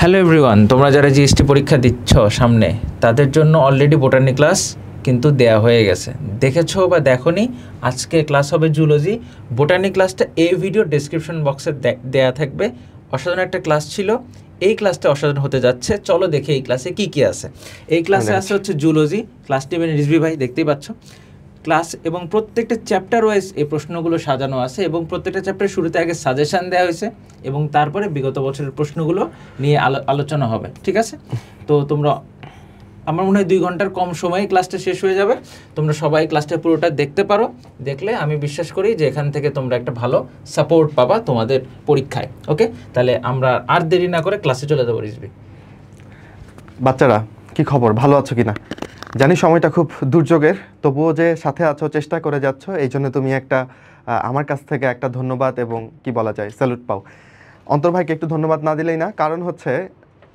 Hello everyone, তোমরা যারা GST পরীক্ষা দিচ্ছ সামনে, তাদের জন্য অলরেডি বোটানি ক্লাস কিন্তু দেয়া হয়ে গেছে। দেখেছো বা দেখোনি, আজকে ক্লাস হবে জুলজি। বোটানি ক্লাসটা এই ভিডিও ডেসক্রিপশন বক্সে দেয়া থাকবে। অসাধারণ একটা ক্লাস ছিল, এই ক্লাসটা অসাধারণ হতে যাচ্ছে। চলো দেখে এই ক্লাসে কি কি আছে। এই ক্লাসে আছে হচ্ছে জুলজি, ক্লাস টিমের রিজভি ভাই, দেখতেই পাচ্ছ ক্লাস, এবং প্রত্যেকটা চ্যাপ্টার ওয়াইজ এই প্রশ্নগুলো সাজানো আছে, এবং প্রত্যেকটা চ্যাপ্টারের শুরুতে আগে সাজেশান দেওয়া হয়েছে এবং তারপরে বিগত বছরের প্রশ্নগুলো নিয়ে আলোচনা হবে। ঠিক আছে, তো তোমরা, আমার মনে হয় 2 ঘন্টার কম সময়ে ক্লাসটা শেষ হয়ে যাবে। তোমরা সবাই ক্লাসটা পুরোটা দেখতে পারো। দেখলে আমি বিশ্বাস করি যে এখান থেকে তোমরা একটা ভালো সাপোর্ট পাবা তোমাদের পরীক্ষায়। ওকে, তাহলে আমরা আর দেরি না করে ক্লাসে চলে যাবো। রিজভি, বাচ্চারা কি খবর, ভালো আছো কিনা? জানি সময়টা খুব দুর্যোগের, তবুও যে সাথে আছো, চেষ্টা করে যাচ্ছ, এই জন্য তুমি একটা আমার কাছ থেকে একটা ধন্যবাদ এবং কি বলা যায়, স্যালুট পাও। অন্তর ভাইকে একটু ধন্যবাদ না দিলেই না, কারণ হচ্ছে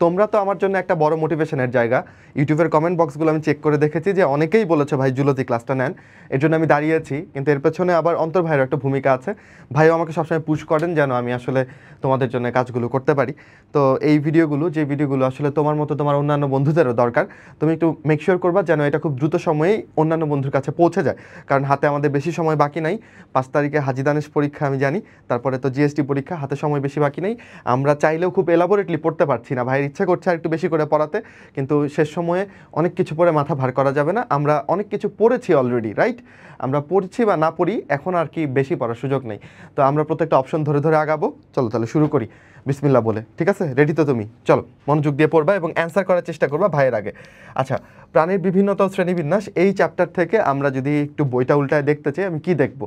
তোমরা তো আমার জন্য একটা বড় মোটিভেশনের জায়গা। ইউটিউবের কমেন্ট বক্সগুলো আমি চেক করে দেখেছি যে অনেকেই বলেছে ভাই জুলজি ক্লাসটা নেন, এর জন্য আমি দাঁড়িয়েছি। কিন্তু এর পেছনে আবার অন্তর ভাইয়ের একটা ভূমিকা আছে। ভাইও আমাকে সবসময় পুশ করেন যেন আমি আসলে তোমাদের জন্য কাজগুলো করতে পারি। তো এই ভিডিওগুলো, যে ভিডিওগুলো আসলে তোমার মতো তোমার অন্যান্য বন্ধুদেরও দরকার, তুমি একটু মেক শিওর করবা যেন এটা খুব দ্রুত সময়েই অন্যান্য বন্ধুর কাছে পৌঁছে যায়। কারণ হাতে আমাদের বেশি সময় বাকি নাই। 5 তারিখে হাজি দানেশ পরীক্ষা আমি জানি, তারপরে তো জিএসটি পরীক্ষা, হাতে সময় বেশি বাকি নেই। আমরা চাইলেও খুব এলাবোরেটলি পড়তে পারছি না। ভাইয়ের ইচ্ছা করছে আর একটু বেশি করে পড়াতে, কিন্তু শেষ সময়ে অনেক কিছু পড়ে মাথা ভার করা যাবে না। আমরা অনেক কিছু পড়েছি অলরেডি, রাইট? আমরা পড়ছি বা না পড়ি, এখন আর কি বেশি পড়ার সুযোগ নেই। তো আমরা প্রত্যেকটা অপশন ধরে ধরে আগাবো। চলো তাহলে শুরু করি বিসমিল্লাহ বলে। ঠিক আছে, রেডি তো তুমি? চলো, মনোযোগ দিয়ে পড়বা এবং অ্যান্সার করার চেষ্টা করবা ভাইয়ের আগে। আচ্ছা, প্রাণীর বিভিন্নতা ও শ্রেণীবিন্যাস, এই চ্যাপ্টার থেকে আমরা যদি একটু বইটা উল্টায় দেখতে চাই, আমি কি দেখব?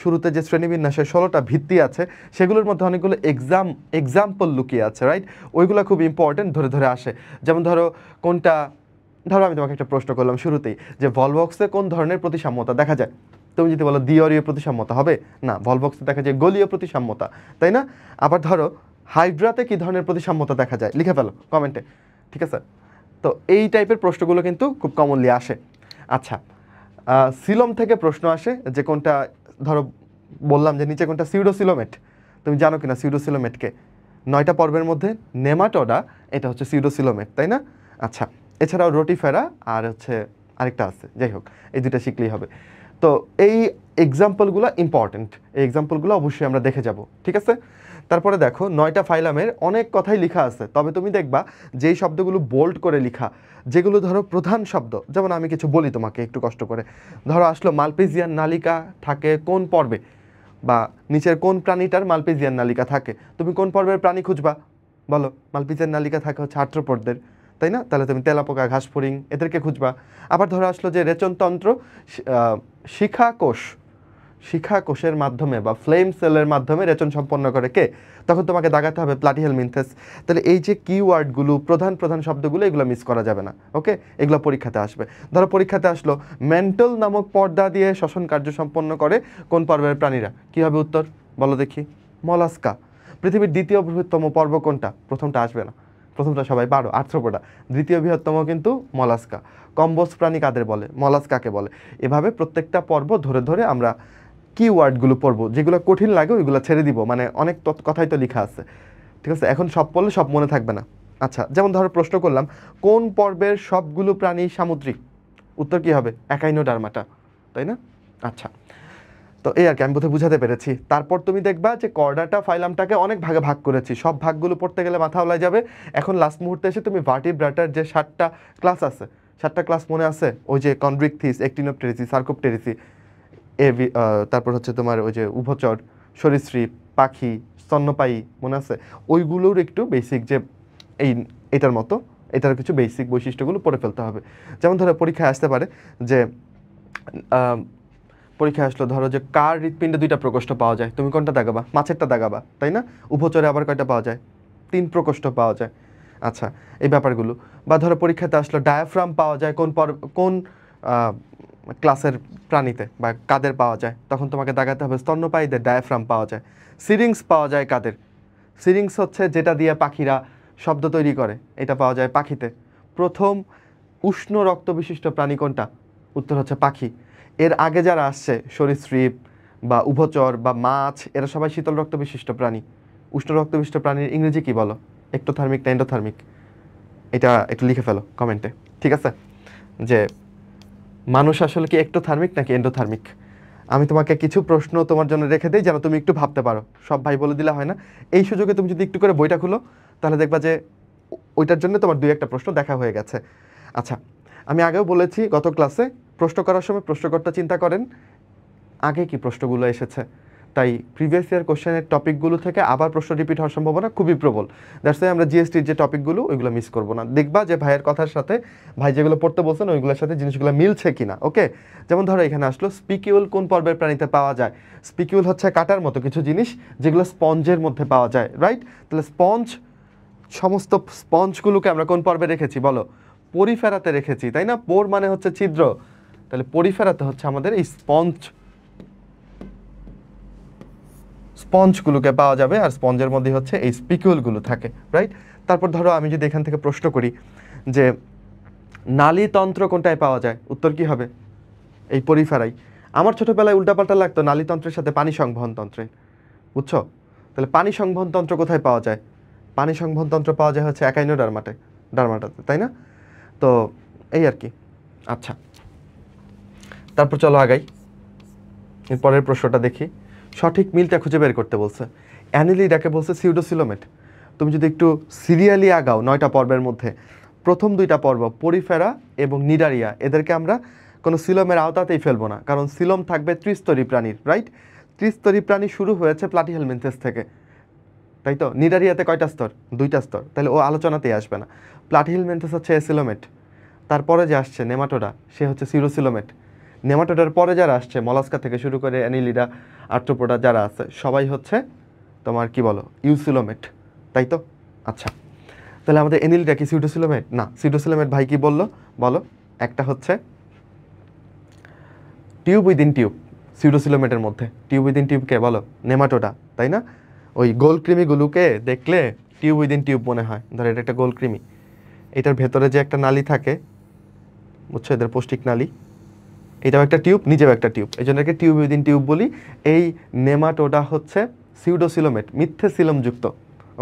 শুরুতে যে শ্রেণীবিন্যাসের 16টা ভিত্তি আছে, সেগুলোর মধ্যে অনেকগুলো এক্সাম্পল লুকিয়ে আছে, রাইট? ওইগুলো খুব ইম্পর্টেন্ট, ধরে ধরে আসে। যেমন ধরো কোনটা, ধরো আমি তোমাকে একটা প্রশ্ন করলাম শুরুতেই যে ভলভক্সে কোন ধরনের প্রতিসাম্যতা দেখা যায়? তুমি যদি বলো দ্বিঅরীয় প্রতিসাম্যতা, হবে না। ভলভক্সে দেখা যায় গলীয় প্রতিসাম্যতা, তাই না? আবার ধরো হাইড্রাতে কি ধরনের প্রতিসাম্যতা দেখা যায়, লিখে ফেলো কমেন্টে। ঠিক আছে, তো এই টাইপের প্রশ্নগুলো কিন্তু খুব কমনলি আসে। আচ্ছা, সিলম থেকে প্রশ্ন আসে যে কোনটা, ধরো বললাম যে নিচে কোনটা সিউডোসিলোমেট, তুমি জানো কিনা সিউডোসিলোমেটকে? 9টা পর্বের মধ্যে নেমাটোডা, এটা হচ্ছে সিউডোসিলোমেট, তাই না? আচ্ছা, এছাড়াও রোটিফেরা আর হচ্ছে আরেকটা আছে, যাই হোক এই দুটো শিখলেই হবে। তো এই এক্সাম্পলগুলো ইম্পর্টেন্ট, এই এক্সাম্পলগুলো অবশ্যই আমরা দেখে যাব। ঠিক আছে, তারপরে দেখো 9টা ফাইলামের অনেক কথাই লেখা আছে, তবে তুমি দেখবা যেই শব্দগুলো বোল্ড করে লেখা, যেগুলো ধরো প্রধান শব্দ, যেমন আমি কিছু বলি তোমাকে একটু কষ্ট করে। ধরো আসলো মালপেজিয়ান নালিকা থাকে কোন পর্বে, বা নিচের কোন প্রাণীটার মালপেজিয়ান নালিকা থাকে, তুমি কোন পর্বের প্রাণী খুঁজবা? বলো, মালপেজিয়ান নালিকা থাকে হচ্ছে আর্থ্রোপোডদের, তাই না? তাহলে তুমি তেলাপোকা, ঘাসফড়িং এদেরকে খুঁজবা। আবার ধরো আসলো যে রেচনতন্ত্র, শিখাকোষের মাধ্যমে বা ফ্লেম সেলের মাধ্যমে রেচন সম্পন্ন করে কে, তখন তোমাকে দাগাতে হবে প্লাটিহেলমিনথেস। তাহলে এই যে কিওয়ার্ডগুলো, প্রধান প্রধান শব্দগুলো, এগুলো মিস করা যাবে না। ওকে, এগুলো পরীক্ষাতে আসবে। ধরো পরীক্ষাতে আসলো মেন্টাল নামক পর্দা দিয়ে শ্বসন কার্য সম্পন্ন করে কোন পর্বের প্রাণীরা, কি হবে উত্তর? বলো দেখি। মলাস্কা। পৃথিবীর দ্বিতীয় বৃহত্তম পর্ব কোনটা? প্রথমটা আসবে না, প্রথমটা সবাই পারো, আর্থ্রোপোডা। দ্বিতীয় বৃহত্তম কিন্তু মলাস্কা। কম্বোজ প্রাণী কাদের বলে? মলাস্কাকে বলে। এভাবে প্রত্যেকটা পর্ব ধরে ধরে আমরা কিওয়ার্ডগুলো পড়বো, যেগুলো কঠিন লাগে ওইগুলো ছেড়ে দিব, মানে অনেক কথাই তো লেখা আছে। ঠিক আছে, এখন সব পড়লে সব মনে থাকবে না। আচ্ছা, যেমন ধরো প্রশ্ন করলাম কোন পর্বের সবগুলো প্রাণী সামুদ্রিক, উত্তর কি হবে? একাইনোডার্মাটা, তাই না? আচ্ছা, তো এই আর কি, আমি বোধহয় বুঝাতে পেরেছি। তারপর তুমি দেখবা যে কর্ডাটা ফাইলামটাকে অনেক ভাগে ভাগ করেছি, সব ভাগগুলো পড়তে গেলে মাথা ওলাই যাবে। এখন লাস্ট মুহূর্তে এসে তুমি ভার্টিব্রাটার যে 7টা ক্লাস আছে, 7টা ক্লাস মনে আছে? ওই যে কনড্রিকথিস, একটিনোপটেরিসি, সার্কোপটেরিসি, তারপর হচ্ছে তোমার ওই যে উভচর, সরীসৃপ, পাখি, স্তন্যপায়ী, মনে আছে? ওইগুলোর একটু বেসিক, যে এটার মতো এটার কিছু বেসিক বৈশিষ্ট্যগুলো পড়ে ফেলতে হবে। যেমন ধরো পরীক্ষায় আসতে পারে যে পরীক্ষায় আসলো ধরো যে কার হৃৎপিণ্ডে 2টা প্রকোষ্ঠ পাওয়া যায়, তুমি কোনটা দাগাবা? মাছেরটা দাগাবা, তাই না? উভচরে আবার কয়টা পাওয়া যায়? 3 প্রকোষ্ঠ পাওয়া যায়। আচ্ছা, এই ব্যাপারগুলো। বা ধরো পরীক্ষাতে আসলো ডায়াফ্রাম পাওয়া যায় কোন ক্লাসের প্রাণীতে বা কাদের পাওয়া যায়, তখন তোমাকে দাগাতে হবে স্তন্যপায়ীদের ডায়াফ্রাম পাওয়া যায়। সিরিংস পাওয়া যায় কাদের? সিরিংস হচ্ছে যেটা দিয়ে পাখিরা শব্দ তৈরি করে, এটা পাওয়া যায় পাখিতে। প্রথম উষ্ণ রক্ত বিশিষ্ট প্রাণী কোনটা? উত্তর হচ্ছে পাখি। এর আগে যারা আসছে সরীসৃপ বা উভচর বা মাছ, এরা সবাই শীতল রক্ত বিশিষ্ট প্রাণী। উষ্ণ রক্ত বিশিষ্ট প্রাণীর ইংরেজি কি বলো? एक्टोथार्मिक ना एंडोथार्मिक এটা একটু লিখে ফেলো কমেন্টে ঠিক আছে যে মানুষ আসলে কি एक्टोथार्मिक নাকি एंडोथार्मिक আমি তোমাকে কিছু প্রশ্ন তোমার জন্য রেখে দেই যেন তুমি একটু ভাবতে পারো সব ভাই বলে দিলে হয় না এই সুযোগে তুমি যদি একটু করে বইটা খুলো তাহলে দেখবা যে ওইটার জন্য তোমার দুই একটা প্রশ্ন দেখা হয়ে গেছে আচ্ছা আমি আগেও বলেছি গত ক্লাসে প্রশ্ন করার সময় প্রশ্নকর্তা চিন্তা করেন আগে কি প্রশ্নগুলো এসেছে তাই প্রিভিয়াস ইয়ার কোশ্চেনের টপিকগুলো থেকে আবার প্রশ্ন রিপিট হওয়ার সম্ভাবনা খুবই প্রবল দ্যাটস ওয়াই আমরা জিএসটির যে টপিকগুলো ওইগুলো মিস করব না দেখবা যে ভাইয়ের কথার সাথে ভাই যেগুলো পড়তে বলছেন ওইগুলোর সাথে জিনিসগুলো মিলছে কিনা ওকে যেমন ধরো এখানে আসলো স্পিকিউল কোন পর্বের প্রাণীতে পাওয়া যায় স্পিকিউল হচ্ছে কাটার মতো কিছু জিনিস যেগুলো স্পঞ্জের মধ্যে পাওয়া যায় রাইট তাহলে স্পঞ্জ সমস্ত স্পঞ্জগুলোকে আমরা কোন পর্বে রেখেছি বলো পরিফেরাতে রেখেছি তাই না পোর মানে হচ্ছে ছিদ্র তাহলে পরিফেরাতে হচ্ছে আমাদের এই স্পঞ্জগুলোকে পাওয়া যাবে আর স্পঞ্জের মধ্যে হচ্ছে এই স্পিকিউলগুলো থাকে রাইট তারপর ধরো আমি যদি এখান থেকে প্রশ্ন করি যে নালীতন্ত্র কোনটায় পাওয়া যায় উত্তর কি হবে এই পরিফেরাই আমার ছোটবেলায় উল্টাপাল্টা লাগতো নালীতন্ত্রের সাথে পানি সংবহন তন্ত্রে বুঝছো তাহলে পানি সংবহন তন্ত্র কোথায় পাওয়া যায় পানি সংবহন তন্ত্র পাওয়া যায় হচ্ছে ডারমাটাতে তাই না তো এই আর কি আচ্ছা তারপর চলো আগাই এরপরের প্রশ্নটা দেখি সঠিক মিলটা খুঁজে বের করতে বলছে অ্যানিলিডাকে বলছে সিউডোসিলোমেট তুমি যদি একটু সিরিয়ালি আগাও 9টা পর্বের মধ্যে প্রথম 2টা পর্ব পরিফেরা এবং নিডারিয়া এদেরকে আমরা কোনো সিলোমের আওতাতেই ফেলবো না কারণ সিলোম থাকবে ত্রিস্তরী প্রাণীর রাইট ত্রিস্তরী প্রাণী শুরু হয়েছে প্লাটিহেলমিনথেস থেকে তাই তো নিডারিয়াতে কয়টা স্তর 2টা স্তর তাহলে ও আলোচনাতেই আসবে না প্লাটিহেলমিনথেস হচ্ছে এসিলোমেট তারপরে যে আসছে নেমাটোডা সে হচ্ছে সিউডোসিলোমেট নেমাটোডার পরে যারা আসছে মলাস্কা থেকে শুরু করে অ্যানিলিডা আর্থ্রোপোডা যারা আছে সবাই হচ্ছে তোমার কি বলো ইউসিলোমেট তাই তো আচ্ছা তাহলে আমাদের অ্যানিলিডা কি সিউডোসিলোমেট না সিউডোসিলোমেট ভাই কি বললো বলো একটা হচ্ছে টিউব উইদিন টিউব সিউডোসিলোমেটের মধ্যে টিউব উইদিন টিউবকে বলো নেমাটোডা তাই না ওই গোল কৃমিগুলোকে দেখলে টিউব উইদিন টিউব মনে হয় ধর এটা একটা গোল কৃমি এটার ভেতরে যে একটা নালী থাকে বুঝছো এদের পৌষ্টিক নালী এটাও একটা টিউব নিজেও একটা টিউব এই জন্য একে টিউব উইদিন টিউব বলি এই নেমাটোডা হচ্ছে সিউডোসিলোমেট মিথ্যে সিলোমযুক্ত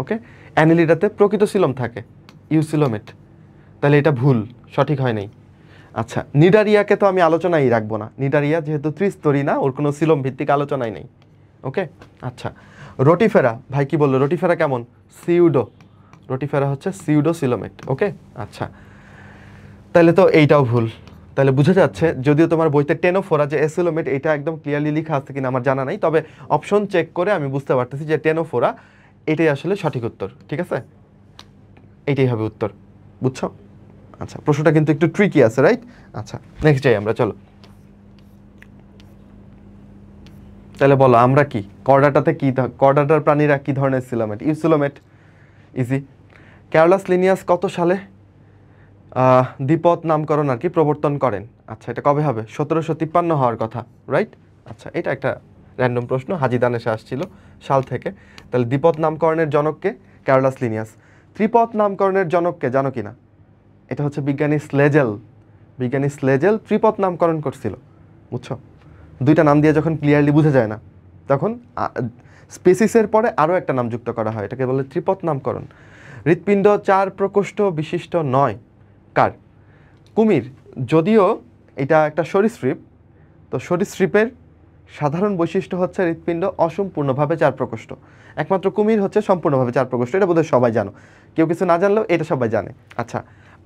ওকে অ্যানিলিডাতে প্রকৃত সিলোম থাকে ইউসিলোমেট তাহলে এটা ভুল সঠিক হয় নাই আচ্ছা নিডারিয়াকে তো আমি আলোচনাই রাখবো না নিডারিয়া যেহেতু ত্রিস্তরী না ওর কোনো সিলোম ভিত্তিক আলোচনাই নেই ওকে আচ্ছা রোটিফেরা ভাই কি বললো রোটিফেরা কেমন রোটিফেরা হচ্ছে সিউডোসিলোমেট ওকে আচ্ছা তাহলে তো এইটাও ভুল তাহলে বুঝা যাচ্ছে যদিও তোমার বইতে টেনোফোরা যে এসিলোমেট এটা একদম ক্লিয়ারলি লেখা আছে কিনা আমার জানা নাই তবে অপশন চেক করে আমি বুঝতে পারতেছি যে টেনোফোরা এটাই আসলে সঠিক উত্তর ঠিক আছে এইটাই হবে উত্তর বুঝছো আচ্ছা প্রশ্নটা কিন্তু একটু ট্রিকি আছে রাইট আচ্ছা নেক্সট যাই আমরা চলো তাহলে বলো আমরা কি কর্ডাটাতে কি কর্ডাটার প্রাণীরা কি ধরনের সিলোমেট ইউসিলোমেট ইজি ক্যারোলাস লিনিয়াস কত সালে দ্বিপদ নামকরণ আর কি প্রবর্তন করেন আচ্ছা এটা কবে হবে 1753 হওয়ার কথা রাইট আচ্ছা এটা একটা র্যান্ডম প্রশ্ন হাজি দানেশে আসছিল সাল থেকে তাহলে দ্বিপদ নামকরণের জনককে ক্যারোলাস লিনিয়াস ত্রিপদ নামকরণের জনককে জানো কি না এটা হচ্ছে বিজ্ঞানী স্লেজেল ত্রিপদ নামকরণ করছিল বুঝছো দুইটা নাম দিয়ে যখন ক্লিয়ারলি বোঝা যায় না তখন স্পেসিসের পরে আরও একটা নাম যুক্ত করা হয় এটাকে বলে ত্রিপদ নামকরণ হৃৎপিণ্ড 4 প্রকোষ্ঠ বিশিষ্ট নয় কার কুমির যদিও এটা একটা সরীসৃপ তো সরীসৃপের সাধারণ বৈশিষ্ট্য হচ্ছে হৃৎপিণ্ড অসম্পূর্ণভাবে 4 প্রকোষ্ঠ একমাত্র কুমির হচ্ছে সম্পূর্ণভাবে 4 প্রকোষ্ঠ এটা বোধহয় সবাই জানো কেউ কিছু না জানলেও এটা সবাই জানে আচ্ছা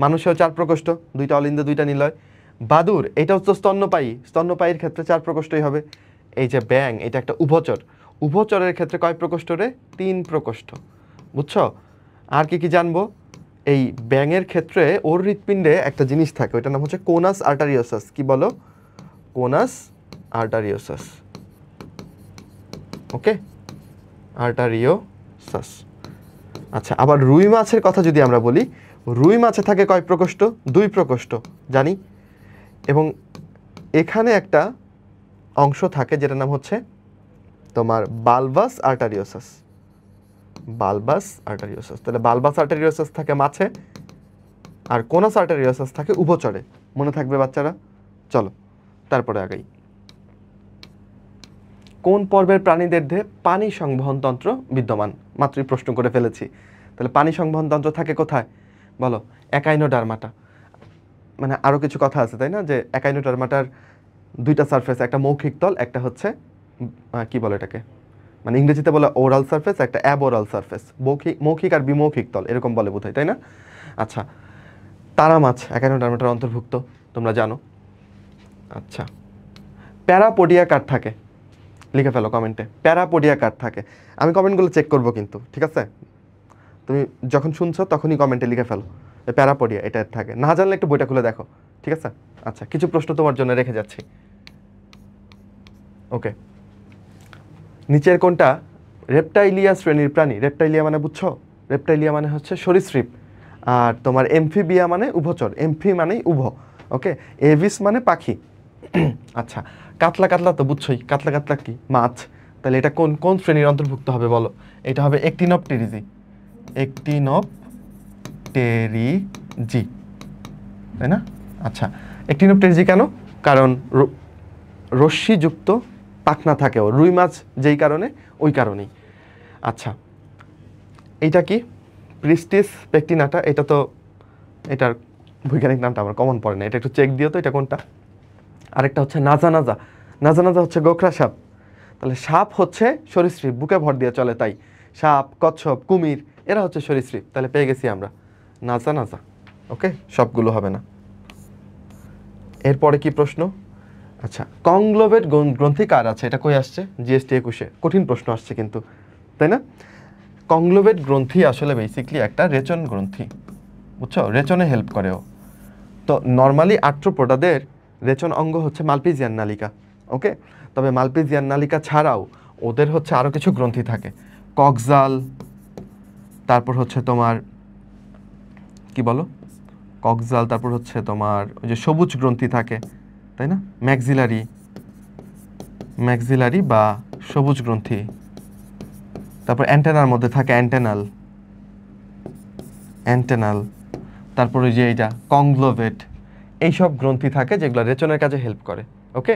মানুষেও 4 প্রকোষ্ঠ 2টা অলিন্দ 2টা নিলয় বাদুর এটা হচ্ছে স্তন্যপায়ীর ক্ষেত্রে 4 প্রকোষ্ঠই হবে এই যে ব্যাং এটা একটা উভচরের ক্ষেত্রে কয় প্রকোষ্ঠ রে 3 প্রকোষ্ঠ বুঝছো আর কি জানবো এই ব্যাঙের ক্ষেত্রে ওর হৃৎপিণ্ডে একটা জিনিস থাকে ওইটার নাম হচ্ছে কোনাস আর্টারিওসাস কি বলো কোনাস আর্টারিওসাস ওকে আর্টারিওসাস আচ্ছা আবার রুই মাছের কথা যদি আমরা বলি রুই মাছে থাকে কয় প্রকোষ্ঠ 2 প্রকোষ্ঠ জানি এবং এখানে একটা অংশ থাকে যেটার নাম হচ্ছে তোমার বালভাস আর্টারিওসাস তাহলে বালভাস আর্টারিওসাস থাকে মাছে আর কোনাস আর্টারিওসাস থাকে উভচরে মনে থাকবে বাচ্চারা চলো তারপরে আগাই কোন পর্বের প্রাণীদের দেহে পানি সংবহন তন্ত্র বিদ্যমান মাত্রই প্রশ্ন করে ফেলেছি তাহলে পানি সংবহন তন্ত্র থাকে কোথায় বলো? একাইনোডার্মাটা। মানে আরও কিছু কথা আছে তাই না, যে একাইনোডার্মাটার দুইটা সারফেস, একটা মৌখিক তল, একটা হচ্ছে কি বলে এটাকে, মানে ইংরেজিতে বলে ওরাল সারফেস, একটা অ্যাবোরাল সারফেস, মৌখিক আর বিমৌখিক তল এরকম বলে বোধহয়, তাই না? আচ্ছা, তারা মাছ একাইনোডার্মাটার অন্তর্ভুক্ত, তোমরা জানো। আচ্ছা, প্যারাপোডিয়া কার থাকে? লিখে ফেলো কমেন্টে, প্যারাপোডিয়া কার থাকে। আমি কমেন্টগুলো চেক করব কিন্তু, ঠিক আছে? তুমি যখন শুনছো তখনই কমেন্টে লিখে ফেলো প্যারাপোডিয়া এটা থাকে। না জানলে একটু বইটা খুলে দেখো, ঠিক আছে? আচ্ছা, কিছু প্রশ্ন তোমার জন্য রেখে যাচ্ছি। ওকে, নিচের কোনটা রেপ্টাইলিয়া শ্রেণীর প্রাণী? রেপ্টাইলিয়া মানে বুঝছো? রেপ্টাইলিয়া মানে হচ্ছে সরীসৃপ, আর তোমার এমফিবিয়া মানে উভচর, এমফি মানেই উভ, ওকে, এভিস মানে পাখি। আচ্ছা, কাতলা, কাতলা তো বুঝছোই, কাতলা কাতলা কি মাছ, তাহলে এটা কোন কোন শ্রেণীর অন্তর্ভুক্ত হবে বলো? এটা হবে একটিনোপটেরিজি, একটিনোপটেরিজি, তাই না? আচ্ছা, একটিনোপটেরিজি কেন? কারণ রশ্মিযুক্ত পাখনা থাকে ও, রুই মাছ যেই কারণে, ওই কারণেই। আচ্ছা, এইটা কি প্রিস্টিস পেকটিনাটা? এটা তো, এটার বৈজ্ঞানিক নামটা আমার কমন পড়ে না, এটা একটু চেক দিও তো, এটা কোনটা? আরেকটা হচ্ছে নাজা নাজা, নাজা নাজা হচ্ছে গোখরা সাপ। তাহলে সাপ হচ্ছে সরীসৃপ, বুকে ভর দিয়ে চলে, তাই সাপ, কচ্ছপ, কুমির এরা হচ্ছে সরীসৃপ। তাহলে পেয়ে গেছি আমরা নাজা নাজা, ওকে, সবগুলো হবে না। এরপরে কি প্রশ্ন? আচ্ছা, কংগ্লোভেট গ্রন্থি কার আছে? এটা কই আসছে? জিএসটি 21-এ কঠিন প্রশ্ন আসছে কিন্তু, তাই না? কংগ্লোভেট গ্রন্থি আসলে বেসিকলি একটা রেচন গ্রন্থি, বুঝছো? রেচনে হেল্প করে ও। তো নর্মালি আর্থ্রোপোডাদের রেচন অঙ্গ হচ্ছে মালপিজিয়ান নালিকা, ওকে। তবে মালপিজিয়ান নালিকা ছাড়াও ওদের হচ্ছে আরও কিছু গ্রন্থি থাকে, কক্সাল, তারপর হচ্ছে তোমার কি বলো, কক্সাল, তারপর হচ্ছে তোমার ওই যে সবুজ গ্রন্থি থাকে, তাই না? ম্যাক্সিলারি, ম্যাক্সিলারি বা সবুজ গ্রন্থি, তারপর অ্যান্টেনার মধ্যে থাকে অ্যান্টেনাল, অ্যান্টেনাল, তারপর ওই যে এইটা কংগ্লোভেট, এইসব গ্রন্থি থাকে যেগুলো রেচনের কাজে হেল্প করে, ওকে।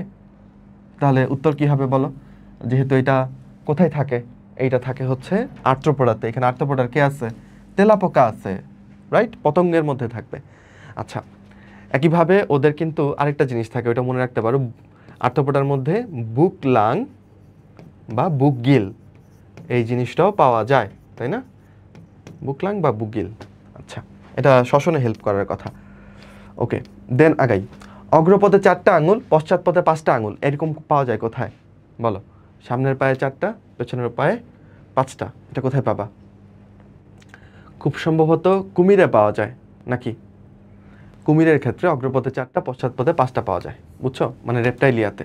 তাহলে উত্তর কি হবে বলো? যেহেতু এটা কোথায় থাকে, এইটা থাকে হচ্ছে আর্থ্রোপোডাতে। এখানে আর্থ্রোপোডার কে আছে? তেলাপোকা আছে, রাইট, পতঙ্গের মধ্যে থাকবে। আচ্ছা, একইভাবে ওদের কিন্তু আরেকটা জিনিস থাকে, ওটা মনে রাখতে পারো, আর্থ্রোপোডার মধ্যে বুক লাং বা বুক গিল এই জিনিসটাও পাওয়া যায়, তাই না? বুকলাং বা বুকগিল। আচ্ছা, এটা শ্বসনে হেল্প করার কথা, ওকে। দেন আগাই, অগ্রপথে 4টা আঙুল, পশ্চাৎপথে 5টা আঙুল, এরকম পাওয়া যায় কোথায় বলো? সামনের পায়ে 4টা, পেছনের পায়ে 5টা, এটা কোথায় পাবা? খুব সম্ভবত কুমিরে পাওয়া যায় নাকি? কুমিরের ক্ষেত্রে অগ্রপথে 4টা, পশ্চাৎপথে 5টা পাওয়া যায়, বুঝছো? মানে রেপ্টাইলিয়াতে,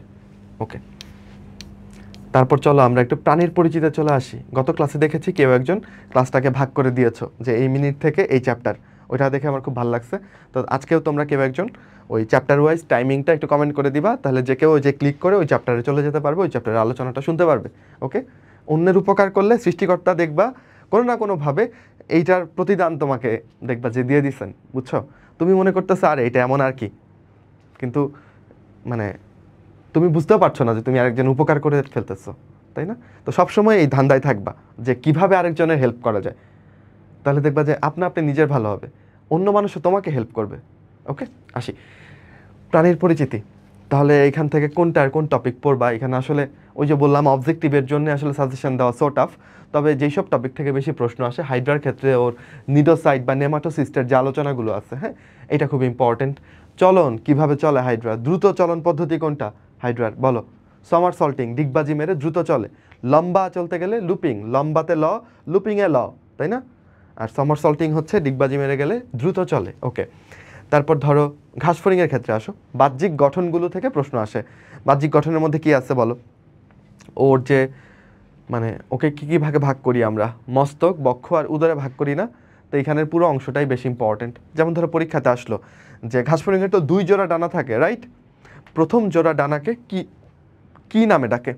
ওকে। তারপর চলো আমরা একটু প্রাণীর পরিচিতি চলে আসি। গত ক্লাসে দেখেছি কেউ একজন ক্লাসটাকে ভাগ করে দিয়েছো যে এই মিনিট থেকে এই চ্যাপ্টার, ওইটা দেখে আমার খুব ভালো লাগছে। তো আজকেও তোমরা কেউ একজন ওই চ্যাপ্টার ওয়াইজ টাইমিংটা একটু কমেন্ট করে দিবা, তাহলে যে কেউ যে ক্লিক করে ওই চ্যাপ্টারে চলে যেতে পারবে, ওই চ্যাপ্টারের আলোচনাটা শুনতে পারবে, ওকে। অন্যের উপকার করলে সৃষ্টিকর্তা দেখবা কোনো না কোনোভাবে এইটার প্রতিদান তোমাকে দেখবা যে দিয়ে দিচ্ছেন, বুঝছো? তুমি মনে করতেছো আর এটা এমন আর কি, কিন্তু মানে তুমি বুঝতেও পারছো না যে তুমি আরেকজন উপকার করে ফেলতেছো, তাই না? তো সবসময় এই ধান্দায় থাকবা যে কিভাবে আরেকজনের হেল্প করা যায়, তাহলে দেখবা যে আপনি নিজের ভালো হবে, অন্য মানুষও তোমাকে হেল্প করবে, ওকে। আসি প্রাণীর পরিচিতি, তাহলে এখান থেকে কোনটার কোন টপিক পড়বা? এখানে আসলে ওই যে বললাম অবজেক্টিভের জন্য আসলে সাজেশন দেওয়া সো টাফ, তবে যেই সব টপিক থেকে বেশি প্রশ্ন আসে, হাইড্রার ক্ষেত্রে ওর নিডোসাইট বা নেমাটোসিস্টের যে আলোচনাগুলো আছে, হ্যাঁ, এটা খুব ইম্পর্টেন্ট। চলন কিভাবে চলে হাইড্রা? দ্রুত চলন পদ্ধতি কোনটা হাইড্রার বলো? সমারসল্টিং, ডিগবাজি মেরে দ্রুত চলে। লম্বা চলতে গেলে লুপিং, লম্বাতে ল, লুপিংয়ে ল, তাই না? আর সমারসল্টিং হচ্ছে ডিগবাজি মেরে গেলে দ্রুত চলে, ওকে। তারপর ধরো ঘাসফড়িংয়ের ক্ষেত্রে আসো, বাহ্যিক গঠনগুলো থেকে প্রশ্ন আসে। বাহ্যিক গঠনের মধ্যে কি আছে বলো? ওর যে মানে ওকে কী কী ভাগে ভাগ করি আমরা? মস্তক, বক্ষ আর উদরে ভাগ করি না? তো এখানের পুরো অংশটাই বেশি ইম্পর্টেন্ট। যেমন ধরো পরীক্ষাতে আসলো যে ঘাসফড়িংয়ের তো 2 জোড়া ডানা থাকে, রাইট? প্রথম জোড়া ডানাকে কি কি নামে ডাকে?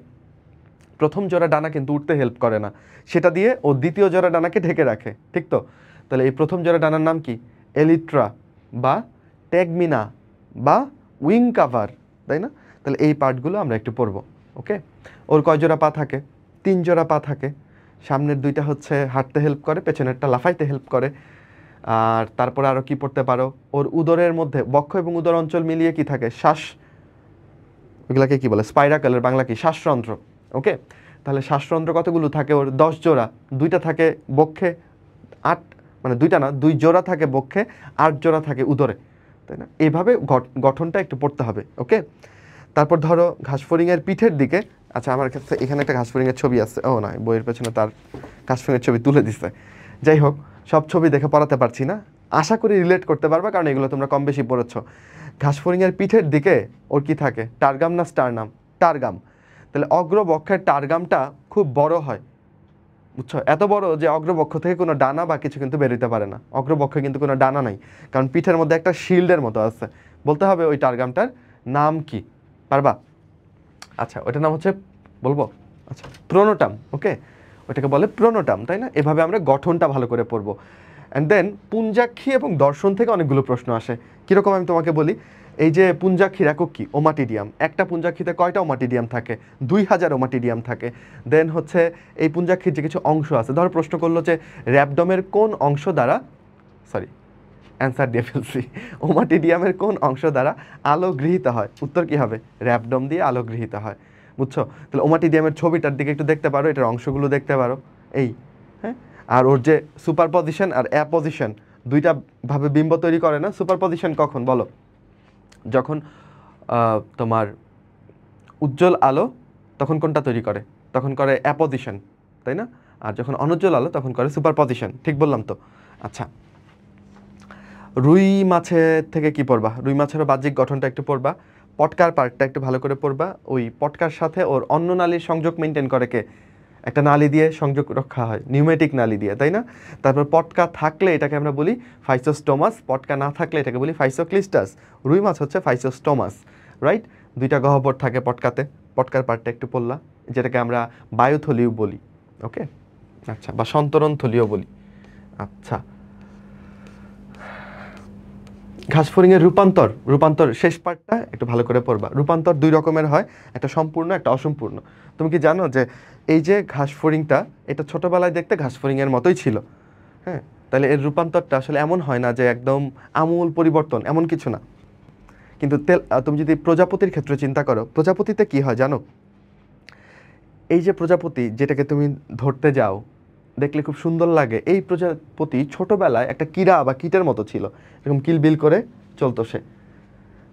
প্রথম জোড়া ডানা কিন্তু উঠতে হেল্প করে না, সেটা দিয়ে ও দ্বিতীয় জোড়া ডানাকে ঢেকে রাখে, ঠিক তো? তাহলে এই প্রথম জোড়া ডানার নাম কি? এলিট্রা বা ট্যাগমিনা বা উইং কাভার, তাই না? তাহলে এই পার্টগুলো আমরা একটু পড়বো, ওকে। ওর কয় জোড়া পা থাকে? 3 জোড়া পা থাকে। সামনের দুইটা হচ্ছে হাঁটতে হেল্প করে, পেছনেরটা লাফাইতে হেল্প করে। আর তারপরে আরও কি পড়তে পারো, ওর উদরের মধ্যে বক্ষ এবং উদর অঞ্চল মিলিয়ে কি থাকে, শ্বাস, ওগুলাকে কি বলে, স্পাইরাকেলের বাংলা কি, শ্বাসরন্ধ্র। ওকে, তাহলে শ্বাসরন্ধ্র কতগুলো থাকে ওর, 10 জোড়া, 2টা থাকে বক্ষে, 8 মানে 2টা না, 2 জোড়া থাকে বক্ষে, 8 জোড়া থাকে উদরে, তাই না? এইভাবে গঠনটা একটু পড়তে হবে। ওকে, তারপর ধরো ঘাসফড়িংয়ের পিঠের দিকে, আচ্ছা আমার কাছে এখানে একটা ঘাসফড়িংয়ের ছবি আছে, ও না বইয়ের পেছনে তার ঘাসফড়িংয়ের ছবি তুলে দিছে। যাই হোক, সব ছবি দেখে পড়াতে পারছি না, আশা করি রিলেট করতে পারবা, কারণ এগুলো তোমরা কম বেশি পড়েছো। ঘাসফড়িংয়ের পিঠের দিকে ওর কি থাকে, টারগাম না স্টারনাম, টারগাম। তাহলে অগ্রবক্ষের টারগামটা খুব বড় হয়, বুঝছো, এত বড় যে অগ্রবক্ষ থেকে কোনো ডানা বা কিছু কিন্তু বেরোতে পারে না, অগ্রবক্ষে কিন্তু কোনো ডানা নাই, কারণ পিঠের মধ্যে একটা শিল্ডের মতো আছে। বলতে হবে ওই টারগামটার নাম কি, পারবা? আচ্ছা, ওটার নাম হচ্ছে, বলবো, আচ্ছা প্রোনোটাম। ওকে, ওটাকে বলে প্রোনোটাম, তাই না? এভাবে আমরা গঠনটা ভালো করে পড়বো। অ্যান্ড দেন পুঞ্জাক্ষী এবং দর্শন থেকে অনেকগুলো প্রশ্ন আসে। কীরকম আমি তোমাকে বলি, এই যে পুঞ্জাক্ষীর একক কি, ওমাটিডিয়াম। একটা পুঞ্জাক্ষীতে কয়টা ওমাটিডিয়াম থাকে, 2000 ওমাটিডিয়াম থাকে। দেন হচ্ছে এই পুঞ্জাক্ষীর যে কিছু অংশ আছে, ধরো প্রশ্ন করলো যে র্যাবডমের কোন অংশ দ্বারা, সরি অ্যান্সার দিয়ে ফেলছি, ওমাটিডিয়ামের কোন অংশ দ্বারা আলো গৃহীত হয়, উত্তর কি হবে, র্যাবডম দিয়ে আলো গৃহীত হয়। বুঝছো? তাহলে ওমাটিডিয়ামের ছবিটার দিকে একটু দেখতে পারো, এটার অংশগুলো দেখতে পারো, এই, হ্যাঁ। আর ওর যে সুপার পজিশন আর অ্যাপোজিশন, দুইটা ভাবে বিম্ব তৈরি করে না? সুপার পজিশন কখন বলো, যখন তোমার উজ্জ্বল আলো, তখন কোনটা তৈরি করে, তখন করে অ্যাপোজিশন, তাই না? আর যখন অনুজ্জ্বল আলো তখন করে সুপার পজিশন, ঠিক বললাম তো? আচ্ছা, রুই মাছের থেকে কি পড়বা, রুই মাছেরও বাহ্যিক গঠনটা একটু পড়বা, পটকার পার্টটা একটু ভালো করে পড়বা। ওই পটকার সাথে ওর অন্য নালীর সংযোগ মেনটেন করে কে, একটা নালী দিয়ে সংযোগ রক্ষা হয়, নিউমেটিক নালী দিয়ে, তাই না? তারপর পটকা থাকলে এটাকে আমরা বলি ফাইসোস্টোমাস, পটকা না থাকলে এটাকে বলি ফাইসোক্লিস্টাস। রুই মাছ হচ্ছে ফাইসোস্টোমাস, রাইট? 2টা গহ্বর থাকে পটকাতে, পটকার পার্টটা একটু পড়লা, যেটাকে আমরা বায়ুথলিও বলি। ওকে, আচ্ছা, বা সন্তরণ থলিও বলি। আচ্ছা, ঘাসফড়িংয়ের রূপান্তর, রূপান্তর শেষ পার্টটা একটু ভালো করে পড়বা। রূপান্তর 2 রকমের হয়, একটা সম্পূর্ণ, একটা অসম্পূর্ণ। তুমি কি জানো যে এই যে ঘাসফড়িংটা, এটা ছোটোবেলায় দেখতে ঘাসফড়িংয়ের মতোই ছিল, হ্যাঁ? তাহলে এর রূপান্তরটা আসলে এমন হয় না যে একদম আমূল পরিবর্তন, এমন কিছু না। কিন্তু তুমি যদি প্রজাপতির ক্ষেত্রে চিন্তা করো, প্রজাপতিতে কি হয় জানো? এই যে প্রজাপতি যেটাকে তুমি ধরতে যাও, দেখলে খুব সুন্দর লাগে, এই প্রজাপতি ছোটবেলায় একটা কীড়া বা কীটের মতো ছিল, এরকম কিলবিল করে চলতো সে,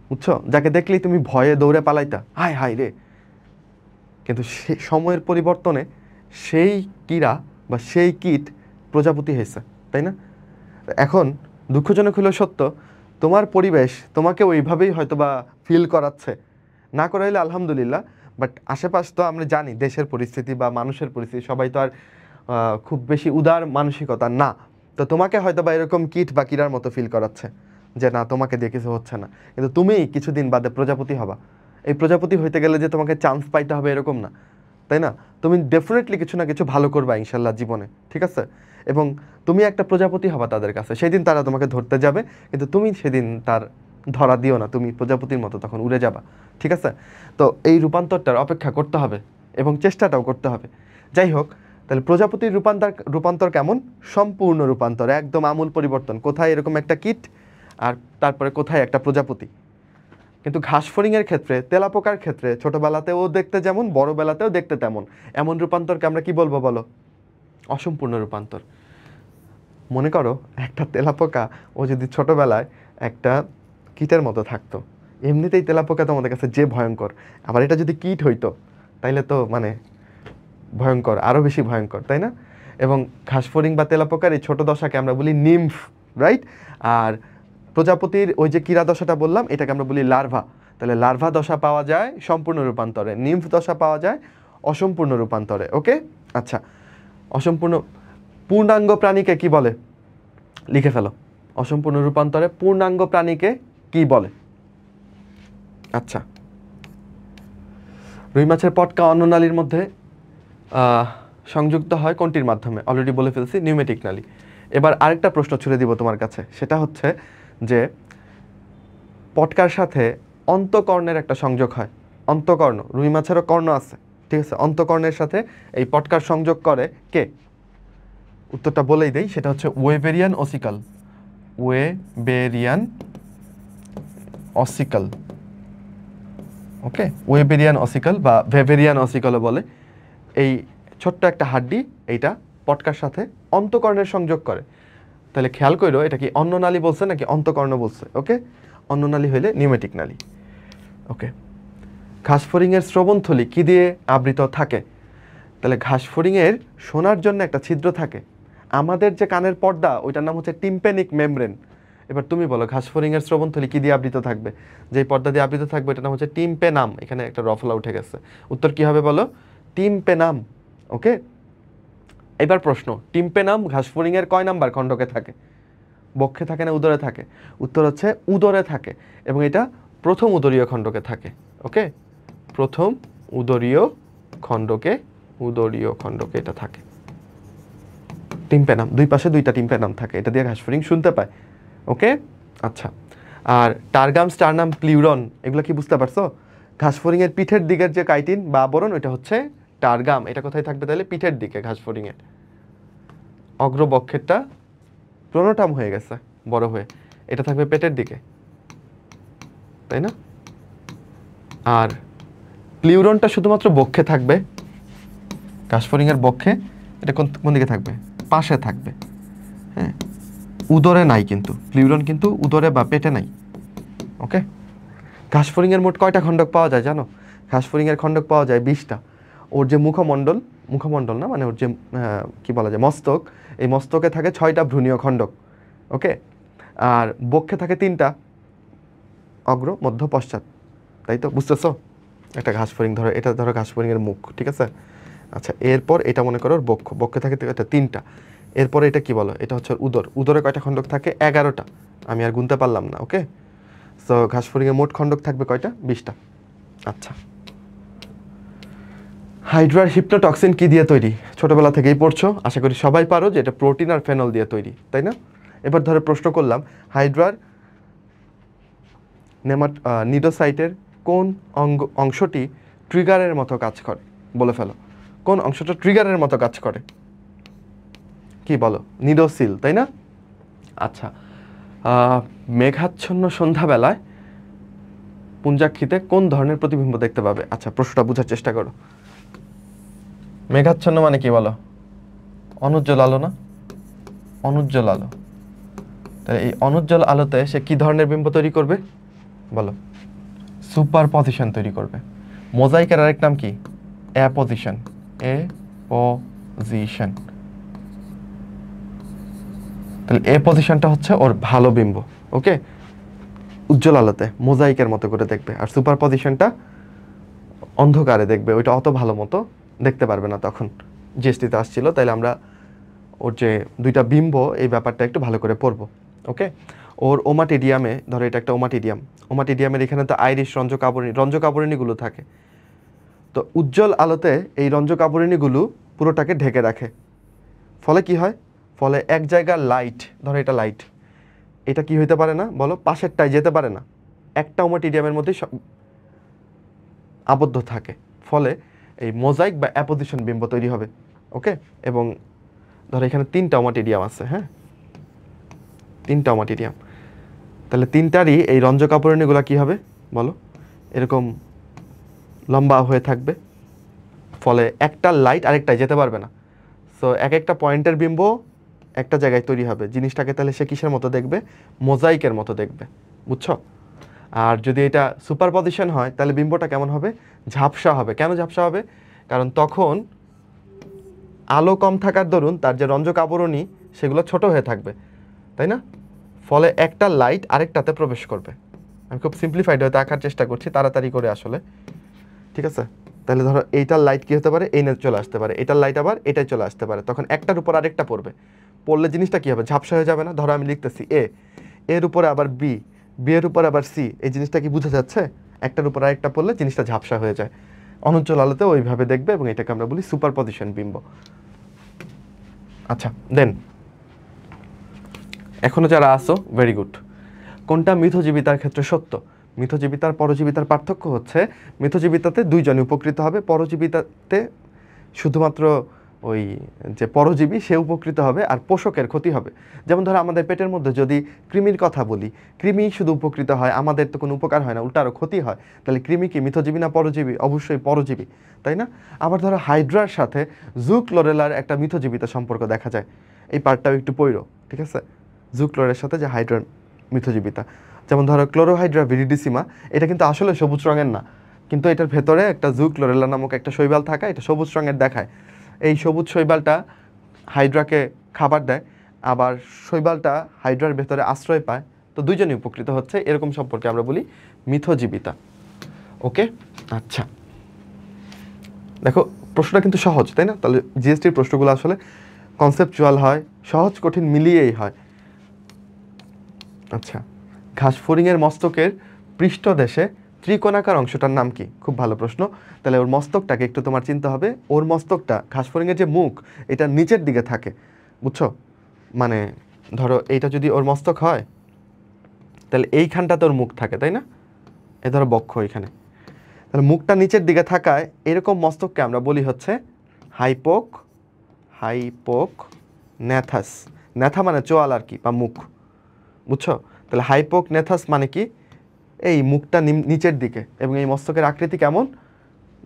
বুঝছো? যাকে দেখলেই তুমি ভয়ে দৌড়ে পালাইতা, হায় হায় রে। কিন্তু সে সময়ের পরিবর্তনে সেই কীড়া বা সেই কীট প্রজাপতি হয়েছে, তাই না? এখন দুঃখজনক হলেও সত্য, তোমার পরিবেশ তোমাকে ওইভাবেই হয়তো বা ফিল করাচ্ছে, না করাইলে আলহামদুলিল্লাহ, বাট আশেপাশ তো আমরা জানি দেশের পরিস্থিতি বা মানুষের পরিস্থিতি, সবাই তো আর খুব বেশি উদার মানসিকতা না। তো তোমাকে হয়তো বা এরকম কীট বা কীড়ার মতো ফিল করাচ্ছে যে না, তোমাকে দিয়ে কিছু হচ্ছে না, কিন্তু তুমি কিছুদিন বাদে প্রজাপতি হবা। এই প্রজাপতি হইতে গেলে যে তোমাকে চান্স পাইতে হবে এরকম না, তাই না? তুমি ডেফিনেটলি কিছু না কিছু ভালো করবা ইনশাল্লাহ জীবনে, ঠিক আছে? এবং তুমি একটা প্রজাপতি হবা তাদের কাছে, সেদিন তারা তোমাকে ধরতে যাবে, কিন্তু তুমি সেদিন তার ধরা দিও না, তুমি প্রজাপতির মতো তখন উড়ে যাবা, ঠিক আছে? তো এই রূপান্তরটার অপেক্ষা করতে হবে এবং চেষ্টাটাও করতে হবে। যাই হোক, তাহলে প্রজাপতির রূপান্তর কেমন? সম্পূর্ণ রূপান্তর, একদম আমূল পরিবর্তন। কোথায় এরকম একটা কীট আর তারপরে কোথায় একটা প্রজাপতি। কিন্তু ঘাসফড়িংয়ের ক্ষেত্রে, তেলাপোকার ক্ষেত্রে ছোটবেলাতেও দেখতে যেমন, বড়বেলাতেও দেখতে তেমন, এমন রূপান্তরকে আমরা কি বলবো বলো? অসম্পূর্ণ রূপান্তর। মনে করো একটা তেলাপোকা, ও যদি ছোটবেলায় একটা কীটের মতো থাকতো, এমনিতেই তেলাপোকা তো আমাদের কাছে যে ভয়ঙ্কর, আবার এটা যদি কীট হইতো তাইলে তো মানে ভয়ঙ্কর, আরও বেশি ভয়ঙ্কর, তাই না? এবং ঘাসফড়িং বা তেলাপোকার এই ছোটো দশাকে আমরা বলি নিম্ফ, রাইট? আর প্রজাপতির ওই যে কীড়া দশাটা বললাম, এটাকে আমরা বলি লার্ভা। তাহলে লার্ভা দশা পাওয়া যায় সম্পূর্ণ রূপান্তরে, নিম্ফ দশা পাওয়া যায় অসম্পূর্ণ রূপান্তরে। ওকে, আচ্ছা, অসম্পূর্ণ পূর্ণাঙ্গ প্রাণীকে কি বলে? লিখে ফেলো, অসম্পূর্ণ রূপান্তরে পূর্ণাঙ্গ প্রাণীকে কি বলে? আচ্ছা, রুই মাছের পটকা অন্ননালীর মধ্যে সংযুক্ত হয় কোনটির মাধ্যমে? অলরেডি বলে ফেলছি, নিউমেটিক নালী। এবার আরেকটা প্রশ্ন ছুড়ে দিব তোমার কাছে, সেটা হচ্ছে যে পটকার সাথে অন্তকর্ণের একটা সংযোগ হয়। অন্তকর্ণ, রুই মাছেরও কর্ণ আছে, ঠিক আছে, অন্তঃকরণের সাথে এই পটকার সংযোগ করে কে? উত্তরটা বলেই দেই, সেটা হচ্ছে ওয়েবেরিয়ান অসিকাল। ওয়েবেরিয়ান অসিকাল, ওকে, ওয়েবেরিয়ান অসিকাল বা ভেবেরিয়ান অসিকালও বলে। এই ছোট্ট একটা হাড্ডি এইটা পটকার সাথে অন্তঃকরণের সংযোগ করে। তাহলে খেয়াল করো এটা কি অন্ননালী বলছে নাকি অন্তঃকর্ণ বলছে? ওকে, অন্ননালী হইলে নিউমেটিক নালী। ওকে, ঘাসফড়িংয়ের শ্রবণথলি কি দিয়ে আবৃত থাকে? তাহলে ঘাসফড়িংয়ের শোনার জন্য একটা ছিদ্র থাকে। আমাদের যে কানের পর্দা ওইটার নাম হচ্ছে টিম্প্যানিক মেমব্রেন। এবার তুমি বলো ঘাসফড়িংয়ের শ্রবণথলি কি দিয়ে আবৃত থাকবে? যেই পর্দা দিয়ে আবৃত থাকবে এটার নাম হচ্ছে টিম্পেনাম। এখানে একটা রফলা উঠে গেছে, উত্তর কি হবে বলো? টিম্পেনাম। ওকে, এবার প্রশ্ন, টিম্পেনাম ঘাসফড়িংয়ের কয় নাম্বার খণ্ডকে থাকে? বক্ষে থাকে না উদরে থাকে? উত্তর হচ্ছে উদরে থাকে, এবং এটা প্রথম উদরীয় খণ্ডকে থাকে। ওকে, প্রথম উদরীয় খণ্ডকে, উদরীয় খণ্ডকে এটা থাকে টিম্পেনাম। দুই পাশে দুইটা টিম্পেনাম থাকে, এটা দিয়ে ঘাসফড়িং শুনতে পায়। ওকে, আচ্ছা, আর টার্গাম, স্টারনাম, প্লিউরন এগুলো কি বুঝতে পারছো? ঘাসফড়িংয়ের পিঠের দিকের যে কাইটিন বা আবরণ ওইটা হচ্ছে টার্গাম। এটা কোথায় থাকবে তাহলে? পিঠের দিকে ঘাসফড়িংয়ের। অগ্রবক্ষেরটা প্রোনোটাম হয়ে গেছে বড় হয়ে, এটা থাকবে পেটের দিকে, তাই না? আর প্লিউরনটা শুধুমাত্র বক্ষে থাকবে, ঘাসফড়িংয়ের বক্ষে। এটা কোন দিকে থাকবে? পাশে থাকবে। হ্যাঁ, উদরে নাই কিন্তু প্লিউরন, কিন্তু উদরে বা পেটে নাই। ওকে, ঘাসফড়িংয়ের মোট কয়টা খণ্ডক পাওয়া যায় জানো? ঘাসফড়িংয়ের খণ্ডক পাওয়া যায় 20টা। ওর যে মুখমণ্ডল না, মানে ওর যে কি বলা যায় মস্তক, এই মস্তকে থাকে 6টা ভ্রূণীয় খণ্ডক। ওকে, আর বক্ষে থাকে 3টা, অগ্র, মধ্য, পশ্চাৎ। তাই তো, বুঝতেছো? একটা ঘাসফড়িং ধরো, এটা ধরো ঘাসফড়িংয়ের মুখ, ঠিক আছে? আচ্ছা, এরপর এটা মনে করো বক্ষে থাকে 3টা। এরপরে এটা কি বলো? এটা হচ্ছে উদর। উদরে কয়টা খণ্ডক থাকে? 11টা। আমি আর গুনতে পারলাম না। ওকে, সো ঘাসফড়িংয়ের মোট খণ্ডক থাকবে কয়টা? 20টা। আচ্ছা, হাইড্রার হিপনোটক্সিন কি দিয়ে তৈরি? ছোটবেলা থেকেই পড়ছো, আশা করি সবাই পারো যে এটা প্রোটিন আর ফেনল দিয়ে তৈরি, তাই না? এবার ধরে প্রশ্ন করলাম, হাইড্রার নিডোসাইটের কোন অংশটি ট্রিগারের মতো কাজ করে? বলে ফেলো, কোন অংশটা ট্রিগারের মতো কাজ করে? কি বলো? নিডোসিল, তাই না? আচ্ছা, মেঘাচ্ছন্ন সন্ধ্যাবেলায় পুঞ্জাক্ষীতে কোন ধরনের প্রতিবিম্ব দেখতে পাবে? আচ্ছা, প্রশ্নটা বোঝার চেষ্টা করো। মেঘাচ্ছন্ন মানে কি বলো? অনুজ্জ্বল আলো না? অনুজ্জ্বল আলো। তাহলে এই অনুজ্জ্বল আলোতে সে কি ধরনের বিম্ব তৈরি করবে বলো? সুপার পজিশন তৈরি করবে। মোজাইকের আরেক নাম কি? অ্যাপোজিশন। অ্যাপোজিশন। তাহলে এ পজিশনটা হচ্ছে ওর ভালো বিম্ব। ওকে, উজ্জ্বল আলোতে মোজাইকের মতো করে দেখবে, আর সুপার পজিশনটা অন্ধকারে দেখবে, ওইটা অত ভালো মতো দেখতে পারবে না। তখন জিএসটিতে আসছিল, তাইলে আমরা ওর যে দুইটা বিম্ব এই ব্যাপারটা একটু ভালো করে পড়বো। ওকে, ওর ওমাটিডিয়ামে, ধরো এটা একটা ওমাটিডিয়াম, ওমাটিডিয়ামের এখানে তো আইরিশ রঞ্জক আবরণীগুলো থাকে। তো উজ্জ্বল আলোতে এই রঞ্জক আবরণীগুলো পুরোটাকে ঢেকে রাখে। ফলে কি হয়? ফলে এক জায়গার লাইট, ধরো এটা লাইট, এটা কি হইতে পারে না বলো? পাশেরটায় যেতে পারে না, একটা ওমাটিডিয়ামের মধ্যেই আবদ্ধ থাকে। ফলে এই মোজাইক বা অ্যাপোজিশন বিম্ব তৈরি হবে। ওকে, এবং ধরো এখানে 3টা ওমাটিডিয়াম আছে। হ্যাঁ, 3টা ওমাটিডিয়াম, তাহলে 3টারই এই রঞ্জক আবরণীগুলো কি হবে বলো? এরকম লম্বা হয়ে থাকবে। ফলে একটা লাইট আরেকটায় যেতে পারবে না। সো এক একটা পয়েন্টের বিম্ব একটা জায়গায় তৈরি হবে। জিনিসটাকে তাহলে সে কিসের মতো দেখবে? মোজাইকের মতো দেখবে, বুঝছো? আর যদি এটা সুপার পজিশন হয় তাহলে বিম্বটা কেমন হবে? ঝাপসা হবে। কেন ঝাপসা হবে? কারণ তখন আলো কম থাকার দরুন তার যে রঞ্জক আবরণী সেগুলো ছোট হয়ে থাকবে, তাই না? ফলে একটা লাইট আরেকটাতে প্রবেশ করবে। আমি খুব সিম্পলিফাইড হয়তো আঁকার চেষ্টা করছি, তাড়াতাড়ি করে আসলে, ঠিক আছে? তাহলে ধরো এইটার লাইট কি হতে পারে? এই না চলে আসতে পারে, এটার লাইট আবার এটাই চলে আসতে পারে। তখন একটার উপর আরেকটা পড়লে জিনিসটা কি হবে? ঝাপসা হয়ে যাবে না? ধরো আমি লিখতেছি এর উপরে আবার বি এর উপরে আবার সি, এই জিনিসটা কি বোঝা যাচ্ছে? একটার উপর আরেকটা পড়লে জিনিসটা ঝাপসা হয়ে যায়। অনুজ্জ্বল আলোতে ওইভাবে দেখবে, এবং এটাকে আমরা বলি সুপার পজিশন বিম্ব। আচ্ছা, দেন এখনো যারা আসো ভেরি গুড। কোনটা মিথজীবিতার ক্ষেত্রে সত্য? মিথজীবিতার পরজীবিতার পার্থক্য হচ্ছে মিথজীবিতাতে দুইজনই উপকৃত হবে, পরজীবিতাতে শুধুমাত্র ওই যে পরজীবী সে উপকৃত হবে আর পোষকের ক্ষতি হবে। যেমন ধরো আমাদের পেটের মধ্যে যদি কৃমির কথা বলি, কৃমি শুধু উপকৃত হয়, আমাদের তো কোনো উপকার হয় না, উল্টা আরও ক্ষতি হয়। তাহলে কৃমি কি মিথজীবী না পরজীবী? অবশ্যই পরজীবী, তাই না? আবার ধরো হাইড্রার সাথে জুক্লোরেলার একটা মিথজীবিতা সম্পর্ক দেখা যায়, এই পার্টটাও একটু পড়ো, ঠিক আছে? জুক্লোরের সাথে যে হাইড্রার মিথজীবিতা, যেমন ধরো ক্লোরোহাইড্রা ভিরিডিসিমা, এটা কিন্তু আসলে সবুজ রঙের না, কিন্তু এটার ভেতরে একটা জুক্লোরেলা নামক একটা শৈবাল থাকা, এটা সবুজ রঙের দেখায়। এই সবুজ শৈবালটা হাইড্রাকে খাবার দেয়, আবার শৈবালটা হাইড্রার ভেতরে আশ্রয় পায়, তো দুইজনই উপকৃত হচ্ছে, এরকম সম্পর্কে আমরা বলি মিথজীবিতা। ওকে, আচ্ছা দেখো প্রশ্নটা কিন্তু সহজ, তাই না? তাহলে জিএসটির প্রশ্নগুলো আসলে কনসেপচুয়াল হয়, সহজ কঠিন মিলিয়েই হয়। আচ্ছা, ঘাসফড়িংয়ের মস্তকের পৃষ্ঠদেশে ত্রিকোণাকার অংশটার নাম কি? খুব ভালো প্রশ্ন। তাহলে ওর মস্তকটাকে একটু তোমার চিন্তা হবে, ওর মস্তকটা ঘাসফড়িংয়ের যে মুখ এটা নিচের দিকে থাকে, বুঝছো? মানে ধরো এইটা যদি ওর মস্তক হয় তাহলে এইখানটাতে ওর মুখ থাকে, তাই না? এ ধরো বক্ষ এখানে, তাহলে মুখটা নিচের দিকে থাকায় এরকম মস্তককে আমরা বলি হচ্ছে হাইপোকনেথাস। নেথা মানে চোয়াল আর কি, বা মুখ, বুঝছো? তাহলে হাইপোকনেথাস মানে কি? এই মুখটা নিচের দিকে, এবং এই মস্তকের আকৃতি কেমন?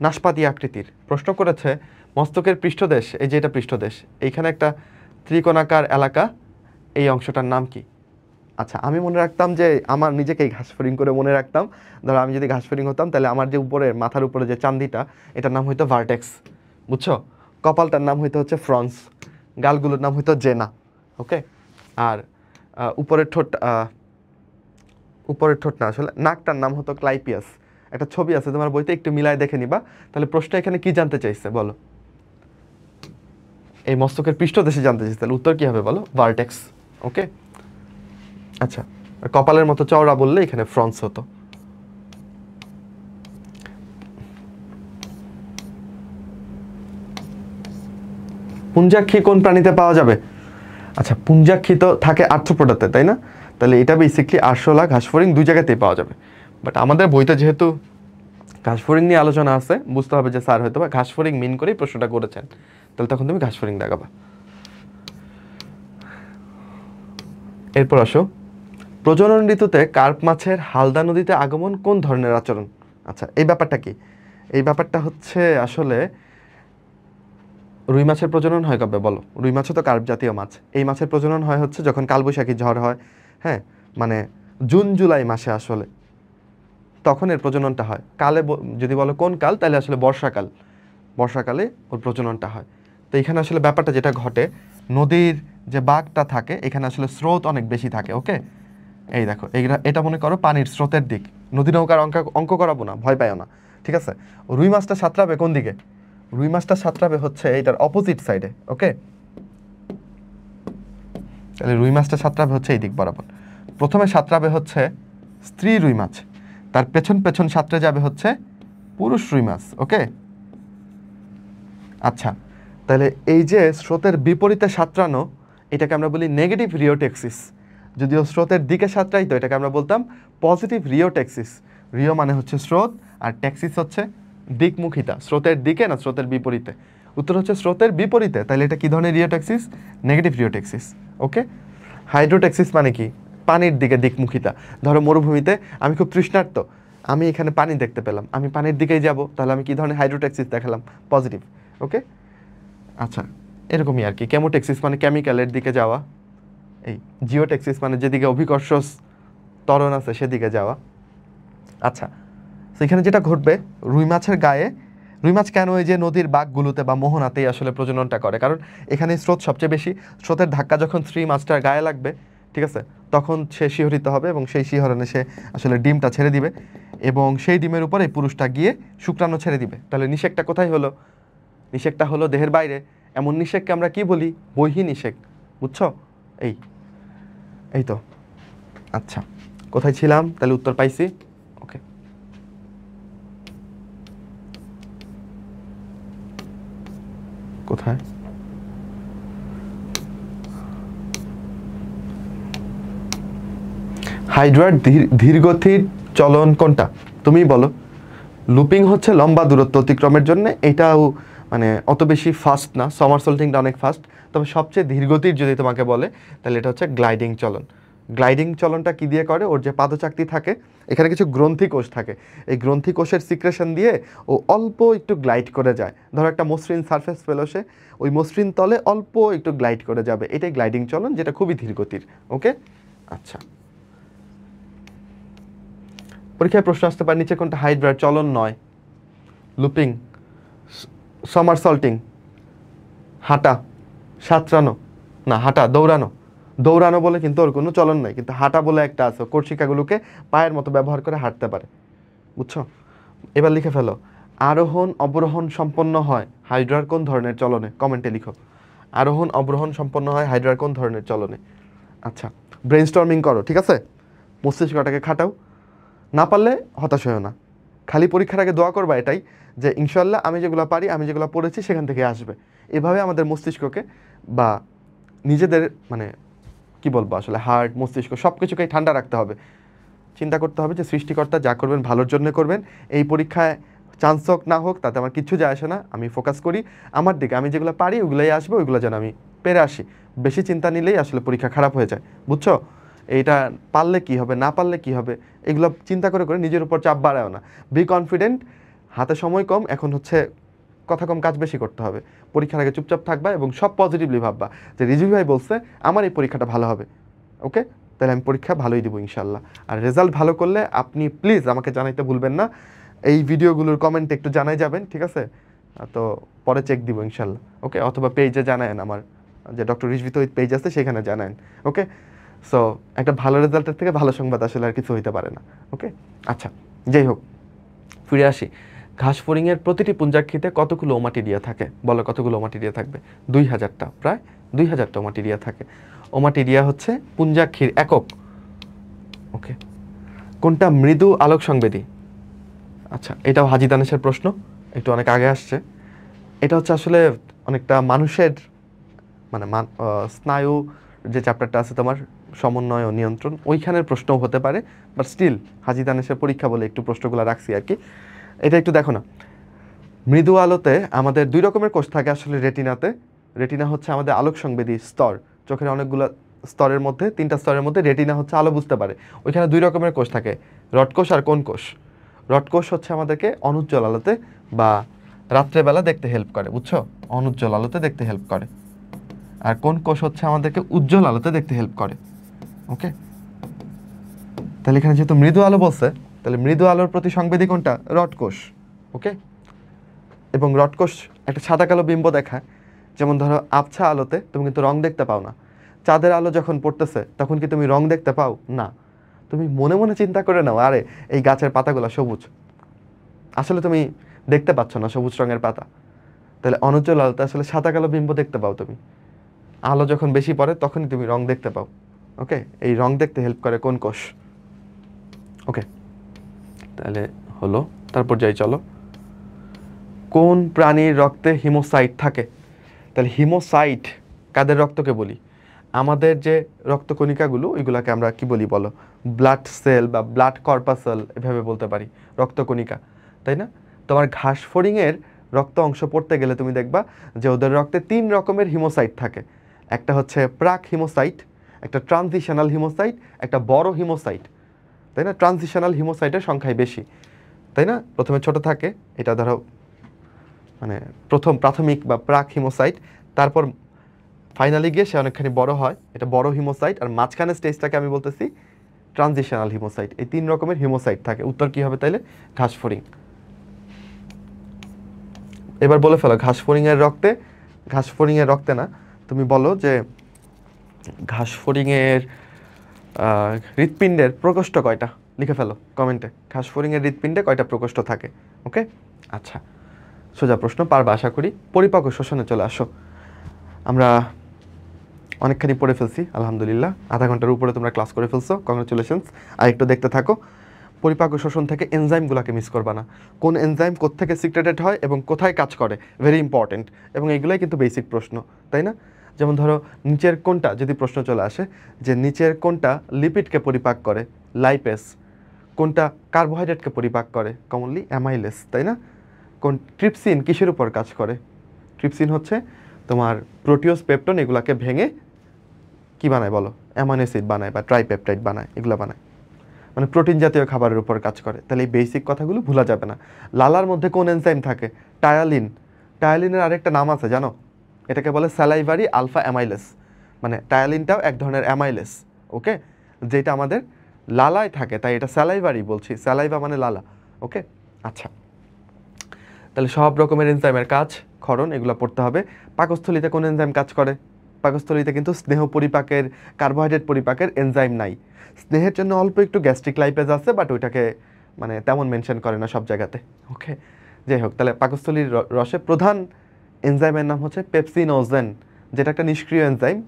নাশপাতি আকৃতির। প্রশ্ন করেছে মস্তকের পৃষ্ঠদেশ, এই যে এটা পৃষ্ঠদেশ, এইখানে একটা ত্রিকোণাকার এলাকা, এই অংশটার নাম কি? আচ্ছা, আমি মনে রাখতাম যে আমার নিজেকেই ঘাসফড়িং করে মনে রাখতাম, ধরো আমি যদি ঘাসফড়িং হতাম তাহলে আমার যে উপরে মাথার উপরে যে চান্দিটা, এটার নাম হইতো ভার্টেক্স, বুঝছো? কপালটার নাম হইতো হচ্ছে ফ্রন্স, গালগুলোর নাম হইতো জেনা, ওকে? আর উপরের ঠোঁট না, আসলে নাকটার নাম হতো ক্লাইপিয়াস। একটা ছবি আছে তোমার বইতে, একটু মিলায় দেখে নিবা। তাহলে প্রশ্ন এখানে কি জানতে চাইছে বলো? এই মস্তকের পৃষ্ঠদেশে জানতে চাইছে, তাহলে উত্তর কি হবে বলো? ভার্টেক্স, ওকে? আচ্ছা, কপালের মতো চওড়া বললে এখানে ফ্রন্স হতো। পুঞ্জাক্ষী কোন প্রাণীতে পাওয়া যাবে? আচ্ছা, পুঞ্জাক্ষী তো থাকে আর্থ্রোপোডাতে, তাই না? তাহলে এটা বেসিকলি আরশোলা, ঘাসফড়িং দুই জায়গাতেই পাওয়া যাবে। বাট আমাদের বইতে যেহেতু ঘাসফড়িং নিয়ে আলোচনা আছে, বুঝতে হবে যে স্যার হয়তো বা ঘাসফড়িং মিন করেই প্রশ্নটা করেছেন, তাহলে তখন তুমি ঘাসফড়িং দেখাবা। এরপর আসো, প্রজনন ঋতুতে কার্প মাছের হালদা নদীতে আগমন কোন ধরনের আচরণ? আচ্ছা, এই ব্যাপারটা কি? এই ব্যাপারটা হচ্ছে আসলে রুই মাছের প্রজনন হয় কবে বলো? রুই মাছও তো কার্প জাতীয় মাছ। এই মাছের প্রজনন হয় হচ্ছে যখন কালবৈশাখী ঝড় হয়, হ্যাঁ, মানে জুন জুলাই মাসে আসলে তখন এর প্রজননটা হয়। কালে যদি বলো কোন কাল, তাহলে আসলে বর্ষাকালে ওর প্রজননটা হয়। তো এখানে আসলে ব্যাপারটা যেটা ঘটে, নদীর যে বাঁকটা থাকে এখানে আসলে স্রোত অনেক বেশি থাকে, ওকে? এই দেখো, এটা মনে করো পানির স্রোতের দিক। নদী নৌকার অঙ্ক করাবো না, ভয় পাইও না, ঠিক আছে? রুই মাছটা সাঁতরাবে কোন দিকে? রুই মাছটা সাঁতরাবে হচ্ছে এটার অপোজিট সাইডে, ওকে? তাহলে রুই মাছটা সাঁতরাবে হচ্ছে এই দিক বরাবর। প্রথমে সাঁতরাবে হচ্ছে স্ত্রী রুই মাছ, তার পেছন পেছন সাঁতরে যাবে হচ্ছে পুরুষ রুই মাছ, ওকে? আচ্ছা, তাহলে এই যে স্রোতের বিপরীতে সাঁতরানো, এটাকে আমরা বলি নেগেটিভ রিওটেক্সিস। যদিও স্রোতের দিকে সাঁতরাই তো এটাকে আমরা বলতাম পজিটিভ রিওটেক্সিস। রিও মানে হচ্ছে স্রোত, আর ট্যাক্সিস হচ্ছে দিকমুখিতা, স্রোতের দিকে না স্রোতের বিপরীতে। উত্তর হচ্ছে স্রোতের বিপরীতে। তাহলে এটা কি ধরনের রিওটেক্সিস? নেগেটিভ রিওটেক্সিস, ওকে? হাইড্রোটেক্সিস মানে কি? পানির দিকে দিকমুখিতা। ধরো মরুভূমিতে আমি খুব তৃষ্ণার্ত, আমি এখানে পানি দেখতে পেলাম, আমি পানির দিকেই যাব, তাহলে আমি কি ধরনের হাইড্রোটেক্সিস দেখালাম? পজিটিভ, ওকে? আচ্ছা, এরকমই আর কি। কেমোটেক্সিস মানে কেমিক্যালের দিকে যাওয়া। এই জিওটেক্সিস মানে যেদিকে অভিকর্ষ ত্বরণ আছে সেদিকে যাওয়া। আচ্ছা, তো এখানে যেটা ঘটবে, রুই মাছের গায়ে, রুই মাছ কেন এই যে নদীর বাঁকগুলোতে বা মোহনাতেই আসলে প্রজননটা করে? কারণ এখানে স্রোত সবচেয়ে বেশি। স্রোতের ধাক্কা যখন স্ত্রী মাছটার গায়ে লাগবে, ঠিক আছে, তখন সে শিহরিত হবে এবং সেই শিহরণে সে আসলে ডিমটা ছেড়ে দিবে, এবং সেই ডিমের উপরে পুরুষটা গিয়ে শুক্রাণু ছেড়ে দিবে। তাহলে নিষেকটা কোথায় হলো? নিষেকটা হলো দেহের বাইরে। এমন নিষেককে আমরা কি বলি? বহি নিষেক, বুঝছো? এই তো। আচ্ছা, কোথায় ছিলাম? তাহলে উত্তর পাইছি, ওকে? কোথায়? হাইড্রার ধীরগতির চলন কোনটা তুমিই বলো। লুপিং হচ্ছে লম্বা দূরত্ব অতিক্রমের জন্য, এটাও মানে অত বেশি ফাস্ট না, সমারসল্টিংটা অনেক ফাস্ট। তবে সবচেয়ে ধীরগতির যদি তোমাকে বলে তাহলে এটা হচ্ছে গ্লাইডিং চলন। গ্লাইডিং চলনটা কি দিয়ে করে, ওর যে পাদচাকতি থাকে এখানে কিছু গ্রন্থি কোষ থাকে, এই গ্রন্থি কোষের সিক্রেশন দিয়ে ও অল্প একটু গ্লাইড করে যায়। ধরো একটা মসৃণ সারফেস পেলো সে, ওই মসৃণ তলে অল্প একটু গ্লাইড করে যাবে, এটাই গ্লাইডিং চলন, যেটা খুবই ধীরগতির। ওকে, আচ্ছা। পরীক্ষায় প্রশ্ন আসতে পারে নিচে কোনটা হাইড্রার চলন নয়? লুপিং, সমারসল্টিং, হাঁটা, সাঁতরানো, না হাঁটা দৌড়ানো, দৌড়ানো বলে কিন্তু ওর কোনো চলন নাই, কিন্তু হাঁটা বলে একটা আছে, কর্ষিকাগুলোকে পায়ের মতো ব্যবহার করে হাঁটতে পারে, বুঝছো? এবার লিখে ফেলো, আরোহণ অবরোহণ সম্পন্ন হয় হাইড্রার কোন ধরনের চলনে? কমেন্টে লিখো, আরোহণ অবরোহণ সম্পন্ন হয় হাইড্রার কোন ধরনের চলনে? আচ্ছা, ব্রেনস্টর্মিং করো, ঠিক আছে? মস্তিষ্কটাকে খাটাও, না পারলে হতাশ হয়েও না, খালি পরীক্ষার আগে দোয়া করবা এটাই যে ইনশাল্লাহ আমি যেগুলো পারি, আমি যেগুলো পড়েছি সেখান থেকে আসবে। এভাবে আমাদের মস্তিষ্ককে বা নিজেদের মানে কি বলবো আসলে হার্ট মস্তিষ্ক সব কিছুকেই ঠান্ডা রাখতে হবে। চিন্তা করতে হবে যে সৃষ্টিকর্তা যা করবেন ভালোর জন্য করবেন, এই পরীক্ষায় চান্স হোক না হোক তাতে আমার কিচ্ছু যায় আসে না, আমি ফোকাস করি আমার দিকে, আমি যেগুলো পারি ওগুলোই আসবে, ওইগুলো যেন আমি পেরে আসি। বেশি চিন্তা নিলেই আসলে পরীক্ষা খারাপ হয়ে যায়, বুঝছো? এইটা পারলে কি হবে, না পারলে কি হবে, এগুলো চিন্তা করে করে নিজের উপর চাপ বাড়াও না। বি কনফিডেন্ট, হাতে সময় কম, এখন হচ্ছে কথা কম কাজ বেশি করতে হবে। পরীক্ষার আগে চুপচাপ থাকবা এবং সব পজিটিভলি ভাববা যে রিজভি ভাই বলছে আমার এই পরীক্ষাটা ভালো হবে, ওকে, তাহলে আমি পরীক্ষা ভালোই দিব ইনশাল্লাহ। আর রেজাল্ট ভালো করলে আপনি প্লিজ আমাকে জানাইতে ভুলবেন না, এই ভিডিওগুলোর কমেন্টে একটু জানাই যাবেন, ঠিক আছে? তো পরে চেক দিব ইনশাল্লাহ, ওকে, অথবা পেজে জানায়েন, আমার যে ডক্টর রিজভি তৌহিদ পেজ আছে সেখানে জানায়েন, ওকে। সো একটা ভালো রেজাল্টের থেকে ভালো সংবাদ আসলে আর কিছু হইতে পারে না, ওকে। আচ্ছা, যাই হোক, ফিরে আসি। ঘাস ফড়িংয়ের প্রতিটি পুঞ্জাক্ষিতে কতগুলো ওমাটিরিয়া থাকে? বলো কতগুলো ওমাটিরিয়া থাকবে? 2000টা, প্রায় 2000টা ওমাটিরিয়া থাকে। ওমাটিরিয়া হচ্ছে পুঞ্জাক্ষীর একক, ওকে। কোনটা মৃদু আলোক সংবেদী? আচ্ছা, এটাও হাজি দানেশের প্রশ্ন, একটু অনেক আগে আসছে। এটা হচ্ছে আসলে অনেকটা মানুষের মানে স্নায়ু যে চ্যাপ্টারটা আছে তোমার, সমন্বয় ও নিয়ন্ত্রণ, ওইখানের প্রশ্নও হতে পারে, বাট স্টিল হাজি দানেশের পরীক্ষা বলে একটু প্রশ্নগুলো রাখছি আর কি। এটা একটু দেখো না, মৃদু আলোতে আমাদের 2 রকমের কোষ থাকে আসলে রেটিনাতে। রেটিনা হচ্ছে আমাদের আলোক সংবেদী স্তর, চোখের অনেকগুলো স্তরের মধ্যে 3টা স্তরের মধ্যে রেটিনা হচ্ছে আলো বুঝতে পারে। ওইখানে 2 রকমের কোষ থাকে, রড কোষ আর কোন কোষ। রড কোষ হচ্ছে আমাদেরকে অনুজ্জ্বল আলোতে বা রাত্রেবেলা দেখতে হেল্প করে, বুঝছো? অনুজ্জ্বল আলোতে দেখতে হেল্প করে। আর কোন কোষ হচ্ছে আমাদেরকে উজ্জ্বল আলোতে দেখতে হেল্প করে, ওকে। তাহলে এখানে যেহেতু মৃদু আলো বলছে, তাহলে মৃদু আলোর প্রতি সংবেদী কোনটা? রড কোষ, ওকে। এবং রড কোষ একটা সাদা কালো বিম্ব দেখায়, যেমন ধরো আবছা আলোতে তুমি কিন্তু রং দেখতে পাও না, চাঁদের আলো যখন পড়তেছে তখন কি তুমি রং দেখতে পাও না? তুমি মনে মনে চিন্তা করে নাও আরে এই গাছের পাতাগুলো সবুজ, আসলে তুমি দেখতে পাচ্ছ না সবুজ রঙের পাতা। তাহলে অনুজ্জ্বল আলোতে আসলে সাদা কালো বিম্ব দেখতে পাও তুমি, আলো যখন বেশি পড়ে তখনই তুমি রং দেখতে পাও, ওকে। এই রং দেখতে হেল্প করে কোন কোষ? ওকে, তাহলে হলো। তারপর যাই চলো, কোন প্রাণীর রক্তে হিমোসাইট থাকে? তাহলে হিমোসাইট কাদের রক্তকে বলি? আমাদের যে রক্তকণিকাগুলো ওইগুলোকে আমরা কি বলি বলো? ব্লাড সেল বা ব্লাড কর্পাসেল এভাবে বলতে পারি, রক্তকণিকা, তাই না? তোমার ঘাস ফড়িংয়ের রক্ত অংশ পড়তে গেলে তুমি দেখবা যে ওদের রক্তে 3 রকমের হিমোসাইট থাকে। একটা হচ্ছে প্রাক হিমোসাইট, একটা ট্রানজিশনাল হিমোসাইট, একটা বড় হিমোসাইট, তাই না? ট্রানজিশনাল হিমোসাইটের সংখ্যাই বেশি, তাই না? প্রথমে ছোট থাকে, এটা ধরো মানে প্রথম প্রাথমিক বা প্রাক হিমোসাইট, তারপর ফাইনালি গিয়ে সে অনেকখানি বড় হয়, এটা বড় হিমোসাইট। আর মাঝখানের স্টেজটাকে আমি বলতেছি ট্রানজিশনাল হিমোসাইট। এই 3 রকমের হিমোসাইট থাকে। উত্তর কি হবে তাইলে? ঘাস ফড়িং। এবার বলে ফেলো ঘাস ফড়িংয়ের রক্তে, ঘাস ফড়িংয়ের রক্তে না, তুমি বলো যে ঘাস ফড়িংয়ের হৃৎপিণ্ডের প্রকোষ্ঠ কয়টা? লিখে ফেলো কমেন্টে, ঘাস ফড়িংয়ের হৃৎপিণ্ডে কয়টা প্রকোষ্ঠ থাকে? ওকে, আচ্ছা, সোজা প্রশ্ন, পারবা আশা করি। পরিপাক ও শোষণে চলে আসো। আমরা অনেকখানি পড়ে ফেলছি আলহামদুলিল্লাহ, আধা ঘন্টার উপরে তোমরা ক্লাস করে ফেলছো, কংগ্রেচুলেশনস। আর একটু দেখতে থাকো। পরিপাক ও শোষণ থেকে এনজাইমগুলোকে মিস করবা না, কোন এনজাইম কোত্থেকে সিক্রেটেড হয় এবং কোথায় কাজ করে, ভেরি ইম্পর্টেন্ট। এবং এগুলোই কিন্তু বেসিক প্রশ্ন, তাই না? যেমন ধরো নিচের কোনটা, যদি প্রশ্ন চলে আসে যে নিচের কোনটা লিপিডকে পরিপাক করে, লাইপেস, কোনটা কার্বোহাইড্রেটকে পরিপাক করে? কমনলি অ্যামাইলেস, তাই না? কোন ট্রিপসিন কিসের উপর কাজ করে? ট্রিপসিন হচ্ছে তোমার প্রোটিওজ, পেপটন এগুলাকে ভেঙে কি বানায় বলো? অ্যামাইনো অ্যাসিড বানায় বা ট্রাইপেপটাইড বানায়, এগুলো বানায়, মানে প্রোটিন জাতীয় খাবারের উপর কাজ করে। তাহলে এই বেসিক কথাগুলো ভোলা যাবে না। লালার মধ্যে কোন এনজাইম থাকে? টায়ালিন। টায়ালিনের আরেকটা নাম আছে জানো? এটাকে বলে স্যালাইভারি আলফা অ্যামাইলেস, মানে টায়ালিনটাও এক ধরনের অ্যামাইলেস, ওকে, যেটা আমাদের লালায় থাকে, তাই এটা স্যালাইভারি বলছি, স্যালাইভা মানে লালা, ওকে। আচ্ছা, তাহলে সব রকমের এনজাইমের কাজ, ক্ষরণ, এগুলো পড়তে হবে। পাকস্থলীতে কোন এনজাইম কাজ করে? পাকস্থলীতে কিন্তু স্নেহ পরিপাকের, কার্বোহাইড্রেট পরিপাকের এনজাইম নাই। স্নেহের জন্য অল্প একটু গ্যাস্ট্রিক লাইপেজ আছে, বাট ওইটাকে মানে তেমন মেনশন করে না সব জায়গাতে, ওকে। যাই হোক, তাহলে পাকস্থলীর রসে প্রধান এনজাইমের নাম হচ্ছে পেপসিনোজেন, যেটা একটা নিষ্ক্রিয় এনজাইম।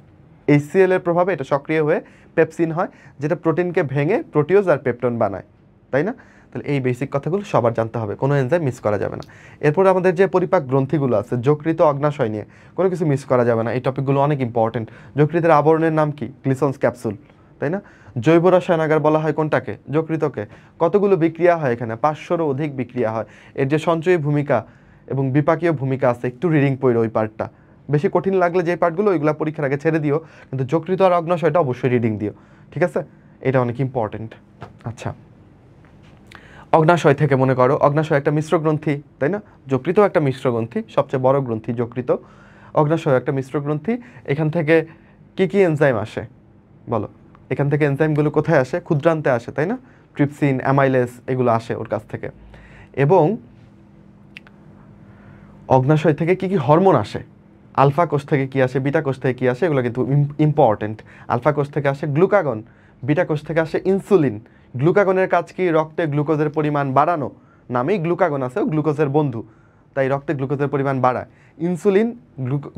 HCl এর প্রভাবে এটা সক্রিয় হয়ে পেপসিন হয়, যেটা প্রোটিনকে ভেঙে প্রোটিওজ আর পেপটন বানায়, তাই না? তাহলে এই বেসিক কথাগুলো সবার জানতে হবে, কোনো এনজাইম মিস করা যাবে না। এরপর আমাদের যে পরিপাক গ্রন্থিগুলো আছে, যকৃত, অগ্নাশয় নিয়ে কোনো কিছু মিস করা যাবে না, এই টপিকগুলো অনেক ইম্পর্টেন্ট। যকৃতের আবরণের নাম কি? গ্লিসন্স ক্যাপসুল, তাই না? জৈব রসায়নাগার বলা হয় কোনটাকে? যকৃতকে। কতগুলো বিক্রিয়া হয় এখানে? 500-রও অধিক বিক্রিয়া হয়। এর যে সঞ্চয়ী ভূমিকা এবং বিপাকীয় ভূমিকা আছে, একটু রিডিং পড়ো ওই পার্টটা। বেশি কঠিন লাগলে যে পার্টগুলো, ওইগুলো পরীক্ষার আগে ছেড়ে দিও, কিন্তু যকৃত আর অগ্নাশয়টা অবশ্যই রিডিং দিও, ঠিক আছে? এটা অনেক ইম্পর্টেন্ট। আচ্ছা, অগ্নাশয় থেকে মনে করো, অগ্নাশয় একটা মিশ্র গ্রন্থি, তাই না? যকৃতও একটা মিশ্র গ্রন্থি, সবচেয়ে বড় গ্রন্থি যকৃত। অগ্নাশয় একটা মিশ্র গ্রন্থি। এখান থেকে কি কি এনজাইম আসে বলো? এখান থেকে এনজাইমগুলো কোথায় আসে? ক্ষুদ্রান্তে আসে, তাই না? ট্রিপসিন, অ্যামাইলেস এগুলো আসে ওর কাছ থেকে। এবং অগ্নাশয় থেকে কি কি হরমোন আসে? আলফা কোষ থেকে কি আসে, বিটা কোষ থেকে কি আসে, এগুলো কিন্তু ইম্পর্টেন্ট। আলফা কোষ থেকে আসে গ্লুকাগন, বিটা কোষ থেকে আসে ইনসুলিন। গ্লুকাগনের কাজ কি? রক্তে গ্লুকোজের পরিমাণ বাড়ানো, নামেই গ্লুকাগন আছে, গ্লুকোজের বন্ধু, তাই রক্তে গ্লুকোজের পরিমাণ বাড়ায়। ইনসুলিন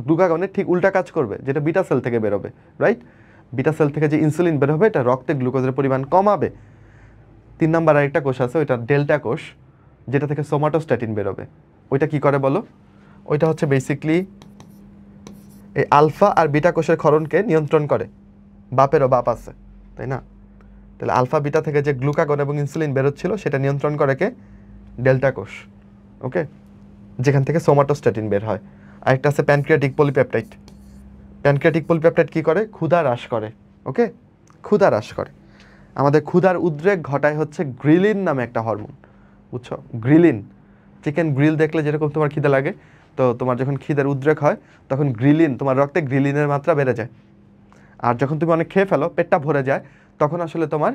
গ্লুকাগনের ঠিক উল্টা কাজ করবে, যেটা বিটা সেল থেকে বেরোবে, রাইট? বিটা সেল থেকে যে ইনসুলিন বের হবে, এটা রক্তে গ্লুকোজের পরিমাণ কমাবে। 3 নাম্বার আরেকটা কোষ আছে, ওইটা ডেল্টা কোষ, যেটা থেকে সোমাটোস্ট্যাটিন বেরোবে। ওইটা কি করে বলো? ওইটা হচ্ছে বেসিকলি এই আলফা আর বিটা কোষের ক্ষরণকে নিয়ন্ত্রণ করে। বাপেরও বাপ আছে, তাই না? তাহলে আলফা বিটা থেকে যে গ্লুকাগন এবং ইনসুলিন বেরোচ্ছিল, সেটা নিয়ন্ত্রণ করে কে? ডেল্টা কোষ, ওকে, যেখান থেকে সোমাটোস্ট্যাটিন বের হয়। আরেকটা আছে প্যানক্রিয়াটিক পলিপেপটাইড। প্যানক্রিয়াটিক পলিপেপটাইড কি করে? ক্ষুধা হ্রাস করে, ওকে, ক্ষুধা হ্রাস করে। আমাদের ক্ষুধার উদ্রেক ঘটায় হচ্ছে গ্রিলিন নামে একটা হরমোন, বুঝছো? গ্রিলিন, চিকেন গ্রিল দেখলে যেরকম তোমার খিদে লাগে, তো তোমার যখন খিদের উদ্রেক হয়, তখন গ্রিলিন, তোমার রক্তে গ্রিলিনের মাত্রা বেড়ে যায়। আর যখন তুমি অনেক খেয়ে ফেলো, পেটটা ভরে যায়, তখন আসলে তোমার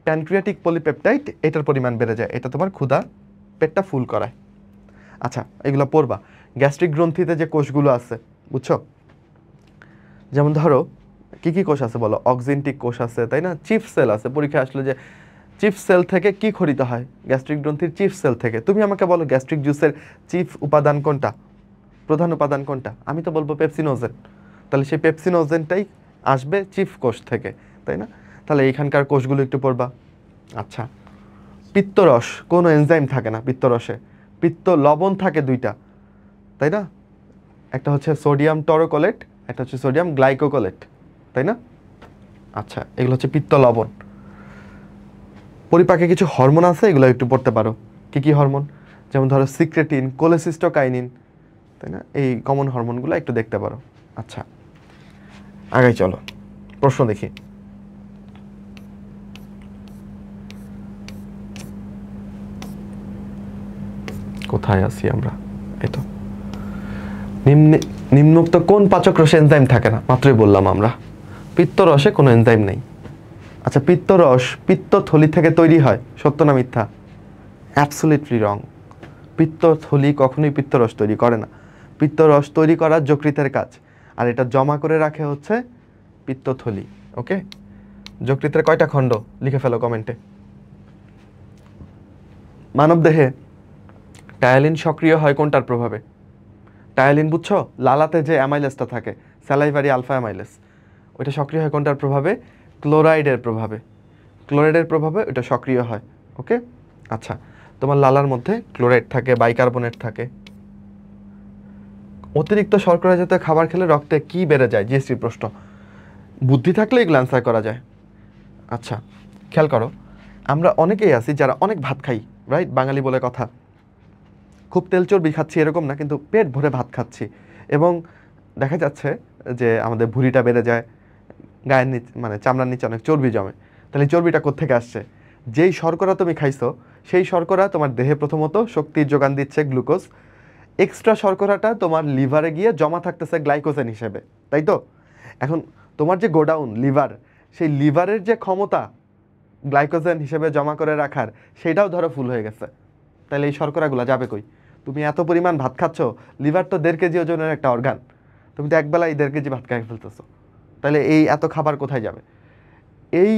প্যানক্রিয়াটিক পলিপেপটাইড এটার পরিমাণ বেড়ে যায়। এটা তোমার ক্ষুধা, পেটটা ফুল করায়। আচ্ছা, এগুলো পড়বা। গ্যাস্ট্রিক গ্রন্থিতে যে কোষগুলো আছে, বুঝছো? যেমন ধরো কি কি কোষ আছে বলো? অক্সিনটিক কোষ আছে, তাই না? চিফ সেল আছে, পরীক্ষায় আসলে যে চিফ সেল থেকে কি খরিত হয়? গ্যাস্ট্রিক গ্রন্থির চিফ সেল থেকে। তুমি আমাকে বলো গ্যাস্ট্রিক জুসের চিফ উপাদান কোনটা, প্রধান উপাদান কোনটা? আমি তো বলবো পেপসিনোজেন। তাহলে সেই পেপসিনোজেনটাই আসবে চিফ কোষ থেকে, তাই না? তাহলে এইখানকার কোষগুলো একটু পড়বা। আচ্ছা, পিত্তরস, কোনো এনজাইম থাকে না পিত্তরসে। পিত্ত লবণ থাকে 2টা, তাই না? একটা হচ্ছে সোডিয়াম টরোকোলেট, একটা হচ্ছে সোডিয়াম গ্লাইকোকোলেট, তাই না? আচ্ছা, এগুলো হচ্ছে পিত্ত লবণ। পরিপাকে কিছু হরমোন আছে, এগুলো একটু পড়তে পারো। কি কি হরমোন? যেমন ধরো সিক্রেটিন, কোলেসিস্টোকাইনিন, তাই না? এই কমন হরমোনগুলো একটু দেখতে পারো। আচ্ছা, আগে চলো প্রশ্ন দেখি। কোথায় আছি আমরা? এই তো। নিম্নোক্ত কোন পাচক রসে এনজাইম থাকে না? মাত্রই বললাম আমরা, পিত্তরসে কোনো এনজাইম নেই। আচ্ছা, পিত্তরস পিত্তথলি থেকে তৈরি হয়, সত্য না মিথ্যা? অ্যাবসলিউটলি রং। পিত্তথলি কখনোই পিত্তরস তৈরি করে না। পিত্তরস তৈরি করা যকৃতের কাজ, আর এটা জমা করে রাখে হচ্ছে পিত্তথলি, ওকে। যকৃতের কয়টা খণ্ড লিখে ফেলো কমেন্টে। মানবদেহে টায়ালিন সক্রিয় হয় কোনটার প্রভাবে? টায়ালিন বুঝছো? লালাতে যে অ্যামাইলেসটা থাকে, স্যালাইভারি আলফা অ্যামাইলেস, ওইটা সক্রিয় হয় কোনটার প্রভাবে? ক্লোরাইডের প্রভাবে। ক্লোরাইডের প্রভাবে ওটা সক্রিয় হয়, ওকে। আচ্ছা, তোমার লালার মধ্যে ক্লোরাইড থাকে, বাইকার্বনেট থাকে। অতিরিক্ত শর্করা জাতীয় খাবার খেলে রক্তে কি বেড়ে যায়? জিএসটি প্রশ্ন, বুদ্ধি থাকলে এগুলো অ্যান্সার করা যায়। আচ্ছা, খেয়াল করো, আমরা অনেকেই আছি যারা অনেক ভাত খাই, রাইট? বাঙালি বলে কথা, খুব তেল চর্বি খাচ্ছি এরকম না, কিন্তু পেট ভরে ভাত খাচ্ছি এবং দেখা যাচ্ছে যে আমাদের ভুঁড়িটা বেড়ে যায়, গায়ের নিচে মানে চামড়ার নিচে অনেক চর্বি জমে। তাহলে চর্বিটা কোত্থেকে আসছে? যেই শর্করা তুমি খাইছো সেই শর্করা তোমার দেহে প্রথমত শক্তির যোগান দিচ্ছে গ্লুকোজ, এক্সট্রা শর্করাটা তোমার লিভারে গিয়ে জমা থাকতেছে গ্লাইকোজেন হিসেবে, তাই তো? এখন তোমার যে গোডাউন লিভার, সেই লিভারের যে ক্ষমতা গ্লাইকোজেন হিসেবে জমা করে রাখার, সেটাও ধরো ফুল হয়ে গেছে। তাহলে এই শর্করাগুলো যাবে কই? তুমি এত পরিমাণ ভাত খাচ্ছ, লিভার তো 1.5 কেজি ওজনের একটা অর্গান, তুমি তো একবেলায় 1.5 কেজি ভাত খাই ফেলতেছো, তাহলে এই এত খাবার কোথায় যাবে? এই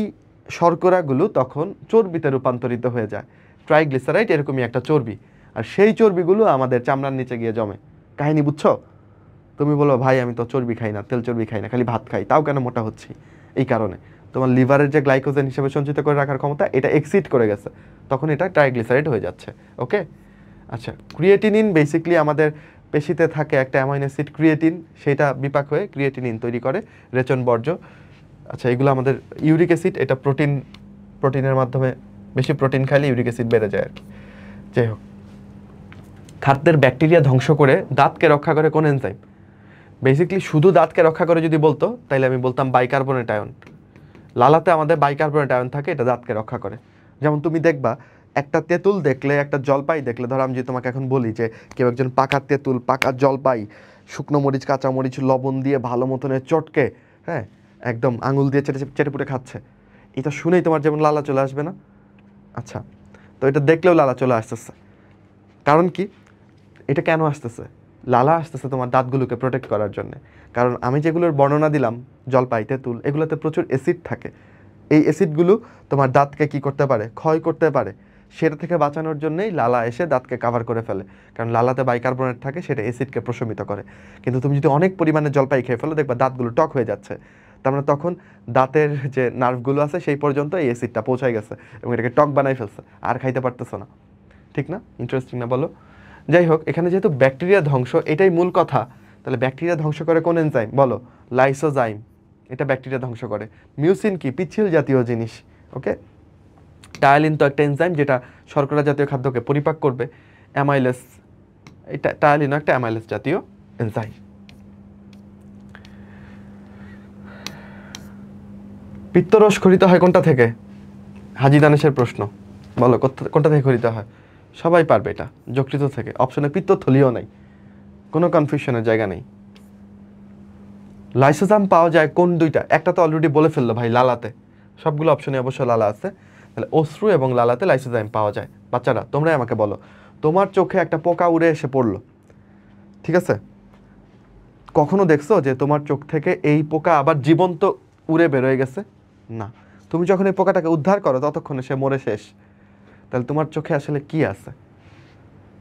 শর্করাগুলো তখন চর্বিতে রূপান্তরিত হয়ে যায়, ট্রাইগ্লিসারাইড এরকমই একটা চর্বি, আর সেই চর্বিগুলো আমাদের চামড়ার নিচে গিয়ে জমে। কাহিনী বুঝছো? তুমি বলো ভাই আমি তো চর্বি খাই না, তেল চর্বি খাই না, খালি ভাত খাই, তাও কেন মোটা হচ্ছি? এই কারণে তোমার লিভারের যে গ্লাইকোজেন হিসেবে সঞ্চিত করে রাখার ক্ষমতা, এটা এক্সিড করে গেছে, তখন এটা ট্রাইগ্লিসারাইড হয়ে যাচ্ছে। ওকে, আচ্ছা, ক্রিয়েটিনিন বেসিক্যালি আমাদের পেশিতে থাকে একটা অ্যামাইনো অ্যাসিড ক্রিয়েটিন, সেটা বিপাক হয়ে ক্রিয়েটিনিন তৈরি করে, রেচন বর্জ্য। আচ্ছা, এগুলো আমাদের ইউরিক অ্যাসিড, এটা প্রোটিনের মাধ্যমে, বেশি প্রোটিন খাইলে ইউরিক অ্যাসিড বেড়ে যায় আর কি। যাই হোক, খাদ্যের ব্যাকটেরিয়া ধ্বংস করে দাঁতকে রক্ষা করে কোন এনজাইম? বেসিক্যালি শুধু দাঁতকে রক্ষা করে যদি বলতো তাহলে আমি বলতাম বাইকার্বনেট আয়ন। লালাতে আমাদের বাইকার্বনেট আয়ন থাকে, এটা দাঁতকে রক্ষা করে। যেমন তুমি দেখবা একটা তেঁতুল দেখলে, একটা জলপাই দেখলে, ধরো আমি যদি তোমাকে এখন বলি যে কেউ একজন পাকা তেঁতুল, পাকা জলপাই, শুকনো মরিচ, কাঁচা মরিচ, লবণ দিয়ে ভালো মতনে চটকে, হ্যাঁ, একদম আঙুল দিয়ে চেটেপুটে খাচ্ছে, এটা শুনেই তোমার যেমন লালা চলে আসবে না? আচ্ছা, তো এটা দেখলেও লালা চলে আসতেছে, কারণ কি? এটা কেন আসতেছে? লালা আসতেছে তোমার দাঁতগুলোকে প্রোটেক্ট করার জন্য। কারণ আমি যেগুলোর বর্ণনা দিলাম, জলপাই, তেঁতুল, এগুলোতে প্রচুর অ্যাসিড থাকে। এই অ্যাসিডগুলো তোমার দাঁতকে কি করতে পারে? ক্ষয় করতে পারে। সেটা থেকে বাঁচানোর জন্যই লালা এসে দাঁতকে কাভার করে ফেলে, কারণ লালাতে বাইকার্বনেট থাকে, সেটা অ্যাসিডকে প্রশমিত করে। কিন্তু তুমি যদি অনেক পরিমাণে জলপাই খেয়ে ফেলো, দেখবা দাঁতগুলো টক হয়ে যাচ্ছে, তার মানে তখন দাঁতের যে নার্ভগুলো আছে সেই পর্যন্ত এই অ্যাসিডটা পৌঁছায় গেছে এবং এটাকে টক বানাই ফেলছে, আর খাইতে পারতেছো না। ঠিক না? ইন্টারেস্টিং না বলো? যাই হোক, এখানে যেহেতু ব্যাকটেরিয়া ধ্বংস এটাই মূল কথা, তাহলে ব্যাকটেরিয়া ধ্বংস করে কোন এনজাইম বলো? লাইসোজাইম, এটা ব্যাকটেরিয়া ধ্বংস করে। মিউসিন কি? পিচ্ছিল জাতীয় জিনিস। ওকে, টায়ালিন তো একটা এনজাইম যেটা শর্করা জাতীয় খাদ্যকে পরিপাক করবে। অ্যামাইলেস, এটা টায়ালিনও একটা অ্যামাইলেস জাতীয় এনজাইম। পিত্তরস খরিত হয় কোনটা থেকে? হাজি দানেশের প্রশ্ন, বলো কোনটা থেকে খরিত হয়? সবাই পারবে এটা, যকৃত থেকে। অপশনে পিত্তথলিও নাই, কোনো কনফিউশনের জায়গা নেই। লাইসোজাম পাওয়া যায় কোন দুইটা? একটা তো অলরেডি বলে ফেললো ভাই, লালাতে। সবগুলো অপশনে অবশ্য লালা আছে, তাহলে অশ্রু এবং লালাতে লাইসোজাইম পাওয়া যায়। বাচ্চারা তোমরাই আমাকে বলো, তোমার চোখে একটা পোকা উড়ে এসে পড়লো, ঠিক আছে? কখনো দেখছো যে তোমার চোখ থেকে এই পোকা আবার জীবন্ত উড়ে বেরোয় গেছে? না। তুমি যখন এই পোকাটাকে উদ্ধার করো ততক্ষণে সে মরে শেষ। তাহলে তোমার চোখে আসলে কি আছে?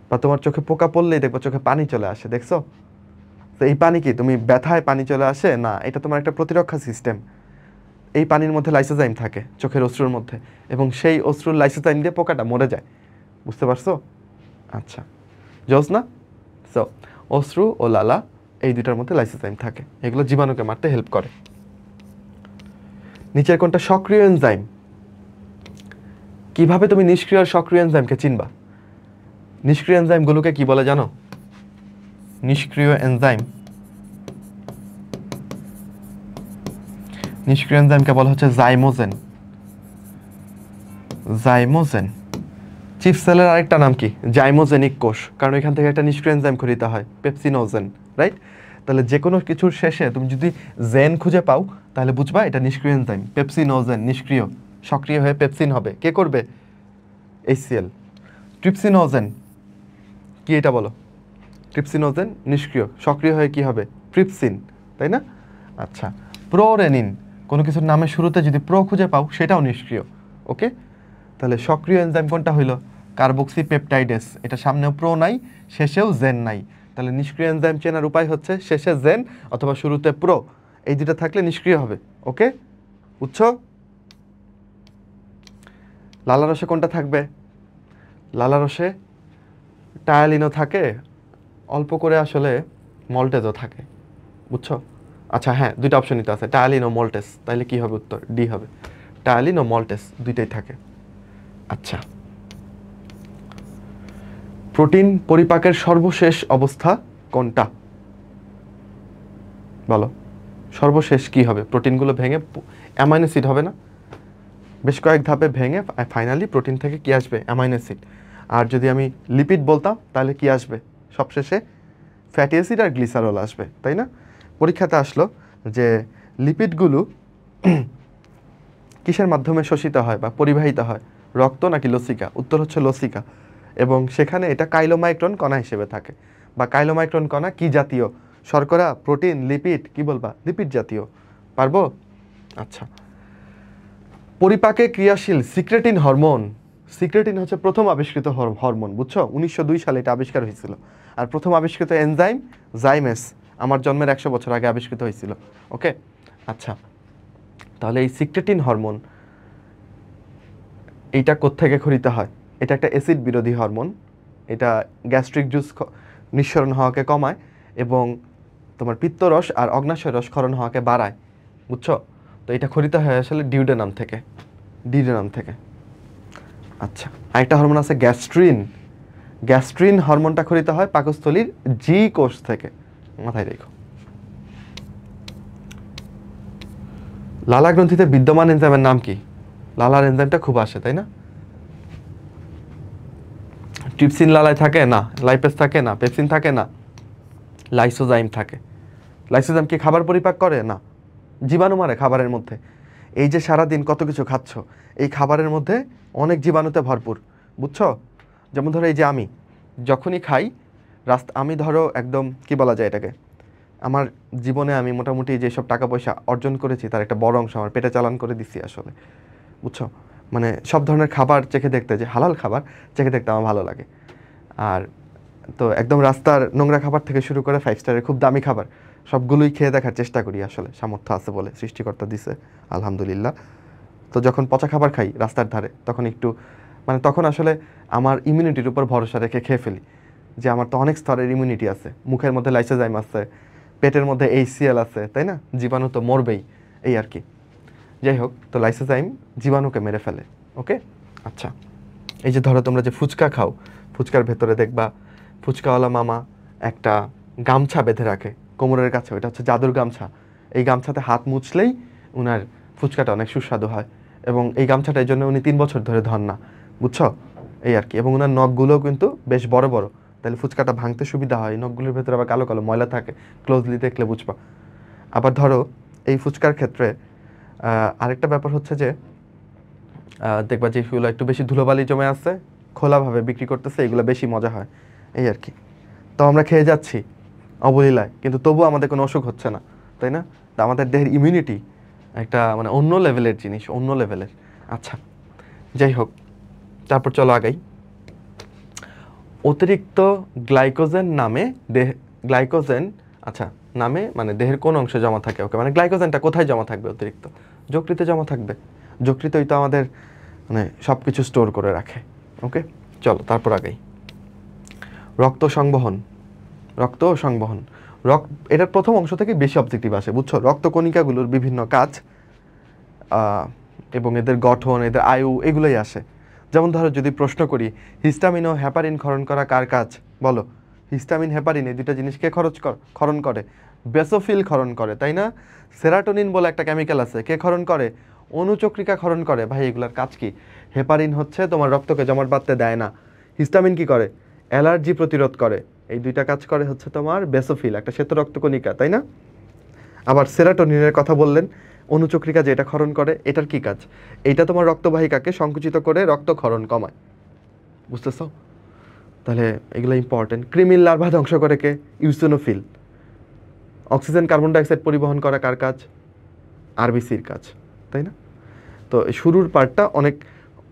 বা তোমার চোখে পোকা পড়লেই দেখবো চোখে পানি চলে আসে, দেখছো? তো এই পানি কি তুমি ব্যথায় পানি চলে আসে? না, এটা তোমার একটা প্রতিরক্ষা সিস্টেম। এই পানির মধ্যে লাইসোজাইম থাকে, চোখের অশ্রুর মধ্যে, এবং সেই অশ্রুর লাইসোজাইম দিয়ে পোকাটা মরে যায়। বুঝতে পারছো? আচ্ছা, জোস না? সো অশ্রু ও লালা এই দুটার মধ্যে লাইসোজাইম থাকে, এগুলো জীবাণুকে মারতে হেল্প করে। নিচের কোনটা সক্রিয় এনজাইম? কিভাবে তুমি নিষ্ক্রিয় আর সক্রিয় এনজাইমকে চিনবা? নিষ্ক্রিয় এনজাইমগুলোকে কি বলে জানো? নিষ্ক্রিয় এনজাইম, নিষ্ক্রিয় এনজাইমকে বলা হচ্ছে জাইমোজেন। জাইমোজেন। চিফ সেলের আরেকটা নাম কি? জাইমোজেনিক কোষ, কারণ এখান থেকে একটা নিষ্ক্রিয় এনজাইম খরিত হয়, পেপসিনোজেন, রাইট? তাহলে যে কোনো কিছুর শেষে তুমি যদি জেন খুঁজে পাও তাহলে বুঝবা এটা নিষ্ক্রিয় এনজাইম। পেপসিনোজেন নিষ্ক্রিয়, সক্রিয় হয়ে পেপসিন হবে। কে করবে? HCl। ট্রিপসিনোজেন কি, এটা বলো? ট্রিপসিনোজেন নিষ্ক্রিয়, সক্রিয় হয়ে কি হবে? ট্রিপসিন, তাই না? আচ্ছা, প্রোরেনিন, কোনো কিছুর নামের শুরুতে যদি প্রো খুঁজে পাও সেটাও নিষ্ক্রিয়। ওকে, তাহলে সক্রিয় এনজাইম কোনটা হইলো? কার্বক্সিপেপটাইডেস, এটা সামনেও প্রো নাই, শেষেও জেন নাই। তাহলে নিষ্ক্রিয় এনজাইম চেনার উপায় হচ্ছে শেষে জেন অথবা শুরুতে প্রো, এই দুটো থাকলে নিষ্ক্রিয় হবে। ওকে, বুঝছো? লালারসে কোনটা থাকবে? লালারসে টায়ালিনও থাকে, অল্প করে আসলে মল্টেজও থাকে, বুঝছো? আচ্ছা হ্যাঁ, দুইটা অপশনই তো আছে, টায়ালিন ও মল্টেস, তাহলে কি হবে উত্তর? ডি হবে। টায়ালিন ও মল্টেস দুইটাই থাকে। আচ্ছা, প্রোটিন পরিপাকের সর্বশেষ অবস্থা কোনটা? বলো, সর্বশেষ কি হবে? প্রোটিনগুলো ভেঙে অ্যামাইনো অ্যাসিড হবে না? বেশ কয়েক ধাপে ভেঙে ফাইনালি প্রোটিন থেকে কি আসবে? Amino acid. আর যদি আমি লিপিড বলতাম তাহলে কি আসবে? সবশেষে ফ্যাটি অ্যাসিড আর গ্লিসারল আসবে, তাই না? পরীক্ষাতে আসলো যে লিপিডগুলো কিসের মাধ্যমে শোষিত হয় বা পরিবাহিত হয়, রক্ত নাকি লসিকা? উত্তর হচ্ছে লসিকা। এবং সেখানে এটা কাইলোমাইক্রন কণা হিসেবে থাকে। বা কাইলোমাইক্রন কণা কি জাতীয়? শর্করা, প্রোটিন, লিপিড? কি বলবা? লিপিড জাতীয়। পারবো? আচ্ছা, পরিপাকে ক্রিয়াশীল সিক্রেটিন হরমোন। সিক্রেটিন হচ্ছে প্রথম আবিষ্কৃত হরমোন, বুঝছো? 1902 সালে এটা আবিষ্কার হয়েছিল। আর প্রথম আবিষ্কৃত এনজাইম জাইমেস আমার জন্মের 100 বছর আগে আবিষ্কৃত হয়েছিল। ওকে, আচ্ছা, তাহলে এই সিক্রেটিন হরমোন এইটা কোত্থেকে খরিত হয়? এটা একটা অ্যাসিড বিরোধী হরমোন। এটা গ্যাস্ট্রিক জুস নিঃসরণ হওয়াকে কমায় এবং তোমার পিত্তরস আর অগ্নাশয় রস ক্ষরণ হওয়াকে বাড়ায়, বুঝছো? তো এটা খরিত হয় আসলে ডিউডেনাম থেকে, ডিউডেনাম থেকে। আচ্ছা, আরেকটা হরমোন আছে গ্যাস্ট্রিন। গ্যাস্ট্রিন হরমোনটা খরিত হয় পাকস্থলীর জি কোষ থেকে, মাথায় রেখো। লালা গ্রন্থিতে বিদ্যমান এনজাইমের নাম কি? লালার এনজাইমটা খুব আসে, তাই না? ট্রিপসিন লালায় থাকে না, লাইপেজ থাকে না, পেপসিন থাকে না, লাইসোজাইম থাকে। লাইসোজাইম কি খাবার পরিপাক করে? না, জীবাণু মারে খাবারের মধ্যে। এই যে সারাদিন কত কিছু খাচ্ছ, এই খাবারের মধ্যে অনেক জীবাণুতে ভরপুর, বুঝছো? যেমন ধরো এই যে আমি যখনই খাই আমি ধরো একদম কি বলা যায় এটাকে, আমার জীবনে আমি মোটামুটি যেসব টাকা পয়সা অর্জন করেছি তার একটা বড় অংশ আমার পেটে চালান করে দিছি আসলে, বুঝছো? মানে সব ধরনের খাবার চেখে দেখতে, যে হালাল খাবার চেখে দেখতে আমার ভালো লাগে। আর তো একদম রাস্তার নোংরা খাবার থেকে শুরু করে 5 স্টারের খুব দামি খাবার সবগুলোই খেয়ে দেখার চেষ্টা করি আসলে, সামর্থ্য আছে বলে, সৃষ্টিকর্তা দিছে আলহামদুলিল্লাহ। তো যখন পচা খাবার খাই রাস্তার ধারে তখন একটু মানে তখন আসলে আমার ইমিউনিটির উপর ভরসা রেখে খেয়ে ফেলি, যে আমার তো অনেক স্তরের ইমিউনিটি আছে, মুখের মধ্যে লাইসোজাইম আছে, পেটের মধ্যে HCl আছে, তাই না? জীবাণু তো মরবেই, এই আর কি। যাই হোক, তো লাইসোজাইম জীবাণুকে মেরে ফেলে। ওকে, আচ্ছা, এই যে ধরো তোমরা যে ফুচকা খাও, ফুচকার ভেতরে দেখবা ফুচকাওয়ালা মামা একটা গামছা বেঁধে রাখে কোমরের কাছে, ওইটা হচ্ছে জাদুর গামছা। এই গামছাতে হাত মুছলেই উনার ফুচকাটা অনেক সুস্বাদু হয়, এবং এই গামছাটা এই জন্য উনি 3 বছর ধরে ধন না, বুঝছো? এই আর কি। এবং উনার নখগুলোও কিন্তু বেশ বড় বড়, তাহলে ফুচকাটা ভাঙতে সুবিধা হয়। নখগুলোর ভেতরে আবার কালো কালো ময়লা থাকে, ক্লোজলি দেখলে বুঝবা। আবার ধরো এই ফুচকার ক্ষেত্রে আরেকটা ব্যাপার হচ্ছে যে দেখবা যে এগুলো একটু বেশি ধুলোবালি জমে আছে, খোলাভাবে বিক্রি করতেছে, এগুলো বেশি মজা হয়, এই আর কি। তো আমরা খেয়ে যাচ্ছি অবলীলায়, কিন্তু তবুও আমাদের কোনো অসুখ হচ্ছে না, তাই না? তো আমাদের দেহের ইমিউনিটি একটা মানে অন্য লেভেলের জিনিস, অন্য লেভেলের। আচ্ছা, যাই হোক, তারপর চলো আগাই। অতিরিক্ত গ্লাইকোজেন নামে গ্লাইকোজেন আচ্ছা নামে মানে দেহের কোন অংশে জমা থাকে? ওকে, মানে গ্লাইকোজেনটা কোথায় জমা থাকবে? অতিরিক্ত যকৃতে জমা থাকবে। যকৃতই তো আমাদের মানে সব কিছু স্টোর করে রাখে। ওকে, চলো তারপর আগাই। রক্ত সংবহন, রক্ত সংবহন, এটার প্রথম অংশ থেকে বেশি অবজেক্টিভ আসে, বুঝছো? রক্তকণিকাগুলোর বিভিন্ন কাজ এবং এদের গঠন, এদের আয়ু, এগুলোই আসে। যেমন ধরো যদি প্রশ্ন করি হিস্টামিন ও হেপারিন ক্ষরণ করা কার কাজ? বলো, হিস্টামিন হেপারিন এই দুটো জিনিসকে ক্ষরণ করে? বেসোফিল ক্ষরণ করে, তাই না? সেরাটোনিন বলে একটা কেমিক্যাল আছে, কে ক্ষরণ করে? অনুচক্রিকা ক্ষরণ করে। ভাই এগুলার কাজ কি? হেপারিন হচ্ছে তোমার রক্তকে জমাট বাঁধতে দেয় না, হিস্টামিন কি করে? অ্যালার্জি প্রতিরোধ করে। এই দুইটা কাজ করে হচ্ছে তোমার বেসোফিল, একটা শ্বেত রক্তকণিকা, তাই না? আবার সেরাটোনিনের কথা বললেন, অনুচক্রিকা যেটা ক্ষরণ করে, এটার কি কাজ? এইটা তোমার রক্তবাহিকাকে সংকুচিত করে রক্তক্ষরণ কমায়, বুঝতেছো? তাহলে এগুলো ইম্পর্টেন্ট। কৃমির লার্ভা ধ্বংস করে কে? ইউসিনোফিল। অক্সিজেন কার্বন ডাইঅক্সাইড পরিবহন করা কার কাজ? আরবিসির কাজ, তাই না? তো শুরুর পার্টটা অনেক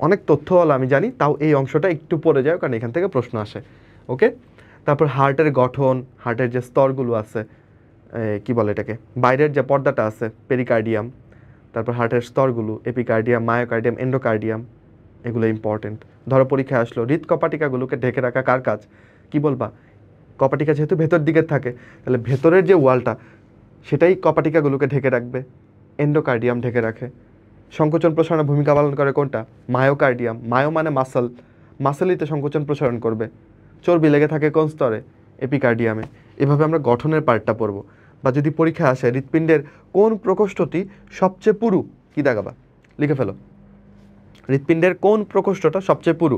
অনেক তথ্যওয়ালা আমি জানি, তাও এই অংশটা একটু পড়ে যায় কারণ এখান থেকে প্রশ্ন আসে। ওকে, তারপর হার্টের গঠন, হার্টের যে স্তরগুলো আছে, কি বলে এটাকে, বাইরের যে পর্দাটা আছে পেরিকার্ডিয়াম, তারপর হার্টের স্তরগুলো এপিকার্ডিয়াম, মায়োকার্ডিয়াম, এন্ডোকার্ডিয়াম, এগুলো ইম্পর্টেন্ট। ধরো পরীক্ষায় আসলো হৃদকপাটিকাগুলোকে ঢেকে রাখা কার কাজ? কি বলবা? কপাটিকা যেহেতু ভেতর দিকে থাকে, তাহলে ভেতরের যে ওয়ালটা সেটাই কপাটিকাগুলোকে ঢেকে রাখবে, এন্ডোকার্ডিয়াম ঢেকে রাখে। সংকোচন প্রসারণে ভূমিকা পালন করে কোনটা? মায়োকার্ডিয়াম। মায়ো মানে মাসল, মাসেলই তো সংকোচন প্রসারণ করবে। চর্বি লেগে থাকে কোন স্তরে? এপিকার্ডিয়ামে। এভাবে আমরা গঠনের পার্টটা পড়ব। বা যদি পরীক্ষা আসে হৃৎপিণ্ডের কোন প্রকোষ্ঠটি সবচেয়ে পুরু, কি দেখাবা? লিখে ফেলো। হৃৎপিণ্ডের কোন প্রকোষ্ঠটা সবচেয়ে পুরু?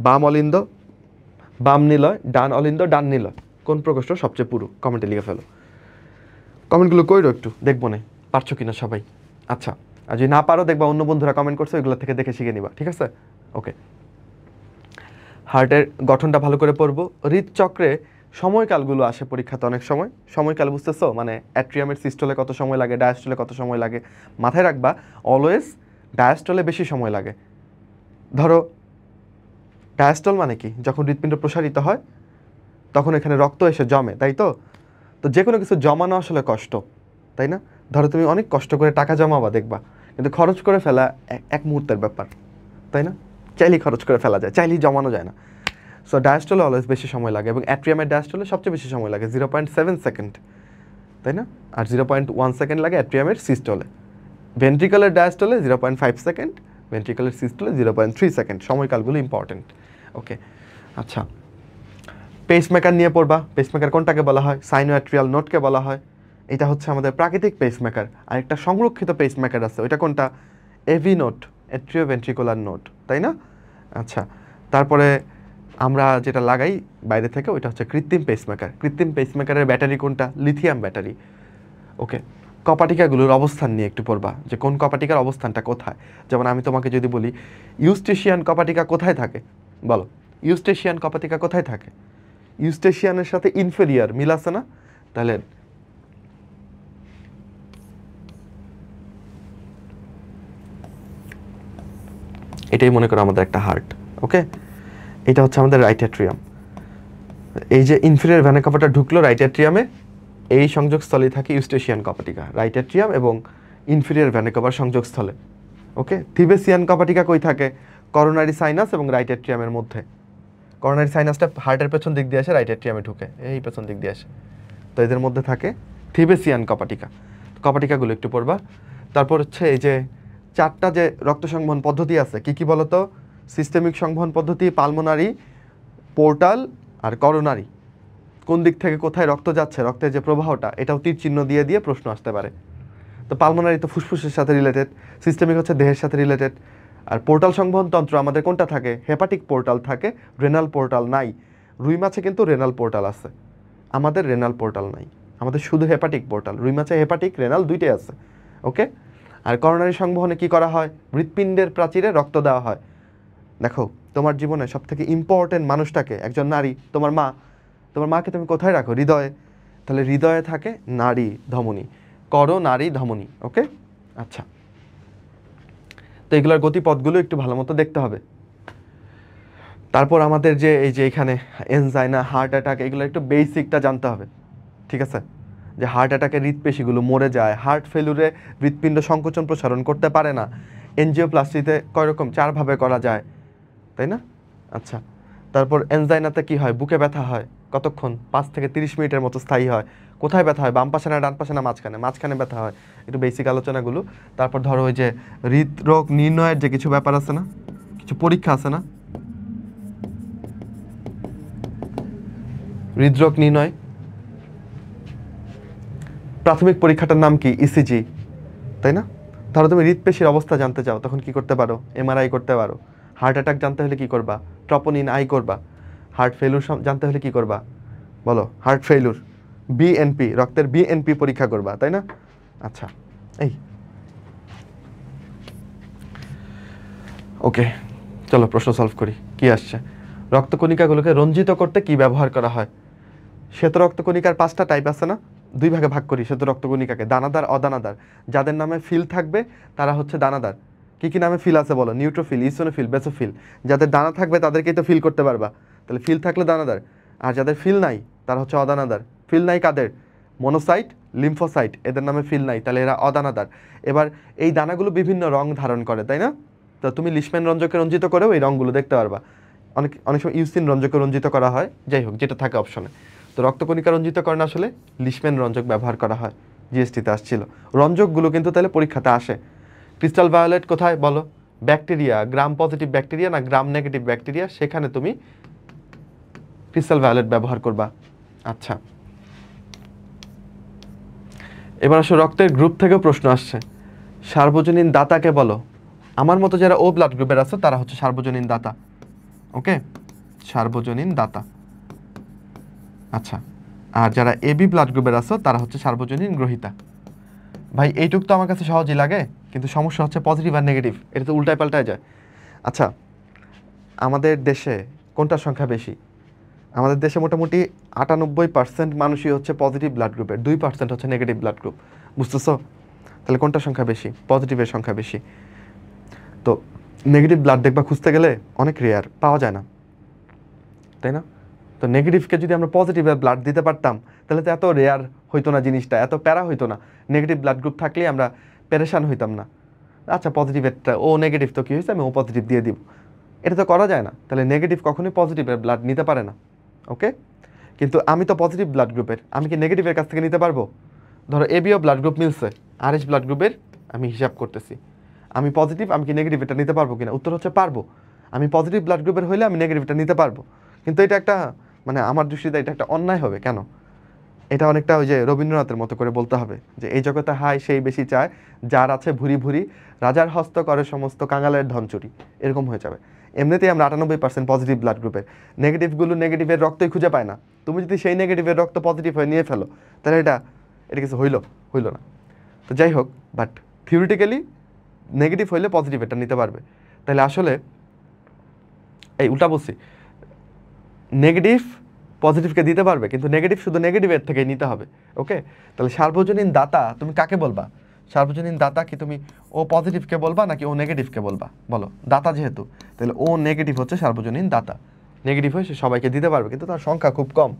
বাম অলিন্দ, বাম নিলয়, ডান অলিন্দ, ডান নিলয়। কোন প্রকোষ্ঠ সবচেয়ে পুরু? কমেন্টে লিখে ফেলো। কমেন্টগুলো কইরো একটু, দেখবো না পারছো কিনা সবাই। আচ্ছা, আর যদি না পারো দেখবা অন্য বন্ধুরা কমেন্ট করছে, ওইগুলো থেকে দেখে শিখে নিবা, ঠিক আছে? ওকে, হার্টের গঠনটা ভালো করে পড়বো। হৃদচক্রে সময়কালগুলো আসে পরীক্ষাতে অনেক সময়। সময়কাল বুঝতেছো? মানে অ্যাট্রিয়ামের সিস্টলে কত সময় লাগে, ডায়াস্টলে কত সময় লাগে। মাথায় রাখবা অলওয়েজ ডায়াস্টলে বেশি সময় লাগে। ধরো ডায়াস্টল মানে কি? যখন হৃৎপিণ্ড প্রসারিত হয় তখন এখানে রক্ত এসে জমে, তাই তো? তো যে কোনো কিছু জমানো আসলে কষ্ট, তাই না? ধরো তুমি অনেক কষ্ট করে টাকা জমাবা দেখবা, কিন্তু খরচ করে ফেলা এক মুহূর্তের ব্যাপার, তাই না? চাইলেই খরচ করে ফেলা যায়, চাইলেই জমানো যায় না। সো ডায়াস্টলে অলওয়েজ বেশি সময় লাগে, এবং অ্যাট্রিয়ামের ডায়াস্টলে সবচেয়ে বেশি সময় লাগে 0.7 সেকেন্ড, তাই না? আর 0.1 সেকেন্ড লাগে অ্যাট্রিয়ামের সিস্টলে। ভেন্ট্রিকলের ডায়াস্টলে 0.5 সেকেন্ড, ভেন্ট্রিকলের সিস্টলে 0.3 সেকেন্ড। সময়কালগুলো ইম্পর্টেন্ট। ওকে, আচ্ছা, পেসমেকার নিয়ে পড়বা। পেসমেকার কোনটাকে বলা হয়? সাইনোঅ্যাট্রিয়াল নোডকে বলা হয়। এটা হচ্ছে আমাদের প্রাকৃতিক পেসমেকার। আর একটা সংরক্ষিত পেসমেকার আছে, ওইটা কোনটা? এভি নোড, অ্যাট্রিওভেন্ট্রিকুলার নোড, তাই না? আচ্ছা, তারপরে আমরা যেটা লাগাই বাইরে থেকে, ওইটা হচ্ছে কৃত্রিম পেসমেকার। কৃত্রিম পেসমেকারের ব্যাটারি কোনটা? Lithium battery. ওকে, কপাটিকাগুলোর অবস্থান নিয়ে একটু পড়বা, যে কোন কপাটিকার অবস্থানটা কোথায়। যেমন আমি তোমাকে যদি বলি ইউস্টেশিয়ান কপাটিকা কোথায় থাকে, বলো ইউস্টেশিয়ান কপাটিকা কোথায় থাকে? ইউস্টেশিয়ানের সাথে ইনফেরিয়ার মিল আছে না? তাহলে এটাই মনে করো আমাদের একটা হার্ট। ওকে, এটা হচ্ছে আমাদের রাইট অ্যাট্রিয়াম। এই যে ইনফেরিয়ার ভেনা কাভাটা ঢুকলো রাইট অ্যাট্রিয়ামে, এই সংযোগস্থলে থাকে ইউস্টেশিয়ান কপাটিকা, রাইট অ্যাট্রিয়াম এবং ইনফেরিয়ার ভেনা কাভার সংযোগস্থলে। ওকে, থিবেসিয়ান কপাটিকা কই থাকে? করোনারি সাইনাস এবং রাইট অ্যাট্রিয়ামের মধ্যে। করোনারি সাইনাসটা হার্টের পেছন দিক দিয়ে আসে, রাইট অ্যাট্রিয়ামে ঢুকে এই পেছন দিক দিয়ে আসে। তো এদের মধ্যে থাকে থিবেসিয়ান কপাটিকা। কপাটিকাগুলো একটু পড়বা। তারপর হচ্ছে এই যে চারটা যে রক্ত সংবহন পদ্ধতি আছে, কি কি বলতো? সিস্টেমিক সংবহন পদ্ধতি, পালমোনারি, পোর্টাল আর করোনারি। কোন দিক থেকে কোথায় রক্ত যাচ্ছে, রক্তের যে প্রবাহটা, এটাও তীর চিহ্ন দিয়ে দিয়ে প্রশ্ন আসতে পারে। তো পালমোনারি তো ফুসফুসের সাথে রিলেটেড, সিস্টেমিক হচ্ছে দেহের সাথে রিলেটেড। আর পোর্টাল সংবহন তন্ত্র আমাদের কোনটা থাকে? হেপাটিক পোর্টাল থাকে, রেনাল পোর্টাল নাই। রুই মাছে কিন্তু রেনাল পোর্টাল আছে, আমাদের রেনাল পোর্টাল নাই, আমাদের শুধু হেপাটিক পোর্টাল। রুই মাছে হেপাটিক রেনাল দুইটাই আছে। ওকে, আর করোনারি সংবহনে কি করা হয়? হৃৎপিণ্ডের প্রাচীরে রক্ত দেওয়া হয়। দেখো তোমার জীবনে সবথেকে ইম্পর্টেন্ট মানুষটাকে, একজন নারী, তোমার মা। তোমার মাকে তুমি কোথায় রাখো? হৃদয়ে। তাহলে হৃদয়ে থাকে নারী ধমনী, করোনারি ধমনী। ওকে, আচ্ছা, তো এগুলোর গতিপথগুলো একটু ভালো মতো দেখতে হবে। তারপর আমাদের যে এই যে এখানে এনজাইনা, হার্ট অ্যাটাক, এগুলো একটু বেসিকটা জানতে হবে, ঠিক আছে? যে হার্ট অ্যাটাকে হৃৎপেশিগুলো মরে যায়, হার্ট ফেলুরে হৃৎপিণ্ড সংকোচন প্রসারণ করতে পারে না। এনজিওপ্লাস্টিতে কয় রকম? 4 ভাবে করা যায়, তাই না? আচ্ছা, তারপর এনজাইনাতে কি হয়? বুকে ব্যথা হয়, কতক্ষণ? 5 থেকে 30 মিনিটের মতো স্থায়ী হয়। কোথায় ব্যথা হয়? বাম পাশে না ডান পাশে না মাঝখানে? মাঝখানে ব্যথা হয়। একটু বেসিক আলোচনাগুলো। তারপর ধরো ওই যে হৃদরোগ নির্ণয়ের যে কিছু ব্যাপার আছে না, কিছু পরীক্ষা আছে না, হৃদরোগ নির্ণয় প্রাথমিক পরীক্ষাটার নাম কি? ইসিজি, তাই না? ধরো তুমি হৃৎপেশির অবস্থা জানতে চাও, তখন কি করতে পারো? এমআরআই করতে পারো। হার্ট অ্যাটাক জানতে হলে কি করবা? ট্রপোনিন আই করবা। হার্ট ফেলুর জানতে হলে কি করবা? বলো, হার্ট ফেলুর বিএনপি, রক্তের বিএনপি পরীক্ষা করবা, তাই না? আচ্ছা, এই ওকে, চলো প্রশ্ন সলভ করি। কি আসছে? রক্তকণিকাগুলোকে রঞ্জিত করতে কি ব্যবহার করা হয়? শ্বেত রক্তকণিকার 5টা টাইপ আছে না? 2 ভাগে ভাগ করি শ্বেত রক্তকণিকাকে, দানাদার, অদানাদার। যাদের নামে ফিল থাকবে তারা হচ্ছে দানাদার। কি কি নামে ফিল আছে বলো? Neutrophil, eosinophil, basophil. যাদের দানা থাকবে তাদেরকেই তো ফিল করতে পারবা, তাহলে ফিল থাকলে দানাদার। আর যাদের ফিল নাই তারা হচ্ছে অদানাদার। ফিল নাই কাদের? মনোসাইট, লিম্ফোসাইট, এদের নামে ফিল নাই, তাহলে এরা অদানাদার। এবার এই দানাগুলো বিভিন্ন রং ধারণ করে, তাই না? তো তুমি লিশম্যান রঞ্জকে রঞ্জিত করেও এই রঙগুলো দেখতে পারবা। অনেক অনেক সময় ইউসিন রঞ্জকে রঞ্জিত করা হয়, যাই হোক যেটা থাকে অপশনে। তো রক্তকণিকা রঞ্জিতকরণ আসলে লিশম্যান রঞ্জক ব্যবহার করা হয়, জিএসটিতে আসছিল। রঞ্জকগুলো কিন্তু তাহলে পরীক্ষাতে আসে, ক্রিস্টাল ভায়োলেট কোথায় বলো? ব্যাকটেরিয়া, গ্রাম পজিটিভ ব্যাকটেরিয়া না গ্রাম নেগেটিভ ব্যাকটেরিয়া, সেখানে তুমি ক্রিস্টাল ভায়োলেট ব্যবহার করবা। আচ্ছা, এবার আসো রক্তের গ্রুপ থেকেও প্রশ্ন আসছে। সার্বজনীন দাতাকে বলো। আমার মতো যারা ও ব্লাড গ্রুপের আছে তারা হচ্ছে সার্বজনীন দাতা। ওকে, সার্বজনীন দাতা। আচ্ছা, আর যারা এবি ব্লাড গ্রুপের আছো তারা হচ্ছে সার্বজনীন গ্রহীতা। ভাই এইটুক তো আমার কাছে সহজই লাগে, কিন্তু সমস্যা হচ্ছে পজিটিভ আর নেগেটিভ, এটা তো উল্টায় পাল্টায় যায়। আচ্ছা, আমাদের দেশে কোনটার সংখ্যা বেশি? আমাদের দেশে মোটামুটি 98% মানুষই হচ্ছে পজিটিভ ব্লাড গ্রুপের, 2% হচ্ছে নেগেটিভ ব্লাড গ্রুপ। বুঝতেছো? তাহলে কোনটার সংখ্যা বেশি? পজিটিভের সংখ্যা বেশি। তো নেগেটিভ ব্লাড দেখবা খুঁজতে গেলে অনেক রেয়ার, পাওয়া যায় না, তাই না? তো নেগেটিভকে যদি আমরা পজিটিভের ব্লাড দিতে পারতাম তাহলে তো এত রেয়ার হইতো না জিনিসটা, এত প্যারা হইতো না। নেগেটিভ ব্লাড গ্রুপ থাকলে আমরা পেরেশান হইতাম না। আচ্ছা, পজিটিভেরটা ও নেগেটিভ তো কী হয়েছে, আমি ও পজিটিভ দিয়ে দিব, এটা তো করা যায় না। তাহলে নেগেটিভ কখনোই পজিটিভের ব্লাড নিতে পারে না। ওকে, কিন্তু আমি তো পজিটিভ ব্লাড গ্রুপের, আমি কি নেগেটিভের কাছ থেকে নিতে পারবো? ধরো এবিও ব্লাড গ্রুপ মিলছে, আরএস ব্লাড গ্রুপের আমি হিসাব করতেছি, আমি পজিটিভ, আমি কি নেগেটিভ এটা নিতে পারবো কিনা? উত্তর হচ্ছে পারবো। আমি পজিটিভ ব্লাড গ্রুপের হইলে আমি নেগেটিভটা নিতে পারবো, কিন্তু এটা একটা মানে আমার দৃষ্টিতে এটা একটা অন্যায় হবে। কেন? এটা অনেকটা ওই যে রবীন্দ্রনাথের মতো করে বলতে হবে যে এই জগতে হায় সেই বেশি চায়, যার আছে ভুরি ভুরি, রাজার হস্ত করে সমস্ত কাঙালের ধন চুরি, এরকম হয়ে যাবে। এমনিতেই আমরা 98% পজিটিভ ব্লাড গ্রুপের, নেগেটিভগুলো নেগেটিভের রক্তই খুঁজে পায় না। তুমি যদি সেই নেগেটিভের রক্ত পজিটিভ হয়ে নিয়ে ফেলো তাহলে এটা কিছু হইল না। তো যাই হোক, বাট থিওরিটিক্যালি নেগেটিভ হইলে পজিটিভ এটা নিতে পারবে। তাহলে আসলে এই উল্টা বলছি, নেগেটিভ পজিটিভকে দিতে পারবে, কিন্তু নেগেটিভ শুধু নেগেটিভের থেকেই নিতে হবে। ওকে, তাহলে সার্বজনীন দাতা তুমি কাকে বলবা? সার্বজনীন দাতা কি তুমি ও পজিটিভকে বলবা নাকি ও নেগেটিভকে বলবা? বলো, দাতা যেহেতু, তাহলে ও নেগেটিভ হচ্ছে সার্বজনীন দাতা। নেগেটিভ হয়ে সে সবাইকে দিতে পারবে, কিন্তু তার সংখ্যা খুব কম,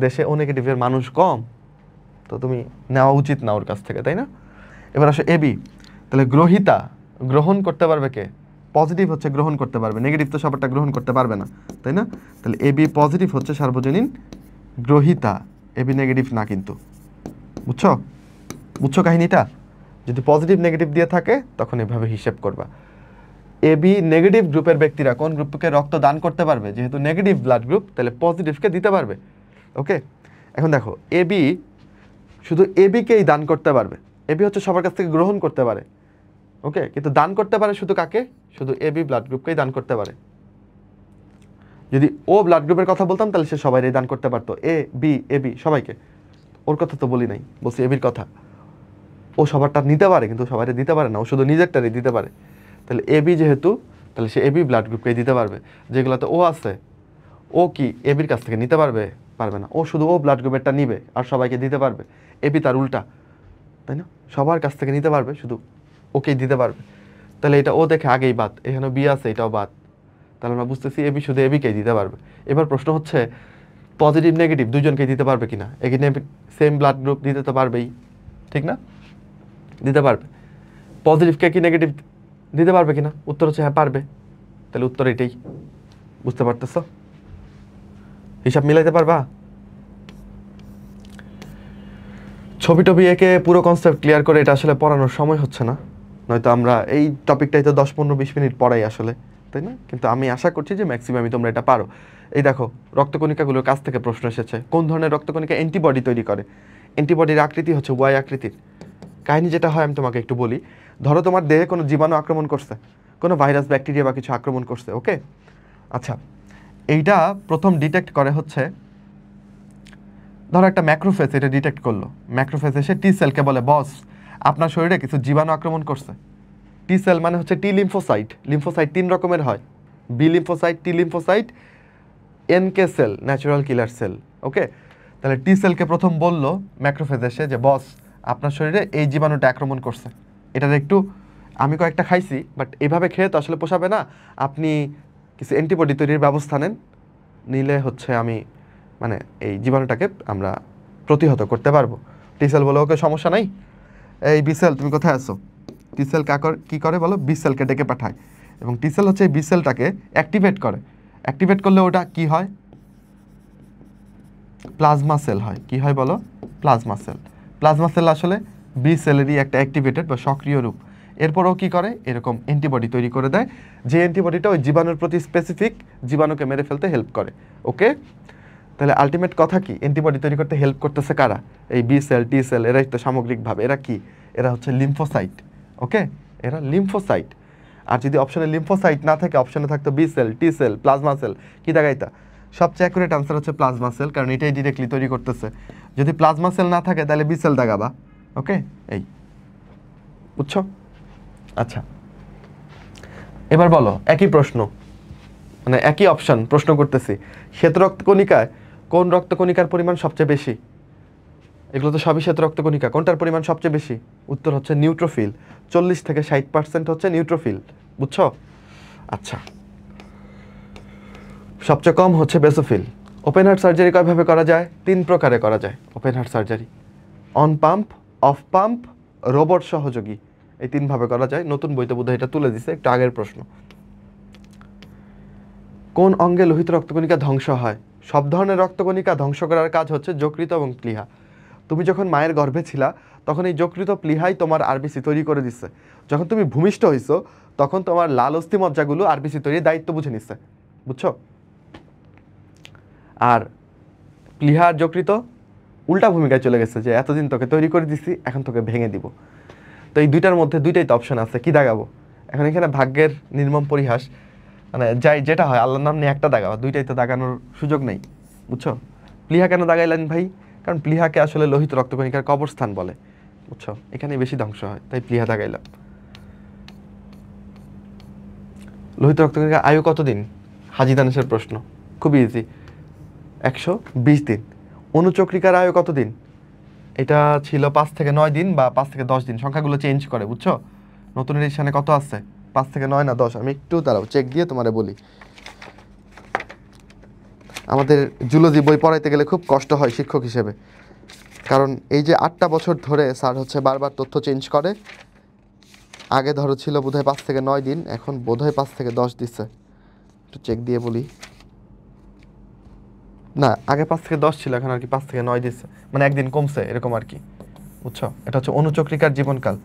দেশে ও নেগেটিভের মানুষ কম, তো তুমি নেওয়া উচিত না ওর কাছ থেকে, তাই না? এবার আসো এবি, তাহলে গ্রহীতা, গ্রহণ করতে পারবে কে? পজিটিভ হচ্ছে গ্রহণ করতে পারবে, নেগেটিভ তো সবারটা গ্রহণ করতে পারবে না, তাই না? তাহলে এবি পজিটিভ হচ্ছে সার্বজনীন গ্রহীতা, এবি নেগেটিভ না। কিন্তু বুঝছো কাহিনীটা? যদি পজিটিভ নেগেটিভ দিয়ে থাকে তখন এভাবে হিসেব করবা। এবি নেগেটিভ গ্রুপের ব্যক্তিরা কোন গ্রুপকে রক্ত দান করতে পারবে? যেহেতু নেগেটিভ ব্লাড গ্রুপ, তাহলে পজিটিভকে দিতে পারবে। ওকে, এখন দেখো এবি শুধু এবিকেই দান করতে পারবে, এবি হচ্ছে সবার কাছ থেকে গ্রহণ করতে পারে। ওকে, কিন্তু দান করতে পারে শুধু কাকে? শুধু এবি ব্লাড গ্রুপকেই দান করতে পারে। যদি ও ব্লাড গ্রুপের কথা বলতাম তাহলে সে সবাই দান করতে পারতো, এ বি এবি সবাইকে। ওর কথা তো বলি নাই, বলছি এবির কথা। ও সবারটা নিতে পারে কিন্তু সবাই দিতে পারে না, ও শুধু নিজেরটারই দিতে পারে। তাহলে এবি যেহেতু, তাহলে সে এবি ব্লাড গ্রুপকেই দিতে পারবে। যেগুলোতে ও আছে, ও কি এবির কাছ থেকে নিতে পারবে? পারবে না। ও শুধু ও ব্লাড গ্রুপেরটা নিবে আর সবাইকে দিতে পারবে। এবি তার উল্টা, তাই না? সবার কাছ থেকে নিতে পারবে, শুধু ওকেই দিতে পারবে। তাহলে এটা ও দেখে আগেই বাদ, এখানে বি আছে এটাও বাদ। তাহলে আমরা বুঝতেছি এবি শুধু এবিকেই দিতে পারবে। এবার প্রশ্ন হচ্ছে পজিটিভ নেগেটিভ দুজনকেই দিতে পারবে কিনা? এখানে সেম ব্লাড গ্রুপ দিতে তো পারবেই, ঠিক না? দিতে পারবে। পজিটিভকে কি নেগেটিভ দিতে পারবে কিনা? উত্তর হচ্ছে হ্যাঁ পারবে। তাহলে উত্তর এটাই। বুঝতে পারতেছ? হিসাব মিলাইতে পারবা? ছবি টবি একে পুরো কনসেপ্ট ক্লিয়ার করে এটা আসলে পড়ানোর সময় হচ্ছে না, নয়তো আমরা এই টপিকটাই তো 10-15-20 মিনিট পড়াই আসলে, তাই না? কিন্তু আমি আশা করছি যে ম্যাক্সিমামই তোমরা এটা পারো। এই দেখো রক্তকণিকাগুলোর কাছ থেকে প্রশ্ন এসেছে, কোন ধরনের রক্তকণিকা অ্যান্টিবডি তৈরি করে? অ্যান্টিবডির আকৃতি হচ্ছে ওয়াই আকৃতির। কাহিনী যেটা হয় আমি তোমাকে একটু বলি। ধরো তোমার দেহে কোনো জীবাণু আক্রমণ করছে, কোনো ভাইরাস ব্যাকটেরিয়া বা কিছু আক্রমণ করছে। ওকে, আচ্ছা, এইটা প্রথম ডিটেক্ট করে হচ্ছে, ধরো একটা ম্যাক্রোফেজ এটা ডিটেক্ট করলো। ম্যাক্রোফেজ এসে টি সেলকে বলে বস আপনার শরীরে কিছু জীবাণু আক্রমণ করছে। টি সেল মানে হচ্ছে টি লিম্ফোসাইট। লিম্ফোসাইট 3 রকমের হয়, B lymphocyte, T lymphocyte, NK cell, natural killer cell. Okay, তাহলে টি সেলকে প্রথম বললো ম্যাক্রোফেজ এসে যে বস আপনার শরীরে এই জীবাণুটা আক্রমণ করছে। এটার একটু আমি কয়েকটা খাইছি, বাট এভাবে খেয়ে তো আসলে পোষাবে না, আপনি কিছু অ্যান্টিবডি তৈরির ব্যবস্থা নিলে হচ্ছে আমি মানে এই জীবাণুটাকে আমরা প্রতিহত করতে পারবো। টি সেল বলে ওকে সমস্যা নাই, এই বি সেল তুমি কোথায় আছো? টি সেল কী করে বলো? বি সেলকে ডেকে পাঠায়, এবং টি সেল হচ্ছে এই বি সেলটাকে অ্যাক্টিভেট করে। অ্যাক্টিভেট করলে ওটা কি হয়? প্লাজমা সেল হয়। কি হয় বলো? Plasma sell. প্লাজমা সেল আসলে বি সেলেরই একটা অ্যাক্টিভেটেড বা সক্রিয় রূপ। এরপরও কি করে, এরকম অ্যান্টিবডি তৈরি করে দেয়, যে অ্যান্টিবডিটা ওই জীবাণুর প্রতি স্পেসিফিক, জীবাণুকে মেরে ফেলতে হেল্প করে। ওকে, তাহলে আলটিমেট কথা কি, অ্যান্টিবডি তৈরি করতে হেল্প করতেছে কারা, এই বি সেল টি সেল, এরাই তো সামগ্রিকভাবে। এরা কি, এরা হচ্ছে লিম্ফোসাইট। ওকে, এরা লিম্ফোসাইট। আর যদি অপশনে লিম্ফোসাইট না থাকে, অপশনে থাকতো B cell, T cell, plasma cell, কি দেখাইতা? সবচেয়ে অ্যাকুরেট আনসার হচ্ছে প্লাজমা সেল, কারণ এটাই ডিরেক্টলি তৈরি করতেছে। যদি প্লাজমা সেল না থাকে তাহলে বি সেল দাগাবা। ওকে, এই বুঝছো? আচ্ছা, এবার বলো, একই প্রশ্ন, মানে একই অপশন প্রশ্ন করতেছি, শ্বেত রক্তকণিকায় কোন রক্তকণিকার পরিমাণ সবচেয়ে বেশি? এগুলো তো সবই শ্বেত রক্তকণিকা, কোনটার পরিমাণ সবচেয়ে বেশি? উত্তর হচ্ছে নিউট্রোফিল। 40 থেকে 60% হচ্ছে নিউট্রোফিল। বুঝছো? আচ্ছা, সবচেয়ে কম হচ্ছে বেসোফিল। ওপেন হার্ট সার্জারি কয়ভাবে করা যায়? 3 প্রকারে করা যায় open heart surgery. On pump, of pump, robot সহযোগী, এই 3 ভাবে করা যায়। নতুন বইতে বোধহয় এটা তুলে দিছে, একটু আগের প্রশ্ন। কোন অঙ্গে লোহিত রক্তকণিকা ধ্বংস হয়? সব ধরনের রক্তকণিকা ধ্বংস করার কাজ হচ্ছে যকৃত এবং প্লীহা। তুমি যখন মায়ের গর্ভে ছিলা তখন এই যকৃত প্লীহাই তোমার আরবিসি তৈরি করে দিচ্ছে। যখন তুমি ভূমিষ্ঠ হইছো তখন তোমার লাল অস্থিমজ্জাগুলো আরবিসি তৈরির দায়িত্ব বুঝে নিচ্ছে। বুঝছো? আর প্লীহা আর যকৃত উল্টা ভূমিকায় চলে গেছে, যে এতদিন তোকে তৈরি করে দিছি, এখন তোকে ভেঙে দিব। তো এই দুইটার মধ্যে দুইটাই তো অপশন আছে, কি দাগাবো? এখন এখানে ভাগ্যের নির্মম পরিহাস, মানে যাই যেটা হয় আল্লাহর নাম নিয়ে একটা দাগাবো, দুইটাই তো দাগানোর সুযোগ নেই। বুঝছো? প্লীহা কেন দাগাইলেন ভাই? কারণ প্লীহাকে আসলে লোহিত রক্তকণিকার কবরস্থান বলে। বুঝছো? এখানে বেশি ধ্বংস হয়, তাই প্লীহা দাগাইলাম। লোহিত রক্তকণিকার আয়ু কতদিন? হাজি দানেশের প্রশ্ন, খুবই ইজি, 120 দিন। অনুচক্রিকার আয়ু কতদিন? এটা ছিল 5 থেকে 9 দিন বা 5 থেকে 10 দিন, সংখ্যাগুলো চেঞ্জ করে। বুঝছো? নতুন এডিশনে কত আছে, 5 থেকে 9 না 10? আমি একটু দাঁড়াও, চেক দিয়ে তোমারে বলি। আমাদের জুলজি বই পড়াইতে গেলে খুব কষ্ট হয় শিক্ষক হিসেবে, কারণ এই যে 8টা বছর ধরে স্যার হচ্ছে বারবার তথ্য চেঞ্জ করে। আগে ধরো ছিল বোধহয় 5 থেকে 9 দিন, এখন বোধহয় 5 থেকে 10 দিচ্ছে। একটু চেক দিয়ে বলি। না, আগে 5 থেকে 10 ছিল, এখন আর কি 5 থেকে 9 দিচ্ছে, মানে একদিন কমছে এরকম আর কি। বুঝছো? এটা হচ্ছে অনুচক্রিকার জীবনকাল।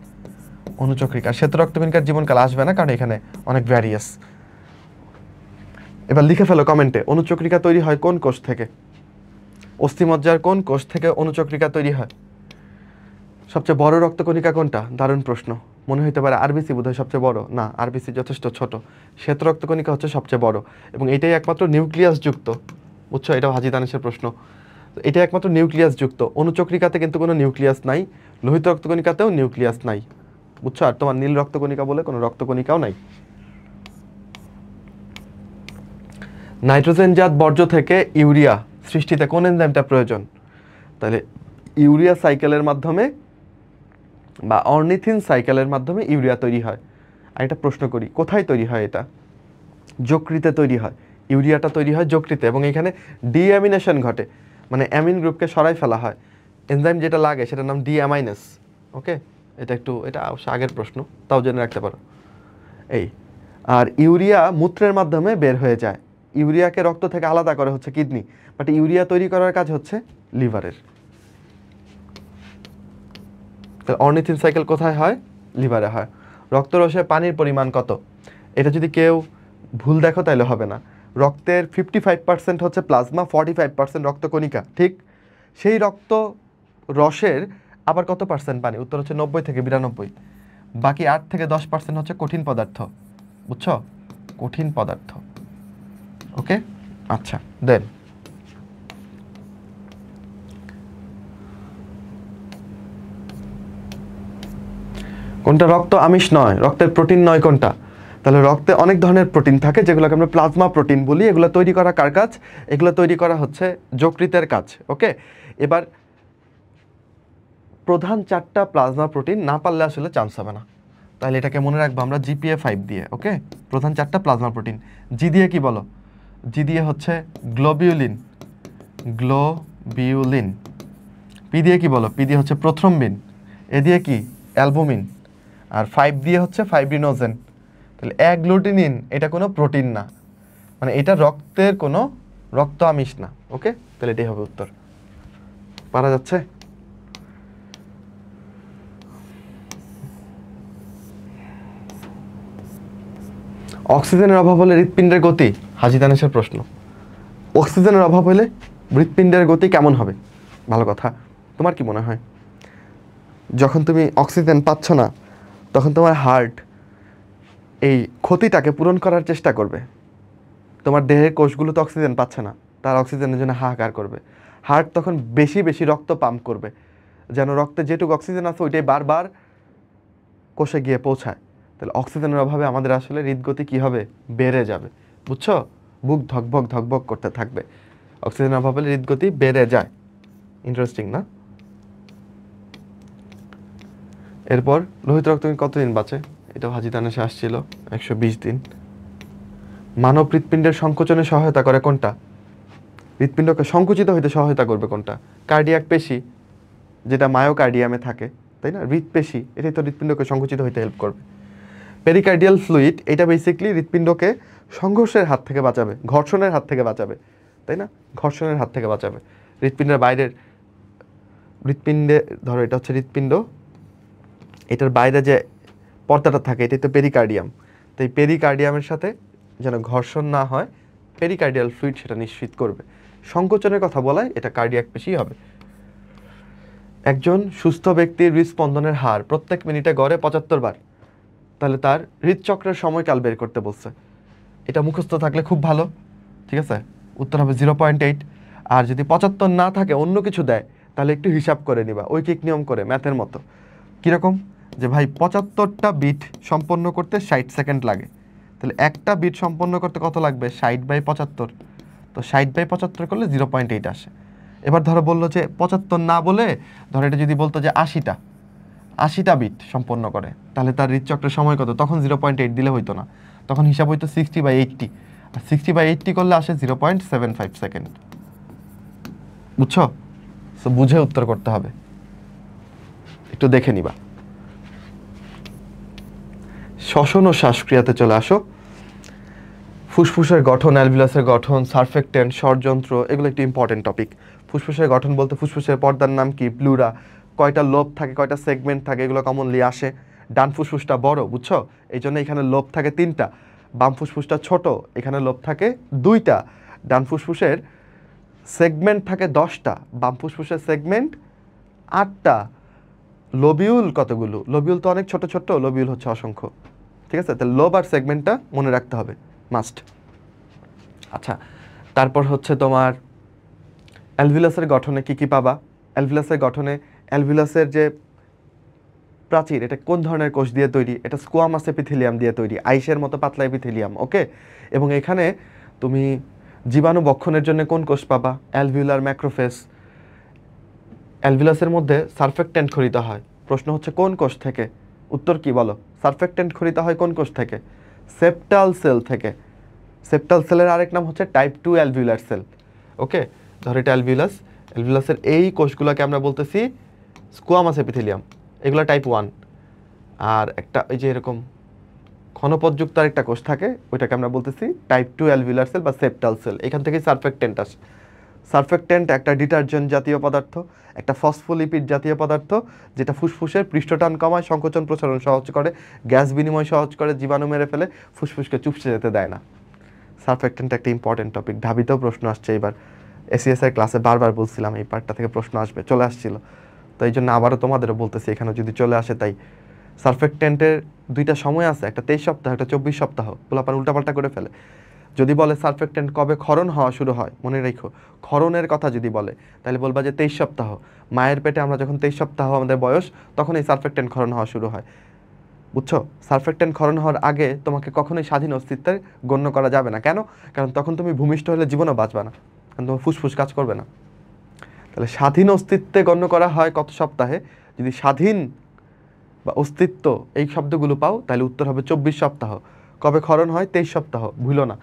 অনুচক্রিকা, শ্বেত রক্তকণিকার জীবনকাল আসবে না, কারণ এখানে অনেক ভ্যারিয়াস। এবার লিখে ফেলো কমেন্টে, অনুচক্রিকা তৈরি হয় কোন কোষ থেকে? অস্থিমজ্জার কোন কোষ থেকে অনুচক্রিকা তৈরি হয়? সবচেয়ে বড় রক্তকণিকা কোনটা? দারুণ প্রশ্ন। মনে হইতে পারে আরবিসি বোধহয় সবচেয়ে বড়, না, আরবিসি যথেষ্ট ছোট। শ্বেত রক্তকণিকা হচ্ছে সবচেয়ে বড়, এবং এটাই একমাত্র নিউক্লিয়াস যুক্ত। বুঝছো? এটাও হাজি দানেশের প্রশ্ন। এটা একমাত্র নিউক্লিয়াস যুক্ত। অনুচক্রিকাতে কিন্তু কোনো নিউক্লিয়াস নাই, লোহিত রক্তকণিকাতেও নিউক্লিয়াস নাই। বুঝছো? আর তোমার নীল রক্তকণিকা বলে কোনো রক্তকণিকাও নাই। নাইট্রোজেনজাত বর্জ্য থেকে ইউরিয়া সৃষ্টিতে কোন এনজাইমটা প্রয়োজন? তাহলে ইউরিয়া সাইকেলের মাধ্যমে বা অর্নিথিন সাইকেলের মাধ্যমে ইউরিয়া তৈরি হয়। আর এটা প্রশ্ন করি, কোথায় তৈরি হয়? এটা যকৃতে তৈরি হয়। ইউরিয়াটা তৈরি হয় যকৃতে, এবং এখানে ডিঅ্যামিনেশন ঘটে, মানে অ্যামিন গ্রুপকে সরাই ফেলা হয়। এনজাইম যেটা লাগে সেটার নাম ডিঅ্যামাইনেস। ওকে, এটা অবশ্য আগের প্রশ্ন, তাও জেনে রাখতে পারো। এই, আর ইউরিয়া মূত্রের মাধ্যমে বের হয়ে যায়। ইউরিয়াকে রক্ত থেকে আলাদা করে হচ্ছে কিডনি, বাট ইউরিয়া তৈরি করার কাজ হচ্ছে লিভারের। অর্নিথিন সাইকেল কোথায় হয়? লিভারে হয়। রক্তরসে পানির পরিমাণ কত? এটা যদি কেউ ভুল দেখো তাহলে হবে না। রক্তের 55% হচ্ছে প্লাজমা, 45% রক্তকণিকা, ঠিক? সেই রক্ত রসের আবার কত পার্সেন্ট পানি? উত্তর হচ্ছে 90 থেকে 92। বাকি 8 থেকে 10% হচ্ছে কঠিন পদার্থ। বুঝছো? কঠিন পদার্থ। ওকে, আচ্ছা, দেন কোনটা রক্ত আমিষ নয়, রক্তের প্রোটিন নয় কোনটা? তাহলে রক্তে অনেক ধরনের প্রোটিন থাকে, যেগুলোকে আমরা প্লাজমা প্রোটিন বলি। এগুলো তৈরি করা কার কাজ? এগুলো তৈরি করা হচ্ছে যকৃতের কাজ। ওকে, এবার প্রধান 4টা প্লাজমা প্রোটিন না পারলে আসলে চান্স হবে না, তাহলে এটাকে মনে রাখবো আমরা জিপিএ 5 দিয়ে। ওকে, প্রধান 4টা প্লাজমা প্রোটিন। জি দিয়ে কি বলো? জি দিয়ে হচ্ছে গ্লোবিউলিন, গ্লোবিউলিন। পি দিয়ে কি বলো? পি দিয়ে হচ্ছে প্রথ্রম্বিন। এ দিয়ে কি? অ্যালবুমিন। আর 5 দিয়ে হচ্ছে ফাইব্রিনোজেন। তাহলে অ্যাগ্লুটিনিন এটা কোনো প্রোটিন না, মানে এটা রক্তের কোনো রক্ত আমিষ না। ওকে, তাহলে এটাই হবে উত্তর। পারা যাচ্ছে? অক্সিজেনের অভাব হলে হৃৎপিণ্ডের গতি, হাজি দানেশের প্রশ্ন, অক্সিজেনের অভাব হলে হৃৎপিণ্ডের গতি কেমন হবে? ভালো কথা। তোমার কি মনে হয় যখন তুমি অক্সিজেন পাচ্ছ না তখন তোমার হার্ট এই ক্ষতিটাকে পূরণ করার চেষ্টা করবে? তোমার দেহের কোষগুলো তো অক্সিজেন পাচ্ছে না, তার অক্সিজেনের জন্য হাহাকার করবে। হার্ট তখন বেশি বেশি রক্ত পাম্প করবে, যেন রক্তে যেটুকু অক্সিজেন আছে ওইটাই বারবার কোষে গিয়ে পৌঁছায়। তাহলে অক্সিজেনের অভাবে আমাদের আসলে হৃদগতি কী হবে? বেড়ে যাবে। বুঝছো? বুক ধকভক ধকভক করতে থাকবে। অক্সিজেনের অভাব হলে হৃদগতি বেড়ে যায়। ইন্টারেস্টিং না? এরপর লোহিত রক্তকণিকা কতদিন বাঁচে? এটাও হাজি দানেশে আসছিল, 120 দিন। মানব হৃৎপিণ্ডের সংকোচনে সহায়তা করে কোনটা? হৃৎপিণ্ডকে সংকুচিত হইতে সহায়তা করবে কোনটা? কার্ডিয়াক পেশি, যেটা মায়োকার্ডিয়ামে থাকে, তাই না? হৃৎপেশি, এটাই তো হৃৎপিণ্ডকে সংকুচিত হইতে হেল্প করবে। পেরিকার্ডিয়াল ফ্লুইড, এটা বেসিক্যালি হৃৎপিণ্ডকে সংঘর্ষের হাত থেকে বাঁচাবে, ঘর্ষণের হাত থেকে বাঁচাবে, তাই না? ঘর্ষণের হাত থেকে বাঁচাবে। হৃৎপিণ্ডের বাইরের, হৃৎপিণ্ডে ধরো এটা হচ্ছে হৃৎপিণ্ড, এটার বাইরে যে পর্দাটা থাকে এটাই তো পেরিকার্ডিয়াম। তো এই পেরিকার্ডিয়ামের সাথে যেন ঘর্ষণ না হয়, পেরিকার্ডিয়াল ফ্লুইড সেটা নিশ্চিত করবে। সংকোচনের কথা বলায় এটা কার্ডিয়াক পেশি হবে। একজন সুস্থ ব্যক্তির হৃদস্পন্দনের হার প্রত্যেক মিনিটে গড়ে 75 বার, তাহলে তার হৃদচক্রের সময়কাল বের করতে বলছে। এটা মুখস্থ থাকলে খুব ভালো, ঠিক আছে? উত্তর হবে 0.8। আর যদি 75 না থাকে অন্য কিছু দেয় তাহলে একটু হিসাব করে নিবা, ঐকিক নিয়ম করে, ম্যাথের মতো। কীরকম? যে ভাই 75টা বিট সম্পন্ন করতে 60 সেকেন্ড লাগে, তাহলে একটা বিট সম্পন্ন করতে কত লাগবে? 60/75। তো 60/75 করলে 0.8 আসে। এবার ধরো বললো যে 75 না বলে ধরো এটা যদি বলতো যে 80টা বিট সম্পন্ন করে, তাহলে তার হৃদচক্রের সময় কত? তখন 0.8 দিলে হইতো না, তখন হিসাব হইতো 60/80। আর 60/80 করলে আসে 0.75 সেকেন্ড। বুঝছো? তো বুঝে উত্তর করতে হবে, একটু দেখে নিবা। শ্বসন ও শ্বাসক্রিয়াতে চলে আসো। ফুসফুসের গঠন, অ্যালভিউলাসের গঠন, সারফেক্টেন্ট, ষড়যন্ত্র, এগুলো একটি ইম্পর্টেন্ট টপিক। ফুসফুসের গঠন বলতে ফুসফুসের পর্দার নাম কি? প্লুরা। কয়টা লোব থাকে, কয়টা সেগমেন্ট থাকে, এগুলো কমনলি আসে। ডান ফুসফুসটা বড়, বুঝছো? এই জন্য এখানে লোব থাকে 3টা। বাম ফুসফুসটা ছোট, এখানে লোব থাকে 2টা। ডান ফুসফুসের সেগমেন্ট থাকে 10টা, বাম ফুসফুসের সেগমেন্ট 8টা। লোবিউল কতগুলো? লোবিউল তো অনেক ছোট ছোট, লোবিউল হচ্ছে অসংখ্য। ঠিক আছে? তাহলে লোব আর সেগমেন্টটা মনে রাখতে হবে, মাস্ট। আচ্ছা, তারপর হচ্ছে তোমার অ্যালভিউলাসের গঠনে কি কি পাবা? অ্যালভিউলাসের গঠনে অ্যালভিউলাসের যে প্রাচীর, এটা কোন ধরনের কোষ দিয়ে তৈরি? এটা স্কোয়ামাস এপিথেলিয়াম দিয়ে তৈরি, আইসের মতো পাতলা এপিথেলিয়াম। ওকে, এবং এখানে তুমি জীবাণু বক্ষণের জন্য কোন কোষ পাবা? Alveolar macrophage. অ্যালভিউলাসের মধ্যে সারফেক্টেন্ট খরিত হয়, প্রশ্ন হচ্ছে কোন কোষ থেকে? উত্তর কি বলো? সারফেক্টেন্ট খরিত হয় কোন কোষ থেকে? সেপ্টাল সেল থেকে। সেপ্টাল সেলের আরেক নাম হচ্ছে টাইপ 2 অ্যালভিউলার সেল। ওকে, ধর এটা অ্যালভিউলাস, অ্যালভিউলাসের এই কোষগুলোকে আমরা বলতেছি স্কোয়ামাস এপিথেলিয়াম, এগুলো টাইপ 1। আর একটা এই যে এরকম ঘনপথযুক্ত আরেকটা কোষ থাকে, ওইটাকে আমরা বলতেছি টাইপ 2 অ্যালভিউলার সেল বা সেপ্টাল সেল। এখান থেকেই সারফেক্টেন্ট আসে। সারফেক্টেন্ট একটা ডিটারজেন্ট জাতীয় পদার্থ, একটা ফসফোলিপিড জাতীয় পদার্থ, যেটা ফুসফুসের পৃষ্ঠটান কমায়, সংকোচন প্রসারণ সহজ করে, গ্যাস বিনিময় সহজ করে, জীবাণু মেরে ফেলে, ফুসফুসকে চুপসে যেতে দেয় না। সারফেক্টেন্ট একটা ইম্পর্টেন্ট টপিক, ঢাবিতেও প্রশ্ন আসছে এবার। এসিএসআই ক্লাসে বারবার বলছিলাম এই পার্টটা থেকে প্রশ্ন আসবে, চলে আসছিল, তো এই জন্য আবারও তোমাদেরও বলতেছি এখানে যদি চলে আসে। তাই সারফেক্টেন্টের 2টা সময় আছে, একটা 23 সপ্তাহ, একটা 24 সপ্তাহ। পোলাপান উল্টাপাল্টা করে ফেলে। যদি বলে সারফেক্টেন্ট কবে ক্ষরণ হওয়া শুরু হয়, মনে রেখো ক্ষরণের কথা যদি বলে তাহলে বলবা যে 23 সপ্তাহ। মায়ের পেটে আমরা যখন 23 সপ্তাহ আমাদের বয়স, তখন এই সারফেক্টেন্ট ক্ষরণ হওয়া শুরু হয়। বুঝছো? সারফেক্টেন্ট ক্ষরণ হওয়ার আগে তোমাকে কখনোই স্বাধীন অস্তিত্বের গণ্য করা যাবে না। কেন? কারণ তখন তুমি ভূমিষ্ঠ হলে জীবনও বাঁচবে না, কারণ তোমার ফুসফুস কাজ করবে না। তাহলে স্বাধীন অস্তিত্বে গণ্য করা হয় কত সপ্তাহে? যদি স্বাধীন বা অস্তিত্ব এই শব্দগুলো পাও তাহলে উত্তর হবে 24 সপ্তাহ। কবে ক্ষরণ হয়? 23 সপ্তাহ, ভুলো না।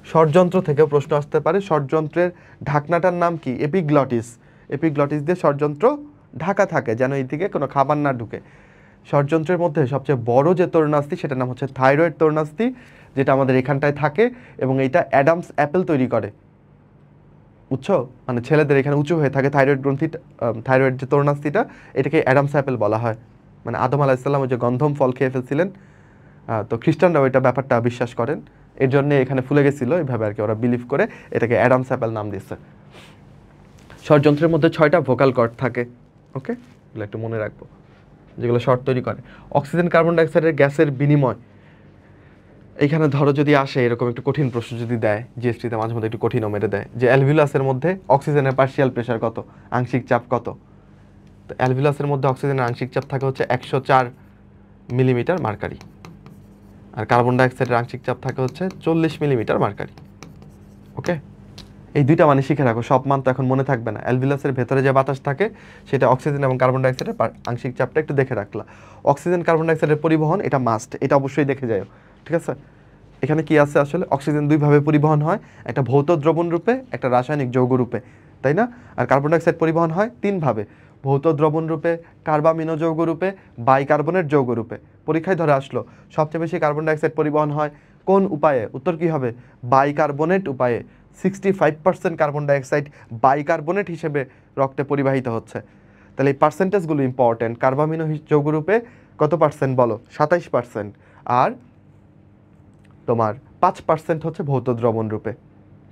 ষড়যন্ত্র থেকেও প্রশ্ন আসতে পারে। ষড়যন্ত্রের ঢাকনাটার নাম কি? এপিগ্লটিস। এপিগ্লটিস দিয়ে ষড়যন্ত্র ঢাকা থাকে, যেন এই দিকে কোনো খাবার না ঢুকে। ষড়যন্ত্রের মধ্যে সবচেয়ে বড় যে তরুণাস্থি, সেটার নাম হচ্ছে থাইরয়েড তরুণাস্থি, যেটা আমাদের এখানটায় থাকে, এবং এইটা অ্যাডামস অ্যাপেল তৈরি করে। বুঝছো? মানে ছেলেদের এখানে উঁচু হয়ে থাকে থাইরয়েড গ্রন্থি, থাইরয়েড যে তরুণাস্থিটা, এটাকে অ্যাডামস অ্যাপেল বলা হয়। মানে আদম আলাহিসাল্লাম ওই যে গন্ধম ফল খেয়ে ফেলছিলেন, তো খ্রিস্টানরাও এটা ব্যাপারটা বিশ্বাস করেন, এর জন্য এখানে ফুলে গেছিলো এইভাবে আর কি, ওরা বিলিভ করে এটাকে অ্যাডামস অ্যাপেল নাম দিচ্ছে। স্বরযন্ত্রের মধ্যে 6টা ভোকাল কর্ড থাকে, ওকে, এগুলো একটু মনে রাখবো, যেগুলো স্বর তৈরি করে। অক্সিজেন কার্বন ডাইঅক্সাইডের গ্যাসের বিনিময়, এইখানে ধরো যদি আসে এরকম একটু কঠিন প্রশ্ন যদি দেয়, জিএসটিতে মাঝে মধ্যে একটু কঠিনও মেরে দেয়, যে অ্যালভিউলাসের মধ্যে অক্সিজেনের পার্শিয়াল প্রেশার কত, আংশিক চাপ কত। তো অ্যালভিউলাসের মধ্যে অক্সিজেনের আংশিক চাপ থাকে হচ্ছে 104 মিলিমিটার মার্কারি, আর কার্বন ডাইঅক্সাইডের আংশিক চাপ থাকে হচ্ছে 40 মিলিমিটার মার্কারি। ওকে, এই দুইটা মানে শিখে রাখো, সব মান তো এখন মনে থাকবে না। অ্যালভিউলাসের ভেতরে যে বাতাস থাকে সেটা অক্সিজেন এবং কার্বন ডাইঅক্সাইডের আংশিক চাপটা একটু দেখে রাখলা। অক্সিজেন কার্বন ডাইঅক্সাইডের পরিবহন এটা মাস্ট, এটা অবশ্যই দেখে যাও, ঠিক আছে। এখানে কি আছে আসলে, অক্সিজেন দুইভাবে পরিবহন হয়, একটা ভৌত দ্রবণ রূপে, একটা রাসায়নিক যৌগ রূপে, তাই না? আর কার্বন ডাইঅক্সাইড পরিবহন হয় তিনভাবে, ভৌত দ্রবণ রূপে, কার্বামিনো যৌগ রূপে, বাইকার্বনেট যৌগ রূপে। পরীক্ষায় ধরে আসলো সবচেয়ে বেশি কার্বন ডাইঅক্সাইড পরিবহন হয় কোন উপায়ে? উত্তর কি হবে? বাইকার্বনেট উপায়ে। 65% কার্বন ডাইঅক্সাইড বাইকার্বনেট হিসেবে রক্তে পরিবাহিত হচ্ছে। তাহলে এই পার্সেন্টেজগুলো ইম্পর্টেন্ট। কার্বামিনো যৌগরূপে কত পার্সেন্ট বলো? 27%। আর তোমার 5% হচ্ছে ভৌত দ্রবণ রূপে,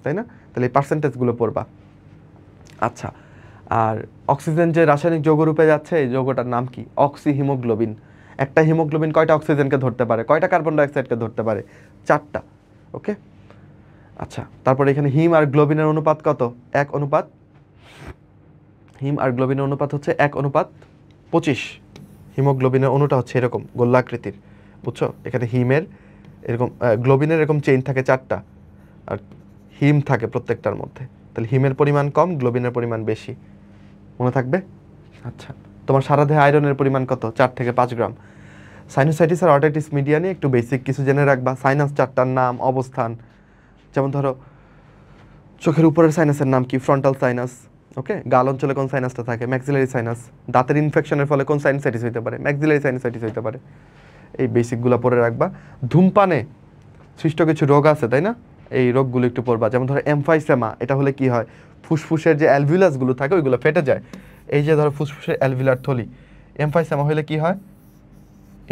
তাই না? তাহলে এই পার্সেন্টেজগুলো পড়বা। আচ্ছা, আর অক্সিজেন যে রাসায়নিক যৌগরূপে যাচ্ছে, এই যৌগটার নাম কি? Oxy haemoglobin. একটা হিমোগ্লোবিন কয়টা অক্সিজেনকে ধরতে পারে, কয়টা কার্বন ডাইঅক্সাইডকে ধরতে পারে? 4টা। ওকে, আচ্ছা, তারপরে এখানে হিম আর গ্লোবিনের অনুপাত কত? 1:, হিম আর গ্লোবিনের অনুপাত হচ্ছে 1:25। হিমোগ্লোবিনের অণুটা হচ্ছে এরকম গোল্লাকৃতির, বুঝছো? এখানে হিমের এরকম, গ্লোবিনের এরকম চেইন থাকে 4টা, আর হিম থাকে প্রত্যেকটার মধ্যে। তাহলে হিমের পরিমাণ কম, গ্লোবিনের পরিমাণ বেশি, মনে থাকবে? আচ্ছা, তোমার সারা দেহে আয়রনের পরিমাণ কত? 4 থেকে 5 গ্রাম। সাইনোসাইটিস আর অটাইটিস মিডিয়া নিয়ে একটু বেসিক কিছু জেনে রাখবা। সাইনাস 4টার নাম, অবস্থান, যেমন ধরো চোখের উপরের সাইনাসের নাম কি? Frontal sinus. ওকে, গাল অঞ্চলে কোন সাইনাসটা থাকে? Maxillary sinus. দাঁতের ইনফেকশনের ফলে কোন সাইনাসাইটিস হতে পারে? ম্যাক্সিলারি সাইনাসাইটিস হতে পারে। এই বেসিকগুলো পড়ে রাখবা। ধূমপানে সৃষ্ট কিছু রোগ আছে, তাই না? এই রোগগুলো একটু পড়বা। যেমন ধরো এমফাইসেমা, এটা হলে কি হয়? ফুসফুসের যে অ্যালভিউলাসগুলো থাকে ওইগুলো ফেটে যায়। এই যে ধরো ফুসফুসের অ্যালভিউলার থলি, এমফাইসেমা হলে কি হয়?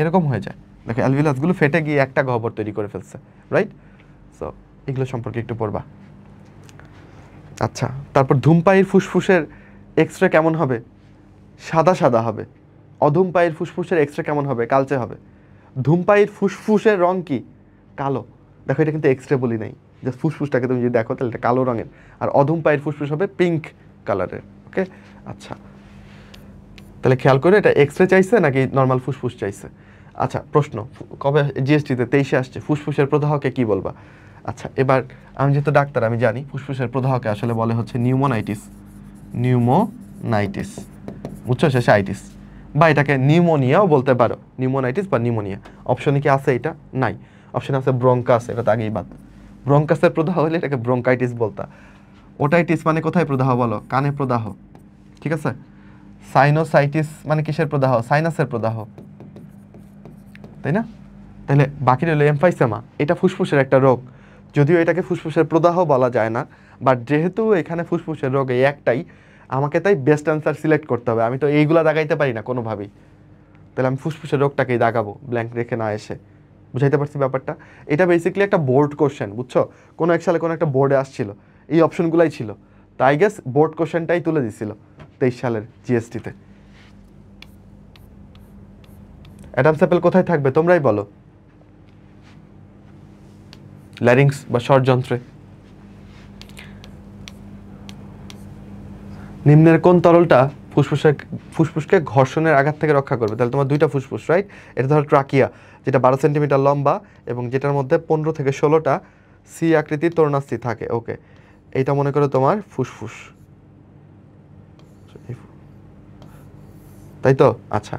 এরকম হয়ে যায়, দেখো অ্যালভিউলাসগুলো ফেটে গিয়ে একটা গহ্বর তৈরি করে ফেলছে, রাইট? সো এগুলো সম্পর্কে একটু পড়বা। আচ্ছা, তারপর ধূমপায়ীর ফুসফুসের এক্সরে কেমন হবে? সাদা সাদা হবে। অধূমপায়ীর ফুসফুসের এক্সরে কেমন হবে? কালচে হবে। ধূমপায়ীর ফুসফুসের রং কি? কালো। দেখো এটা কিন্তু এক্সরে বলি নাই, জাস্ট ফুসফুসটাকে তুমি যদি দেখো তাহলে এটা কালো রঙের। আর অধূমপায়ীর ফুসফুস হবে পিঙ্ক কালারের। ওকে, আচ্ছা, তাহলে খেয়াল করে এটা এক্সরে চাইছে নাকি নর্মাল ফুসফুস চাইছে? আচ্ছা, প্রশ্ন কবে জিএসটিতে 23-এ আসছে, ফুসফুসের প্রদাহকে কি বলবা? আচ্ছা, এবার আমি যেহেতু ডাক্তার আমি জানি ফুসফুসের প্রদাহকে আসলে বলে হচ্ছে নিউমোনাইটিস। নিউমোনাইটিস, বুঝছো? শেষে আইটিস, বা এটাকে নিউমোনিয়াও বলতে পারো, নিউমোনাইটিস বা নিউমোনিয়া। অপশনে কি আছে? এটা নাই। অপশনে আছে ব্রঙ্কাস, এটা তো আগেই বাদ। ব্রঙ্কাসের প্রদাহ হলে এটাকে ব্রঙ্কাইটিস বলতা। ওটাইটিস মানে কোথায় প্রদাহ বলো? কানে প্রদাহ, ঠিক আছে। সাইনোসাইটিস মানে কিসের প্রদাহ? সাইনাসের প্রদাহ, তাই না? তাহলে বাকি রইল এমফাইসেমা, এটা ফুসফুসের একটা রোগ, যদিও এটাকে ফুসফুসের প্রদাহ বলা যায় না, বাট যেহেতু এখানে ফুসফুসের রোগ এই একটাই, আমাকে তাই বেস্ট অ্যান্সার সিলেক্ট করতে হবে। আমি তো এইগুলা দাগাইতে পারি না কোনোভাবেই, তাহলে আমি ফুসফুসের রোগটাকেই দাগাবো, ব্ল্যাঙ্ক রেখে না এসে। বুঝাইতে পারছি ব্যাপারটা? এটা বেসিক্যালি একটা বোর্ড কোশ্চেন, বুঝছো? কোনো এক সালে কোনো একটা বোর্ডে আসছিল, এই অপশনগুলাই ছিল, তাই গেস বোর্ড কোশ্চেনটাই তুলে দিছিল 23 সালের জিএসটিতে। অ্যাডামস অ্যাপেল কোথায় থাকবে তোমরাই বলো? ল্যারিংস বা স্বরযন্ত্রে। নিম্নের কোন তরলটা ফুসফুসকে ঘর্ষণের আঘাত থেকে রক্ষা করবে? তাহলে তোমার 2টা ফুসফুস, রাইট? এটা ধরো ট্রাকিয়া, যেটা 12 সেন্টিমিটার লম্বা এবং যেটার মধ্যে 15 থেকে 16টা সি আকৃতির তরুণাস্থি থাকে। ওকে, এইটা মনে করো তোমার ফুসফুস, তাই তো? আচ্ছা,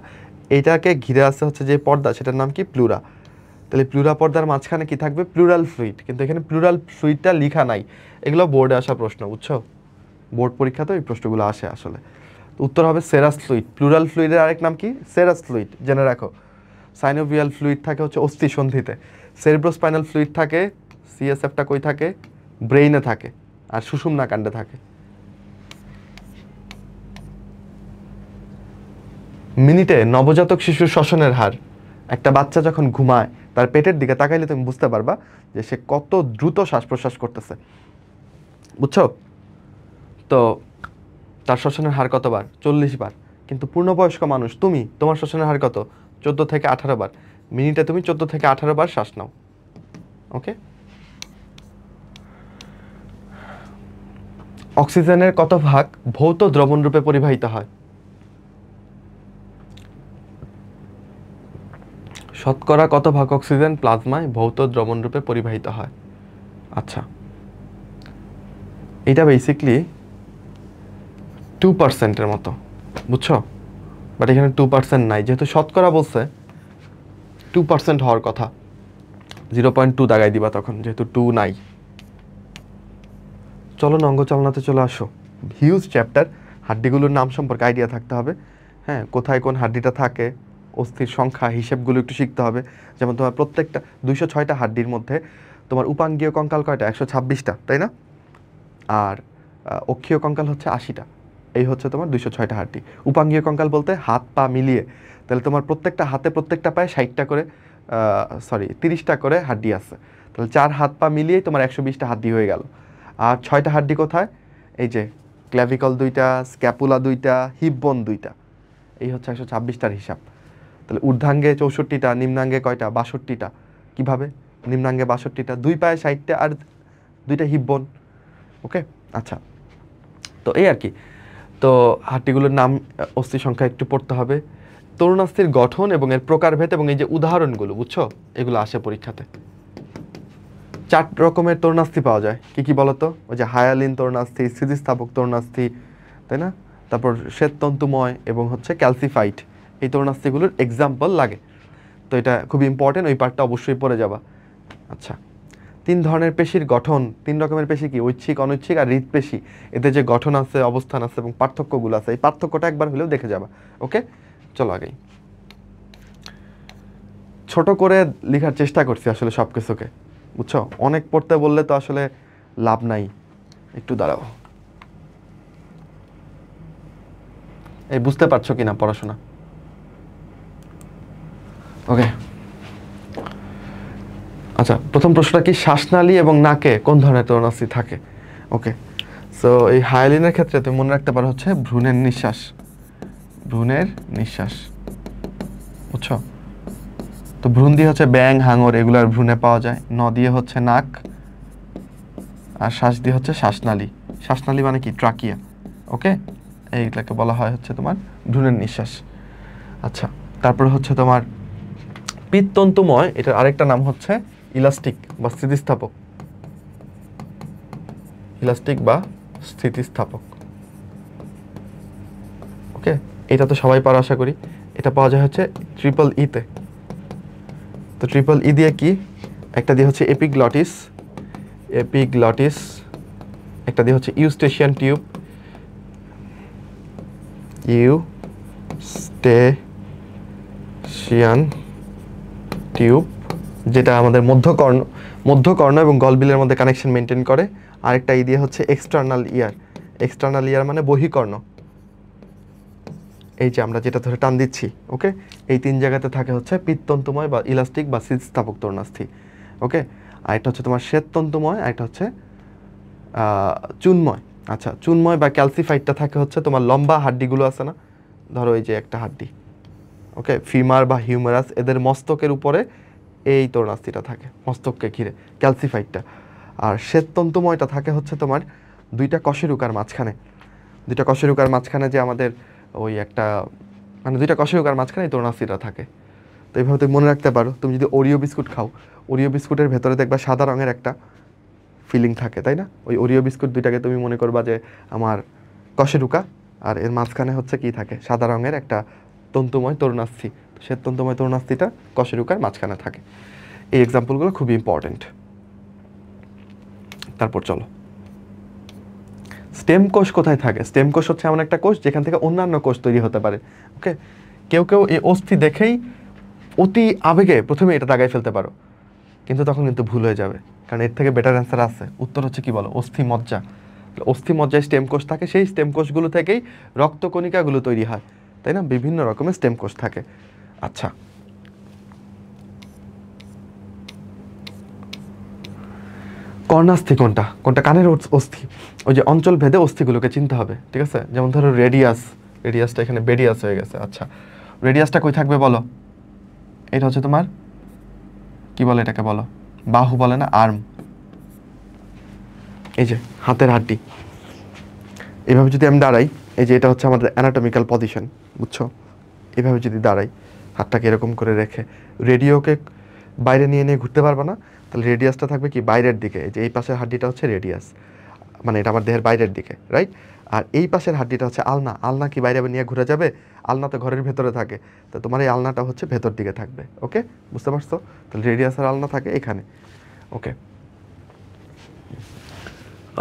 এইটাকে ঘিরে আছে হচ্ছে যে পর্দা, সেটার নাম কি? প্লুরা। তাহলে প্লুরা পর্দার মাঝখানে কি থাকবে? Plural fluid. কিন্তু এখানে প্লুরাল ফ্লুইডটা লেখা নাই। এগুলো বোর্ডে আসা প্রশ্ন, বুঝছো? বোর্ড পরীক্ষাতে এই প্রশ্নগুলো আসে আসলে। উত্তর হবে সেরাস ফ্লুইড। প্লুরাল ফ্লুইডের আরেক নাম কি? সেরাস ফ্লুইড, জেনে রাখো। সাইনোভিয়াল ফ্লুইড থাকে হচ্ছে অস্থি সন্ধিতে। সেরিব্রোস্পাইনাল ফ্লুইড থাকে, সিএসএফটা কই থাকে? ব্রেইনে থাকে, আর সুষুম্না কাণ্ডে থাকে। মিনিটে নবজাতক শিশুর শ্বসনের হার, একটা বাচ্চা যখন ঘুমায় তার পেটের দিকে তাকাইলে তুমি বুঝতে পারবা যে সে কত দ্রুত শ্বাস প্রশ্বাস করতেছে, বুঝছো? তো তার শ্বসনের হার কতবার? 40 বার। কিন্তু পূর্ণবয়স্ক মানুষ তুমি, তোমার শ্বসনের হার কত? 14 থেকে 18 বার। মিনিটে তুমি 14 থেকে 18 বার শ্বাস নাও। ওকে, অক্সিজেনের কত ভাগ ভৌত দ্রবণ রূপে পরিবাহিত হয়? শতকরা কত ভাগ অক্সিজেন প্লাজমায় ভৌত দ্রবণ রূপে পরিবাহিত হয়? আচ্ছা, এটা বেসিকলি 2%-এর মতো, বুঝছো? বাট এখানে 2% নাই, যেহেতু শতকরা বলছে 2% হওয়ার কথা, 0.2 দাগাই দিবা তখন, যেহেতু 2 নাই। চলো অঙ্গ চালনাতে চলে আসো। হিউজ চ্যাপ্টার, হাড্ডিগুলোর নাম সম্পর্কে আইডিয়া থাকতে হবে। হ্যাঁ, কোথায় কোন হাড্ডিটা থাকে, অস্থির সংখ্যা হিসেবগুলো একটু শিখতে হবে। যেমন তোমার প্রত্যেকটা 206টা হাড্ডির মধ্যে তোমার উপাঙ্গীয় কঙ্কাল কয়টা? 126টা, তাই না? আর অক্ষীয় কঙ্কাল হচ্ছে 80টা। এই হচ্ছে তোমার 206টা হাড্ডি। উপাঙ্গীয় কঙ্কাল বলতে হাত পা মিলিয়ে, তাহলে তোমার প্রত্যেকটা হাতে প্রত্যেকটা পায়ে 60টা করে 30টা করে হাড্ডি আছে। তাহলে 4 হাত পা মিলিয়েই তোমার 120টা হাড্ডি হয়ে গেল। আর 6টা হাড্ডি কোথায়? এই যে ক্ল্যাভিকল 2টা, স্ক্যাপুলা 2টা, হিপ বোন 2টা। এই হচ্ছে 126টার হিসাব। তাহলে ঊর্ধ্বাঙ্গে 64টা, নিম্নাঙ্গে কয়টা? 62টা। কিভাবে? নিম্নাঙ্গে 62টা, 2 পায়ে 60টা আর 2টা হিপ বোন। ওকে, আচ্ছা, তো এই আর কি। তো হাড্ডিগুলোর নাম, অস্থি সংখ্যা একটু পড়তে হবে। তরুণাস্থির গঠন এবং এর প্রকারভেদ এবং এই যে উদাহরণগুলো, বুঝছো, এগুলো আসে পরীক্ষাতে। 4 রকমের তরুণাস্থি পাওয়া যায়, কি কি বলতো? ওই যে হায়ালিন তরুণাস্থি, স্থিতিস্থাপক তরুণাস্থি, তাই না? তারপর শ্বেততন্তুময় এবং হচ্ছে ক্যালসিফাইড, এই তরুণাস্থিগুলোর এক্সাম্পল লাগে। তো এটা খুব ইম্পর্টেন্ট, ওই পার্টটা অবশ্যই পড়ে যাবা। আচ্ছা, 3 ধরনের পেশির গঠন, 3 রকমের পেশি কি? ঐচ্ছিক, অনৈচ্ছিক আর হৃদপেশি। এতে যে গঠন আছে, অবস্থান আছে এবং পার্থক্যগুলো আছে, এই পার্থক্যটা একবার হলেও দেখে যাবা। ওকে, চলো আগেই। ছোট করে লেখার চেষ্টা করছি আসলে সব কিছুকে, বুঝছো? অনেক পড়তে বললে তো আসলে লাভ নাই। একটু দাঁড়াও, এই বুঝতে পারছো কিনা পড়াশোনা? ওকে, আচ্ছা, প্রথম প্রশ্নটা কি? শ্বাসনালী এবং নাকে কোন ধরনের তরুণাস্থি থাকে? ওকে, সো এই হায়ালিনের ক্ষেত্রে তুমি মনে রাখতে পারো হচ্ছে ভ্রূণের নিঃশ্বাস, ভ্রূণের নিঃশ্বাস, বুঝছো? তো ভ্রূণ দিয়ে হচ্ছে ব্যাং, হাঙর, এগুলার ভ্রূণে পাওয়া যায়। ন দিয়ে হচ্ছে নাক, আর শ্বাস দিয়ে হচ্ছে শ্বাসনালী। শ্বাসনালী মানে কি? ট্রাকিয়া। ওকে, এইটাকে বলা হয় হচ্ছে তোমার ভ্রূণের নিঃশ্বাস। আচ্ছা, তারপর হচ্ছে তোমার পিত্তন্তময়, এটার আরেকটা নাম হচ্ছে ইলাস্টিক বা স্থিতিস্থাপক, ইলাস্টিক বা স্থিতিস্থাপক। ওকে, এটা তো সবাই পারো আশা করি। এটা পাওয়া যায় হচ্ছে ট্রিপল ইতে। তো ট্রিপল ই দিয়ে কি? একটা দিয়ে হচ্ছে এপিগ্লটিস, এপিগ্লটিস, একটা দিয়ে হচ্ছে ইউস্টেশিয়ান টিউব, ইউস্টেশিয়ান টিউব, যেটা আমাদের মধ্যকর্ণ এবং গলবিলের মধ্যে কানেকশন মেনটেন করে। আরেকটা ই দিয়ে হচ্ছে এক্সটার্নাল ইয়ার, এক্সটার্নাল ইয়ার মানে বহিকর্ণ, এই যে আমরা যেটা ধরে টান দিচ্ছি। ওকে, এই 3 জায়গাতে থাকে হচ্ছে পিত্তন্তময় বা ইলাস্টিক বা স্থিতিস্থাপক তরুণাস্থি। ওকে, আর এটা হচ্ছে তোমার শ্বেততন্তুময়, আর এটা হচ্ছে চুনময়। আচ্ছা, চুনময় বা ক্যালসিফাইডটা থাকে হচ্ছে তোমার লম্বা হাড্ডিগুলো আছে না, ধরো এই যে একটা হাড্ডি, ওকে, ফিমার বা হিউমেরাস, এদের মস্তকের উপরে এই তরুণাস্থিটা থাকে, মস্তককে ঘিরে, ক্যালসিফাইডটা। আর শ্বেততন্তুময়টা থাকে হচ্ছে তোমার 2টা কশেরুকার মাঝখানে, 2টা কশেরুকার মাঝখানে যে আমাদের ওই একটা, মানে 2টা কশেরুকার মাঝখানে এই তরুণাস্থিটা থাকে। তো এইভাবে তুমি মনে রাখতে পারো। তুমি যদি ওরিও বিস্কুট খাও, ওরিও বিস্কুটের ভেতরে দেখবা সাদা রঙের একটা ফিলিং থাকে, তাই না? ওই ওরিও বিস্কুট 2টাকে তুমি মনে করবা যে আমার কশেরুকা, আর এর মাঝখানে হচ্ছে কি থাকে? সাদা রঙের একটা তন্তুময় তরুণাস্থি। সে তন্তুময় তরুণাস্থিটা কশেরুকার মাঝখানে থাকে। এই এক্সাম্পলগুলো খুবই ইম্পর্টেন্ট। তারপর চলো, স্টেম কোষ কোথায় থাকে? স্টেম কোষ হচ্ছে এমন একটা কোষ যেখান থেকে অন্যান্য কোষ তৈরি হতে পারে। ওকে, কেউ কেউ এই অস্থি দেখেই অতি আবেগে প্রথমে এটা দাগাই ফেলতে পারো, কিন্তু তখন কিন্তু ভুল হয়ে যাবে, কারণ এর থেকে বেটার অ্যান্সার আছে। উত্তর হচ্ছে কি বলো? অস্থি মজ্জা। অস্থি মজ্জায় স্টেম কোষ থাকে, সেই স্টেম কোষগুলো থেকেই রক্তকণিকাগুলো তৈরি হয়, তাই না? বিভিন্ন রকমের স্টেম কোষ থাকে। আচ্ছা, কর্ণাস্থি কোনটা, কোনটা কানের অস্থি, ওই যে অঞ্চল ভেদে অস্থিগুলোকে চিনতে হবে, ঠিক আছে? যেমন ধরো রেডিয়াসটা এখানে বেডিয়াস হয়ে গেছে। আচ্ছা, রেডিয়াসটা কই থাকবে বলো? এটা হচ্ছে তোমার কি বলে, এটাকে বলো বাহু বলে না, আর্ম। এই যে হাতের হাড্ডি, এইভাবে যদি আমি দাঁড়াই, এই যে এটা হচ্ছে আমাদের অ্যানাটমিক্যাল পজিশন, বুঝছো? এইভাবে যদি দাঁড়াই, হাতটাকে এরকম করে রেখে, রেডিওকে বাইরে নিয়ে নিয়ে ঘুরতে পারবে না, তাহলে রেডিয়াসটা থাকবে কি বাইরের দিকে। এই যে এই পাশের হাড্ডিটা হচ্ছে রেডিয়াস, মানে এটা আমার দেহের বাইরের দিকে, রাইট? আর এই পাশের হাড্ডিটা হচ্ছে আলনা। আলনা কি বাইরে নিয়ে ঘুরে যাবে? আলনা তো ঘরের ভেতরে থাকে, তো তোমার এই আলনাটা হচ্ছে ভেতর দিকে থাকবে। ওকে, বুঝতে পারছো? তাহলে রেডিয়াস আর আলনা থাকে এখানে। ওকে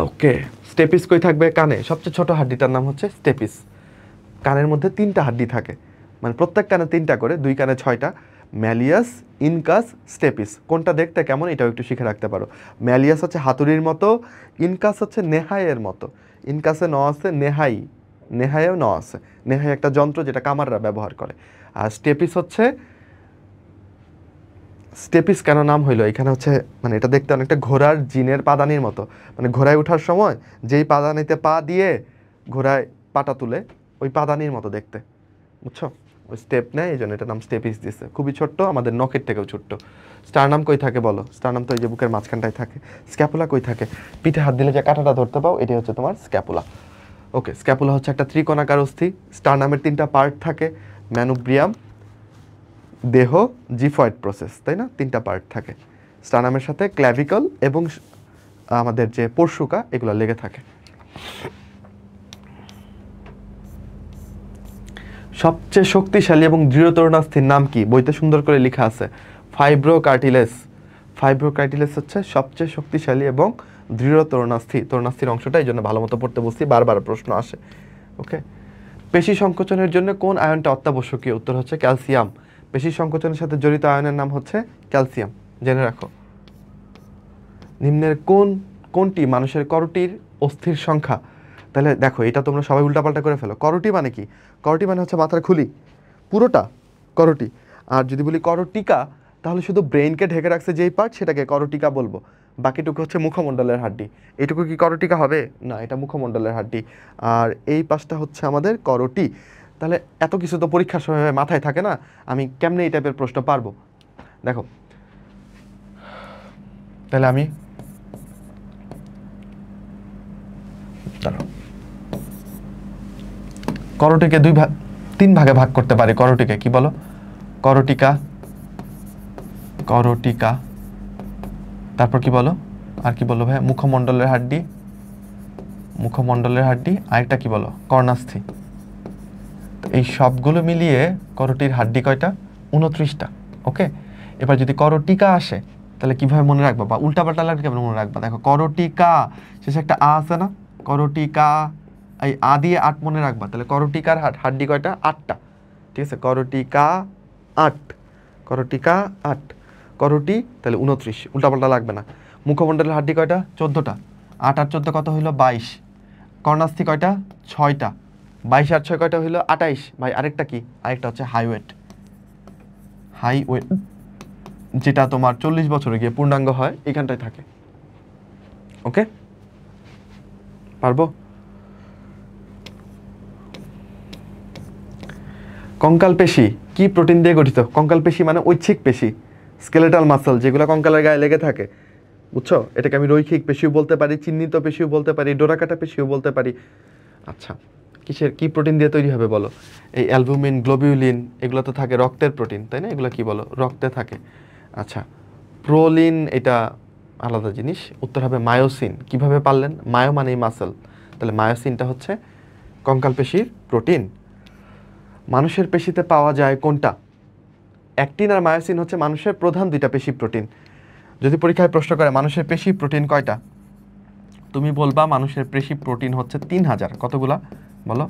ওকে, স্টেপিস কই থাকবে? কানে। সবচেয়ে ছোট হাড্ডিটার নাম হচ্ছে স্টেপিস। কানের মধ্যে 3টা হাড্ডি থাকে, মানে প্রত্যেক কানে 3টা করে, 2 কানে 6টা। Malleus, incus, stapes. কোনটা দেখতে কেমন এটাও একটু শিখে রাখতে পারো। ম্যালিয়াস হচ্ছে হাতুড়ির মতো, ইনকাস হচ্ছে নেহাইয়ের মতো। ইনকাসে ন আছে, নেহাইয়েও ন আছে। নেহাই একটা যন্ত্র যেটা কামাররা ব্যবহার করে। আর স্টেপিস কেন নাম হইলো? এখানে হচ্ছে মানে এটা দেখতে অনেকটা ঘোড়ার জিনের পাদানির মতো, মানে ঘোড়ায় ওঠার সময় যেই পাদানিতে পা দিয়ে ঘোড়ায় পাটা তুলে, ওই পাদানির মতো দেখতে, বুঝছো? ওই স্টেপ নেয়, এই জন্য এটার নাম স্টেপিস দিছে। খুবই ছোট্ট, আমাদের নখের থেকেও ছোট্ট। স্টারনাম কই থাকে বলো? স্টারনাম তো এই যে বুকের মাঝখানটায় থাকে। স্ক্যাপুলা কই থাকে? পিঠে হাত দিলে যে কাঁটাটা ধরতে পাও, এটাই হচ্ছে তোমার স্ক্যাপুলা। ওকে, স্ক্যাপুলা হচ্ছে একটা ত্রিকোণাকার অস্থি। স্টারনামের 3টা পার্ট থাকে, ম্যানুব্রিয়াম, দেহ, জিফয়েড প্রসেস, তাই না? 3টা পার্ট থাকে। স্টারনামের সাথে ক্ল্যাভিকল এবং আমাদের যে পরশুকা এগুলো লেগে থাকে। সবচেয়ে শক্তিশালী এবং দৃঢ়তর অস্থির নাম কি? বইতে সুন্দর করে লেখা আছে, ফাইব্রোকার্টিলেস। ফাইব্রোকার্টিলেস হচ্ছে সবচেয়ে শক্তিশালী এবং দৃঢ়তর অস্থি। তরুণাস্থির অংশটা এই জন্য ভালো মতো পড়তে বলছি, বারবার প্রশ্ন আসে। ওকে, পেশি সংকোচনের জন্য কোন আয়নটা অত্যাবশ্যকীয়? উত্তর হচ্ছে ক্যালসিয়াম। পেশি সংকোচনের সাথে জড়িত আয়নের নাম হচ্ছে ক্যালসিয়াম, জেনে রাখো। নিম্নের কোনটি মানুষের করটির অস্থির সংখ্যা? তাহলে দেখো, এটা তোমরা সবাই উল্টাপাল্টা করে ফেলো। করটি মানে কি? করটি মানে হচ্ছে মাথার খুলি, পুরোটা করটি। আর যদি বলি করটিকা, তাহলে শুধু ব্রেইনকে ঢেকে রাখছে যেই পার্ট, সেটাকে করটিকা বলবো। বাকিটুকু হচ্ছে মুখমণ্ডলের হাড্ডি। এইটুকু কি করটিকা হবে? না, এটা মুখমণ্ডলের হাড্ডি। আর এই পাশটা হচ্ছে আমাদের করটি। তাহলে এত কিছু তো পরীক্ষার সময় মাথায় থাকে না, আমি কেমনে এই টাইপের প্রশ্ন পারবো? দেখো, তাহলে আমি করটিকে 3 ভাগে ভাগ করতে পারি। করটিকে কি বলো? করটিকা, তারপর কি বলো? আর কি বলো ভাই? মুখমণ্ডলের হাড্ডি, আরেকটা কি বলো? কর্ণাস্থি। এই সবগুলো মিলিয়ে করটির হাড্ডি কয়টা? 29টা। ওকে, এবার যদি করটিকা আসে, তাহলে কিভাবে মনে রাখবা? বা উল্টাপাল্টা লাগলে কেমন মনে রাখবা? দেখো, করটিকা শেষে একটা আ আছে না? করটিকা, এই আ দিয়ে 8 মনে রাখবা। তাহলে করটিকার হাড্ডি কয়টা? 8টা। ঠিক আছে, করটিকা 8, করটি তাহলে 29, উল্টাপাল্টা লাগবে না। মুখমণ্ডলের হাড্ডি কয়টা? 14টা। 8 আর 14 কত হইলো? 22। কর্ণাস্থি কয়টা? 6টা। 22 আর 6 কয়টা হইলো? 28। ভাই আরেকটা কি? আরেকটা হচ্ছে হাইওয়েট, যেটা তোমার 40 বছরে গিয়ে পূর্ণাঙ্গ হয়, এখানটায় থাকে। ওকে, পারবো? কঙ্কাল পেশি কি প্রোটিন দিয়ে গঠিত? কঙ্কাল পেশি মানে ঐচ্ছিক পেশি, স্কেলেটাল মাসল, যেগুলো কঙ্কালের গায়ে লেগে থাকে, বুঝছো? এটাকে আমি রৈখিক পেশিও বলতে পারি, চিহ্নিত পেশিও বলতে পারি, ডোরাকাটা পেশিও বলতে পারি। আচ্ছা, কি প্রোটিন দিয়ে তৈরি হবে বলো? এই অ্যালবুমিন, গ্লোবিউলিন, এগুলো তো থাকে রক্তের প্রোটিন, তাই না? এগুলো কি বলো? রক্তে থাকে। আচ্ছা, প্রোলিন এটা আলাদা জিনিস। উত্তর হবে মায়োসিন। কিভাবে পারলেন? মায়ো মানেই মাসল, তাহলে মায়োসিনটা হচ্ছে কঙ্কাল পেশির প্রোটিন। মানুষের পেশিতে পাওয়া যায় কোনটা? অ্যাক্টিন আর মায়োসিন হচ্ছে মানুষের প্রধান 2টা পেশি প্রোটিন। যদি পরীক্ষায় প্রশ্ন করে মানুষের পেশি প্রোটিন কয়টা, তুমি বলবা মানুষের পেশি প্রোটিন হচ্ছে 3000। কতগুলা বলো?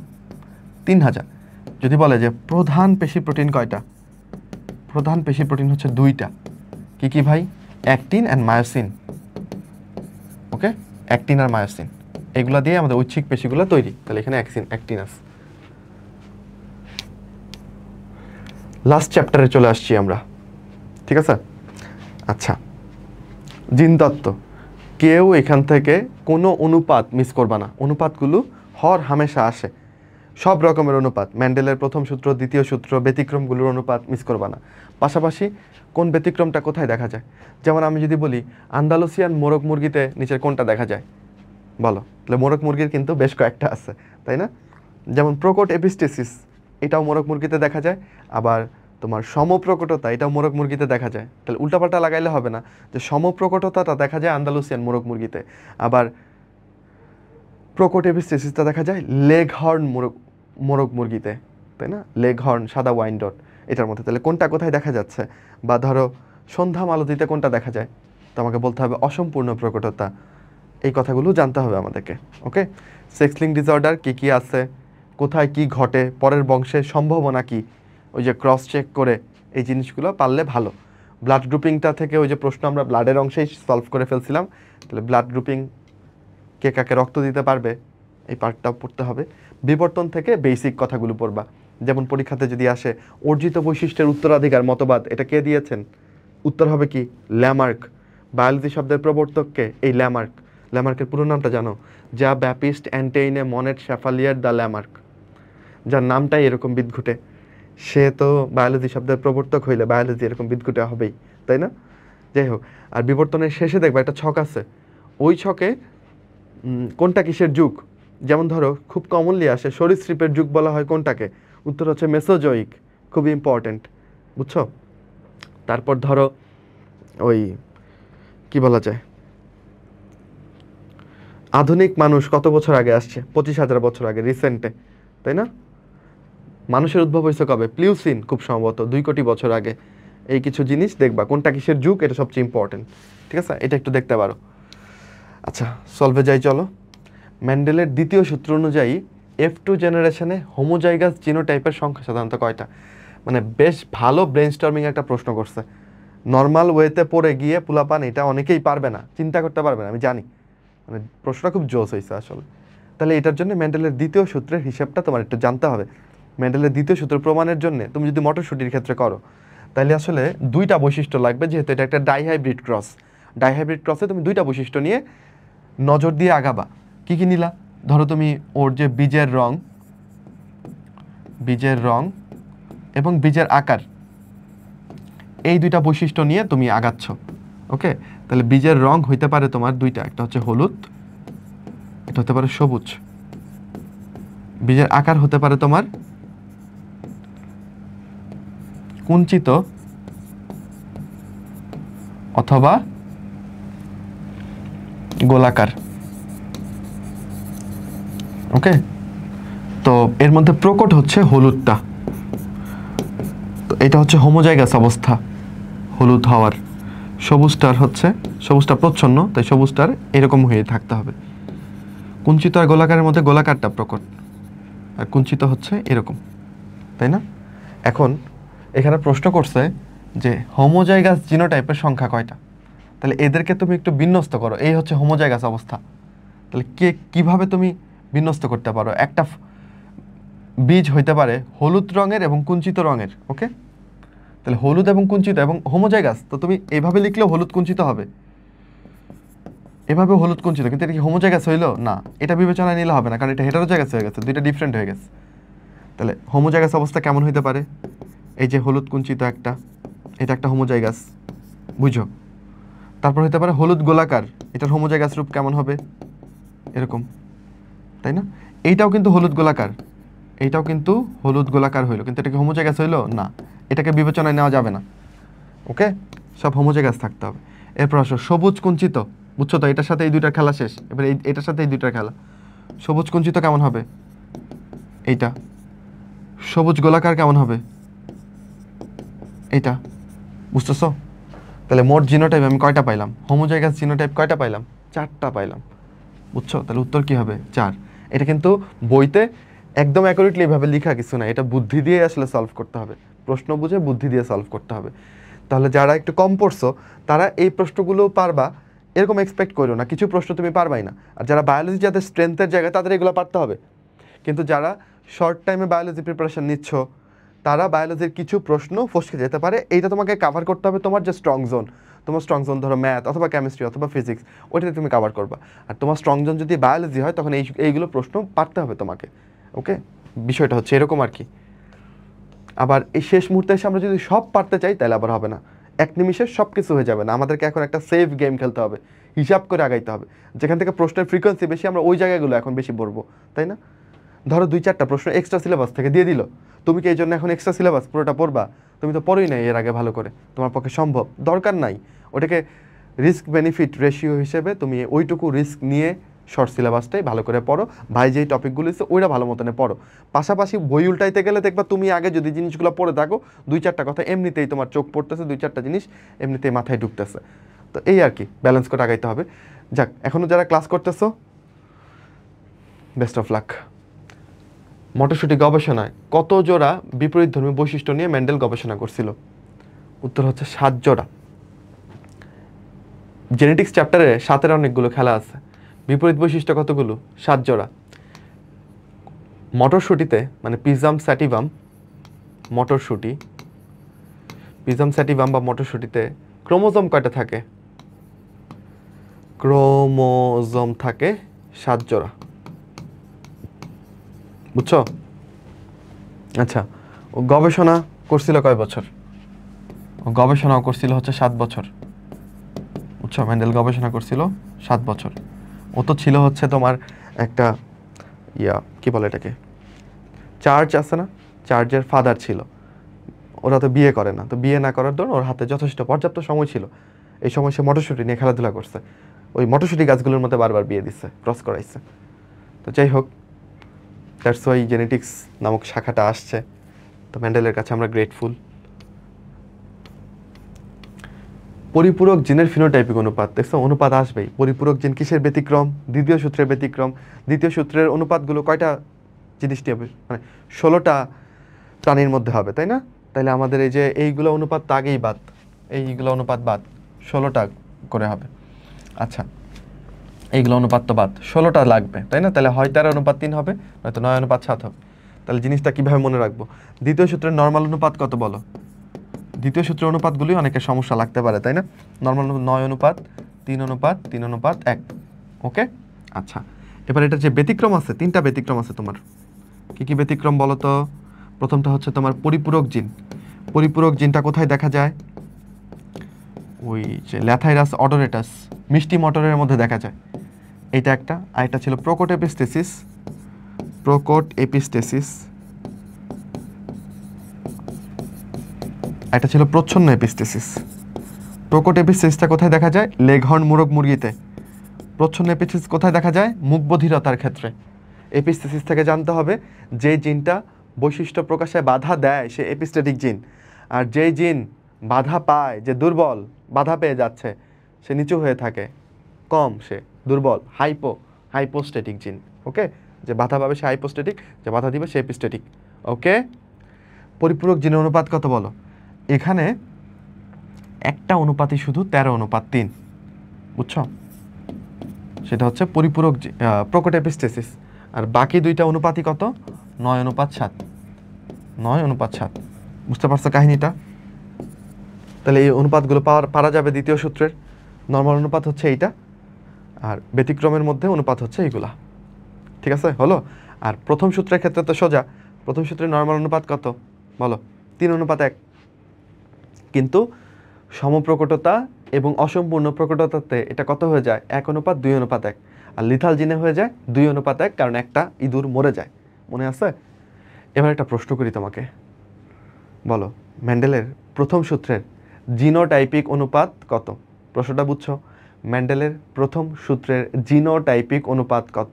3000। যদি বলে যে প্রধান পেশি প্রোটিন কয়টা, প্রধান পেশি প্রোটিন হচ্ছে 2টা। কি কি ভাই? Actin and myosin. Okay, actin আর মায়োসিন, এগুলা দিয়ে আমাদের ঐচ্ছিক পেশিগুলো তৈরি। তাহলে এখানে অ্যাক্টিন আছে। লাস্ট চ্যাপ্টারে চলে আসছি আমরা, ঠিক আছে? আচ্ছা, জিনতত্ত্ব কেউ এখান থেকে কোনো অনুপাত মিস করবা না। অনুপাতগুলো হর হামেশা আসে, সব রকমের অনুপাত, ম্যান্ডেলের প্রথম সূত্র, দ্বিতীয় সূত্র, ব্যতিক্রমগুলোর অনুপাত মিস করবা না। পাশাপাশি কোন ব্যতিক্রমটা কোথায় দেখা যায়, যেমন আমি যদি বলি আন্দালুসিয়ান মোরগ মুরগিতে নিচের কোনটা দেখা যায় বলো, তাহলে মোরগ মুরগির কিন্তু বেশ কয়েকটা আছে, তাই না? যেমন প্রকট এপিস্টেসিস, এটাও মোরগ মুরগিতে দেখা যায়, আবার তোমার সমপ্রকটতা, এটাও মোরগ মুরগিতে দেখা যায়। তাহলে উল্টাপাল্টা লাগাইলে হবে না, যে সমপ্রকটতাটা দেখা যায় আন্দালুসিয়ান মোরগ মুরগিতে, আবার প্রকট এপিস্টেসিসটা দেখা যায় লেগ হর্ন মোরগ মুরগিতে, তাই না? লেগ হর্ন, সাদা ওয়াইন ডট, এটার মধ্যে। তাহলে কোনটা কোথায় দেখা যাচ্ছে, বা ধরো সন্ধ্যা মালতীতে কোনটা দেখা যায়, তো আমাকে বলতে হবে অসম্পূর্ণ প্রকটতা। এই কথাগুলো জানতে হবে আমাদেরকে। ওকে, সেক্স লিঙ্ক ডিসঅর্ডার কী কী আছে, কোথায় কি ঘটে, পরের বংশের সম্ভাবনা কি, ওই যে ক্রস চেক করে এই জিনিসগুলো পারলে ভালো। ব্লাড গ্রুপিংটা থেকে ওই যে প্রশ্ন আমরা ব্লাডের অংশেই সলভ করে ফেলছিলাম, তাহলে ব্লাড গ্রুপিং কে কাকে রক্ত দিতে পারবে এই পার্টটাও পড়তে হবে। বিবর্তন থেকে বেসিক কথাগুলো পড়বা, যেমন পরীক্ষাতে যদি আসে অর্জিত বৈশিষ্ট্যের উত্তরাধিকার মতবাদ, এটা কে দিয়েছেন, উত্তর হবে কি ল্যামার্ক। বায়োলজি শব্দের প্রবর্তককে এই ল্যামার্ক। ল্যামার্কের পুরো নামটা জানো, যা ব্যাপিস্ট অ্যান্টেইনে মনেট শ্যাফালিয়ার দ্য ল্যামার্ক, যার নামটাই এরকম বিদঘুটে, সে তো বায়োলজি শব্দের প্রবর্তক হইলে বায়োলজি এরকম বিদঘুটে হবেই, তাই না? যাই হোক, আর বিবর্তনের শেষে দেখবা একটা ছক আছে, ওই ছকে কোনটা কিসের যুগ, যেমন ধরো খুব কমনলি আসে সরীসৃপের যুগ বলা হয় কোনটাকে, উত্তর হচ্ছে মেসোজোইক, খুবই ইম্পর্টেন্ট, বুঝছো? তারপর ধরো ওই কি বলা যায়, আধুনিক মানুষ কত বছর আগে আসছে, 25,000 বছর আগে, রিসেন্টে, তাই না? মানুষের উদ্ভব হয়েছে কবে, প্লিউসিন, খুব সম্ভবত 2 কোটি বছর আগে। এই কিছু জিনিস দেখবা, কোনটা কিসের যুগ, এটা সবচেয়ে ইম্পর্টেন্ট, ঠিক আছে? এটা একটু দেখতে পারো। আচ্ছা, সলভে যাই চলো। ম্যান্ডেলের দ্বিতীয় সূত্র অনুযায়ী F2 জেনারেশনে হোমোজাইগাস জিনোটাইপের সংখ্যা সাধারণত কয়টা? মানে বেশ ভালো ব্রেনস্টর্মিং একটা প্রশ্ন করছে। নর্মাল ওয়েতে পড়ে গিয়ে পুলাপান এটা অনেকেই পারবে না, চিন্তা করতে পারবে না, আমি জানি, মানে প্রশ্নটা খুব জোস হয়েছে আসলে। তাহলে এটার জন্য ম্যান্ডেলের দ্বিতীয় সূত্রের হিসাবটা তোমার একটু জানতে হবে। ম্যান্ডেলের দ্বিতীয় সূত্র প্রমাণের জন্য তুমি যদি মটরশুটির ক্ষেত্রে করো, তাহলে আসলে 2টা বৈশিষ্ট্য লাগবে, যেহেতু এটা একটা ডাইহাইব্রিড ক্রস। ডাইহাইব্রিড ক্রসে তুমি 2টা বৈশিষ্ট্য নিয়ে নজর দিয়ে আগাবা। কি কি নিলা, ধরো তুমি ওর যে বীজের রং এবং বীজের আকার, এই 2টা বৈশিষ্ট্য নিয়ে তুমি আগাচ্ছ। ওকে, তাহলে বীজের রং হইতে পারে তোমার 2টা, একটা হচ্ছে হলুদ, এটা হতে পারে সবুজ। বীজের আকার হতে পারে তোমার কুঞ্চিত অথবা গোলাকার। ওকে, তো এর মধ্যে প্রকট হচ্ছে হলুদটা, তো এটা হচ্ছে হোমোজাইগাস অবস্থা হলুদ হওয়ার। সবুজটা প্রচ্ছন্ন, তাই সবুজটার এরকম হয়ে থাকতে হবে। কুঞ্চিত আর গোলাকারের মধ্যে গোলাকারটা প্রকট, আর কুঞ্চিত হচ্ছে এরকম, তাই না? এখন এখানে প্রশ্ন করছে যে হোমোজাইগাস জিনোটাইপের সংখ্যা কয়টা, তাহলে এদেরকে তুমি একটু বিন্যস্ত করো। এই হচ্ছে হোমোজাইগাস অবস্থা, তাহলে কিভাবে তুমি বিন্যস্ত করতে পারো? একটা বীজ হইতে পারে হলুদ রঙের এবং কুঞ্চিত রঙের। ওকে, তাহলে হলুদ এবং কুঞ্চিত এবং হোমোজাইগাস, তো তুমি এইভাবে লিখলেও হলুদ কুঞ্চিত হবে, এভাবে হলুদ কুঞ্চিত, কিন্তু এটা কি হোমোজাইগাস হইলো না? এটা বিবেচনায় নিলে হবে না, কারণ এটা হেটারোজাইগাস হয়ে গেছে, 2টা ডিফারেন্ট হয়ে গেছে। তাহলে হোমোজাইগাস অবস্থা কেমন হইতে পারে? এই যে হলুদ কুঞ্চিত একটা, এটা একটা হোমোজাইগাস, বুঝো। তারপর হইতে পারে হলুদ গোলাকার, এটার হোমোজাইগাস রূপ কেমন হবে? এরকম, তাই না? এইটাও কিন্তু হলুদ গোলাকার, এইটাও কিন্তু হলুদ গোলাকার হইলো, কিন্তু এটা কি হোমোজাইগাস হইলো না? এটাকে বিবেচনায় নেওয়া যাবে না। ওকে, সব হোমোজাইগাস থাকতে হবে। এরপর আসো সবুজ কুঞ্চিত, বুঝছো তো? এটার সাথে এই 2টার খেলা শেষ, এবার এটার সাথে এই 2টার খেলা। সবুজ কুঞ্চিত কেমন হবে? এইটা। সবুজ গোলাকার কেমন হবে? এইটা, বুঝতেছো? তাহলে মোট জিনোটাইপ আমি কয়টা পাইলাম? হোমোজাইগাস জিনোটাইপ কয়টা পাইলাম? 4টা পাইলাম, বুঝছো? তাহলে উত্তর কি হবে? 4। এটা কিন্তু বইতে একদম অ্যাকুরেটলি এভাবে লেখা কিছু না, এটা বুদ্ধি দিয়ে আসলে সলভ করতে হবে, প্রশ্ন বুঝে বুদ্ধি দিয়ে সলভ করতে হবে। তাহলে যারা একটু কম পড়ছো তারা এই প্রশ্নগুলো পারবা এরকম এক্সপেক্ট করো না, কিছু প্রশ্ন তুমি পারবাই না। আর যারা বায়োলজি, যাদের স্ট্রেংথের জায়গায়, তাদের এগুলো পারতে হবে। কিন্তু যারা শর্ট টাইমে বায়োলজি প্রিপারেশন নিচ্ছ, তারা বায়োলজির কিছু প্রশ্ন ফসকে যেতে পারে, এইটা তোমাকে কাভার করতে হবে, তোমার যে স্ট্রং জোন। তোমার স্ট্রং জোন ধরো ম্যাথ অথবা কেমিস্ট্রি অথবা ফিজিক্স, ওইটাতে তুমি কভার করবা। আর তোমার স্ট্রং জোন যদি বায়োলজি হয় তখন এইগুলো প্রশ্ন পারতে হবে তোমাকে। ওকে, বিষয়টা হচ্ছে এরকম আর কি। আবার এই শেষ মুহূর্তে এসে আমরা যদি সব পারতে চাই তাহলে আবার হবে না, এক নিমিষে সব কিছু হয়ে যাবে না। আমাদেরকে এখন একটা সেফ গেম খেলতে হবে, হিসাব করে আগাইতে হবে। যেখান থেকে প্রশ্নের ফ্রিকোয়েন্সি বেশি আমরা ওই জায়গাগুলো এখন বেশি পড়বো, তাই না? ধরো 2-4টা প্রশ্ন এক্সট্রা সিলেবাস থেকে দিয়ে দিল, তুমি কি এই জন্য এখন এক্সট্রা সিলেবাস পুরোটা পড়বা? তুমি তো পড়োই নাই এর আগে ভালো করে, তোমার পক্ষে সম্ভব, দরকার নাই। ওটাকে রিস্ক বেনিফিট রেশিও হিসেবে তুমি ওইটুকু রিস্ক নিয়ে শর্ট সিলেবাসটাই ভালো করে পড়ো। ভাই যেই টপিকগুলো আছে ওইটা ভালো মতনে পড়ো। পাশাপাশি বই উল্টাইতে গেলে দেখবা তুমি আগে যদি জিনিসগুলো পড়ে থাকো, 2-4টা কথা এমনিতেই তোমার চোখ পড়তেছে, 2-4টা জিনিস এমনিতেই মাথায় ঢুকতেছে। তো এই আর কি, ব্যালেন্স করে আগাইতে হবে। যাক, এখনও যারা ক্লাস করতেছো বেস্ট অফ লাক। মটরশুঁটি গবেষণায় কত জোড়া বিপরীতধর্মী বৈশিষ্ট্য নিয়ে মেন্ডেল গবেষণা করছিল? উত্তর হচ্ছে 7 জোড়া। জেনেটিক্স চ্যাপ্টারে 7-এর অনেকগুলো খেলা আছে। বিপরীত বৈশিষ্ট্য কতগুলো? 7 জোড়া। মটরশুঁটিতে মানে পিজাম স্যাটিভাম, পিজাম স্যাটিভাম বা মটরশুঁটিতে ক্রোমোজোম কয়টা থাকে? ক্রোমোজোম থাকে 7 জোড়া। বুঝছো? আচ্ছা, ও গবেষণা করছিল কয় বছর? ও গবেষণাও করছিল হচ্ছে 7 বছর। বুঝছো, মেন্ডেল গবেষণা করছিল 7 বছর। ও তো ছিল হচ্ছে তোমার একটা কি বলে এটাকে, চার্চ আছে না, চার্চের ফাদার ছিল। ওরা তো বিয়ে করে না, তো বিয়ে না করার দরুন ওর হাতে যথেষ্ট পর্যাপ্ত সময় ছিল। এই সময় সে মটরশুঁটি নিয়ে খেলাধুলা করছে, ওই মটরশুঁটি গাছগুলোর মধ্যে বারবার বিয়ে দিচ্ছে, ক্রস করাইছে। তো যাই হোক, দ্যাটস ওয়াই জেনেটিক্স নামক শাখাটা আসছে। তো মেন্ডেলের কাছে আমরা গ্রেটফুল। পরিপূরক জিনের ফিনোটাইপিক অনুপাত, দেখছো অনুপাত আসবেই। পরিপূরক জিন কিসের ব্যতিক্রম? দ্বিতীয় সূত্রের ব্যতিক্রম। দ্বিতীয় সূত্রের অনুপাতগুলো কয়টা জিনিস নিয়ে হবে? মানে 16টা প্রাণীর মধ্যে হবে, তাই না? তাইলে আমাদের এই যে এইগুলো অনুপাত তো আগেই বাদ, এইগুলো অনুপাত বাদ, 16টা করে হবে। আচ্ছা, এইগুলো অনুপাত তো বাদ, 16টা লাগবে, তাই না? তাহলে হয় 13:3 হবে, নয়তো 9:7 হবে। তাহলে জিনিসটা কীভাবে মনে রাখবো? দ্বিতীয় সূত্রের নর্মাল অনুপাত কত বলো? দ্বিতীয় সূত্রের অনুপাতগুলি অনেকের সমস্যা লাগতে পারে, তাই না? নর্মাল 9:3:3:1। ওকে, আচ্ছা, এবার এটা যে ব্যতিক্রম আছে, 3টা ব্যতিক্রম আছে তোমার। কি কি ব্যতিক্রম বলো তো? প্রথমটা হচ্ছে তোমার পরিপূরক জিন। পরিপূরক জিনটা কোথায় দেখা যায়? ওই যে ল্যাথাইরাস অডোরেটাস, মিষ্টি মটরের মধ্যে দেখা যায়, এটা একটা। আর এটা ছিল প্রোকট এপিস্টেসিস, এটা ছিল প্রচ্ছন্ন এপিস্টেসিস। প্রোকট এপিস্টেসিসটা কোথায় দেখা যায়? লেঘর্ন মুরগ মুরগিতে। প্রচ্ছন্ন এপিস্টেসিস কোথায় দেখা যায়? মুখবধিরতার ক্ষেত্রে। এপিস্টেসিস থেকে জানতে হবে যে জিনটা বৈশিষ্ট্য প্রকাশে বাধা দেয় সে এপিস্টেটিক জিন, আর যেই জিন বাধা পায়, যে দুর্বল, বাধা পেয়ে যাচ্ছে, সে নিচু হয়ে থাকে, কম, সে দুর্বল, হাইপোস্টেটিক জিন। ওকে, যে বাধা পাবে সে হাইপোস্টেটিক, যে বাধা দিবে সে এপিস্টেটিক। ওকে, পরিপূরক জিনের অনুপাত কত বলো? এখানে একটা অনুপাতই শুধু 13:3, বুঝছো? সেটা হচ্ছে পরিপূরক প্রোকট এপিস্টেসিস। আর বাকি 2টা অনুপাতই কত? 9:7। 9:7। বুঝতে পারছো কাহিনীটা? তাহলে এই অনুপাতগুলো পারা যাবে দ্বিতীয় সূত্রের। নর্মাল অনুপাত হচ্ছে এইটা, আর ব্যতিক্রমের মধ্যে অনুপাত হচ্ছে এইগুলা। ঠিক আছে, হলো? আর প্রথম সূত্রের ক্ষেত্রে তো সোজা। প্রথম সূত্রে নর্মাল অনুপাত কত বলো? 3:1। কিন্তু সমপ্রকটতা এবং অসম্পূর্ণ প্রকটতাতে এটা কত হয়ে যায়? 1:2:1। আর লিথাল জিনে হয়ে যায় 2:1, কারণ একটা ইঁদুর মরে যায়। মনে আছে? এবার একটা প্রশ্ন করি তোমাকে, বলো মেন্ডেলের প্রথম সূত্রের জিনোটাইপিক অনুপাত কত? প্রশ্নটা বুঝছো? মেন্ডেলের প্রথম সূত্রের জিনোটাইপিক অনুপাত কত?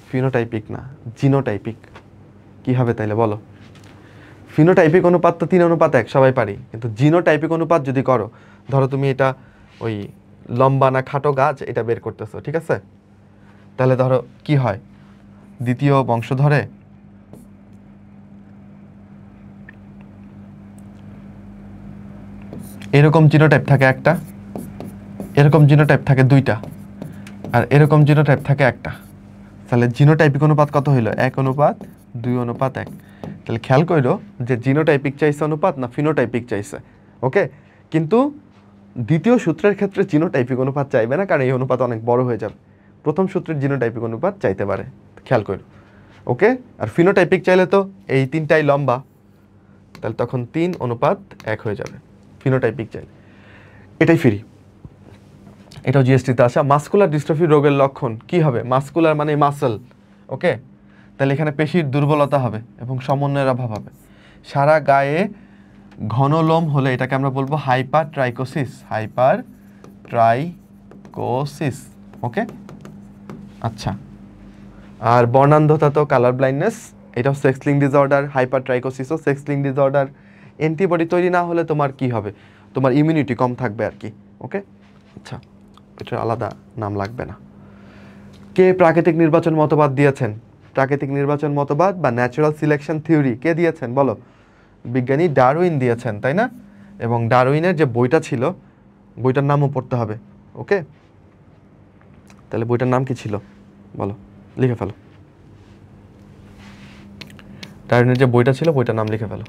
ফিনোটাইপিক না, জিনোটাইপিক। কি হবে তাইলে বলো? ফিনোটাইপিক অনুপাত তো 3:1 সবাই পারি, কিন্তু জিনোটাইপিক অনুপাত যদি করো, ধরো তুমি এটা ওই লম্বা না খাটো গাছ এটা বের করতেছো, ঠিক আছে? তাহলে ধরো কি হয়, দ্বিতীয় বংশধরে এরকম জিনোটাইপ থাকে একটা, এরকম জিনোটাইপ থাকে 2টা, আর এরকম জিনোটাইপ থাকে একটা। তাহলে জিনোটাইপিক অনুপাত কত হইল? 1:2:1। তাহলে খেয়াল করো যে জিনোটাইপিক চাইছে অনুপাত না ফিনোটাইপিক চাইছে। ওকে, কিন্তু দ্বিতীয় সূত্রের ক্ষেত্রে জিনোটাইপিক অনুপাত চাইবে না, কারণ এই অনুপাত অনেক বড় হয়ে যাবে। প্রথম সূত্রের জিনোটাইপিক অনুপাত চাইতে পারে, খেয়াল করো। ওকে, আর ফিনোটাইপিক চাইলে তো এই তিনটাই লম্বা, তাহলে তখন 3:1 হয়ে যাবে ফিনোটাইপিক চাইলে। এটাই ফ্রি, এটাও জিএসটিতে আসা। মাসকুলার ডিস্ট্রফি রোগের লক্ষণ কি হবে? মাসকুলার মানে মাসল, ওকে, তাহলে এখানে পেশির দুর্বলতা হবে এবং সমন্বয়ের অভাব হবে। সারা গায়ে ঘন লোম হলে এটাকে আমরা বলবো হাইপারট্রাইকোসিস, হাইপারট্রাইকোসিস, ওকে। আচ্ছা, আর বর্ণান্ধতা তো কালার ব্লাইন্ডনেস, এটাও সেক্স লিঙ্ক ডিসঅর্ডার, হাইপারট্রাইকোসিসও সেক্স লিঙ্ক ডিসঅর্ডার। অ্যান্টিবডি তৈরি না হলে তোমার কি হবে? তোমার ইমিউনিটি কম থাকবে আর কি, ওকে। আচ্ছা, এটার আলাদা নাম লাগবে না। কে প্রাকৃতিক নির্বাচন মতবাদ দিয়েছেন? প্রাকৃতিক নির্বাচন মতবাদ বা ন্যাচারাল সিলেকশন থিওরি কে দিয়েছেন বলো? বিজ্ঞানী ডারউইন দিয়েছেন, তাই না? এবং ডারউইনের যে বইটা ছিল, বইটার নামও পড়তে হবে, ওকে। তাহলে বইটার নাম কি ছিল বলো, লিখে ফেলো। ডারউইনের যে বইটা ছিল, বইটার নাম লিখে ফেলো।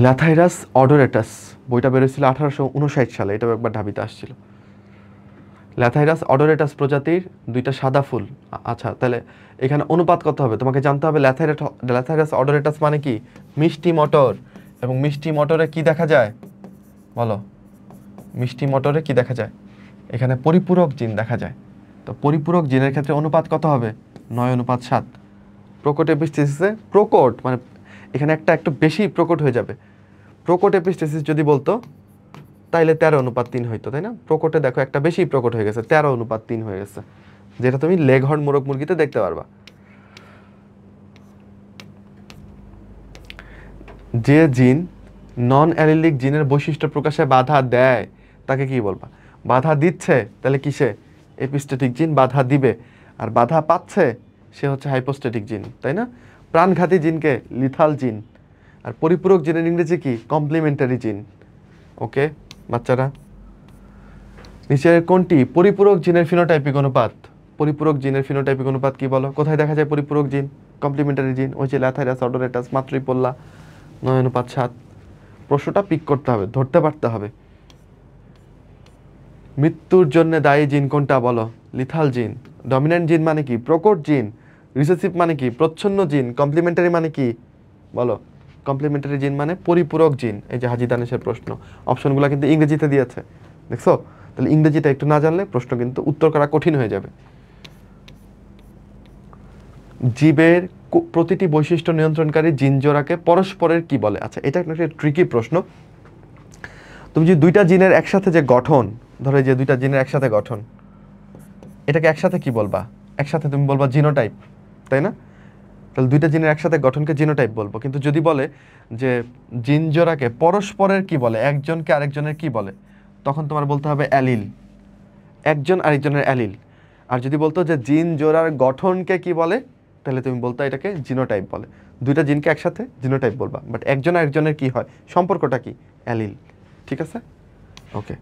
ল্যাথাইরাস অডোরেটাস, বইটা বেরোছিল 1859 সালে, এটাও একবার ঢাবিতে আসছিল। ল্যাথাইরাস অডোরেটাস প্রজাতির 2টা সাদা ফুল। আচ্ছা, তাহলে এখানে অনুপাত কত হবে তোমাকে জানতে হবে। ল্যাথাইরাস অডোরেটাস মানে কি? মিষ্টি মটর। এবং মিষ্টি মটরে কি দেখা যায় বলো? মিষ্টি মটরে কি দেখা যায়? এখানে পরিপূরক জিন দেখা যায়। তো পরিপূরক জিনের ক্ষেত্রে অনুপাত কত হবে? 9:7। প্রকট এপিস্টেসিসে, প্রকট মানে এখানে একটু বেশি প্রকট হয়ে যাবে। প্রকট এপিস্টেসিস যদি বলতো তাইলে 13:3 হইতো, তাই না? প্রকটে দেখো একটা বেশি প্রকট হয়ে গেছে, 13:3 হয়ে গেছে, যেটা তুমি লেঘর্ন মোরগ মুরগিতে দেখতে পারবা। যে জিন নন অ্যালিলিক জিনের বৈশিষ্ট্য প্রকাশে বাধা দেয় তাকে কি বলবা? বাধা দিচ্ছে তাহলে কিসে? এপিস্টেটিক জিন বাধা দিবে। আর বাধা পাচ্ছে সে হচ্ছে হাইপোস্টেটিক জিন, তাই না? প্রাণঘাতী জিনকে লিথাল জিন। আর পরিপূরক জিনের ইংরেজি কি? কমপ্লিমেন্টারি জিন, ওকে বাচ্চারা। নিচের কোনটি পরিপূরক জিনের ফিনোটাইপিক অনুপাত? পরিপূরক জিনের ফিনোটাইপিক অনুপাত কি বলো? কোথায় দেখা যায় পরিপূরক জিন, কমপ্লিমেন্টারি জিন? ওই যে ল্যাথাইরাস অডোরেটাস, মাত্রই পড়লা, 9:7। প্রশ্নটা পিক করতে হবে, ধরতে পারতে হবে। মৃত্যুর জন্য দায়ী জিন কোনটা বলো? লিথাল জিন। ডমিন্যান্ট জিন মানে কি? প্রকট জিন। রিসেসিভ মানে কি? প্রচ্ছন্ন জিন। কমপ্লিমেন্টারি মানে কি বলো? কমপ্লিমেন্টারি জিন মানে পরিপূরক জিন। এই যে হাজি দানেশের প্রশ্ন, অপশনগুলো কিন্তু ইংরেজিতে দিয়েছে, দেখছো? তাহলে ইংরেজিটা একটু না জানলে প্রশ্ন কিন্তু উত্তর করা কঠিন হয়ে যাবে। জীবের প্রতিটি বৈশিষ্ট্য নিয়ন্ত্রণকারী জিন জোড়াকে পরস্পরের কি বলে? আচ্ছা, এটা একটা ট্রিকি প্রশ্ন। তুমি যে 2টা জিনের একসাথে যে গঠন, ধরো যে 2টা জিনের একসাথে গঠন, এটাকে একসাথে কি বলবা? একসাথে তুমি বলবা জিনোটাইপ, তাই না? তাহলে 2টা জিনের একসাথে গঠনকে জিনোটাইপ বলবো। কিন্তু যদি বলে যে জিন জোড়াকে পরস্পরের কি বলে, একজনকে আরেকজনের কি বলে, তখন তোমার বলতে হবে অ্যালিল, একজন আরেকজনের অ্যালিল। আর যদি বলতো যে জিন জোড়ার গঠনকে কি বলে, তাহলে তুমি বলতো এটাকে জিনোটাইপ বলে। 2টা জিনকে একসাথে জিনোটাইপ বলবা, বাট একজন আরেকজনের কি হয়, সম্পর্কটা কি? অ্যালিল, ঠিক আছে? ওকে,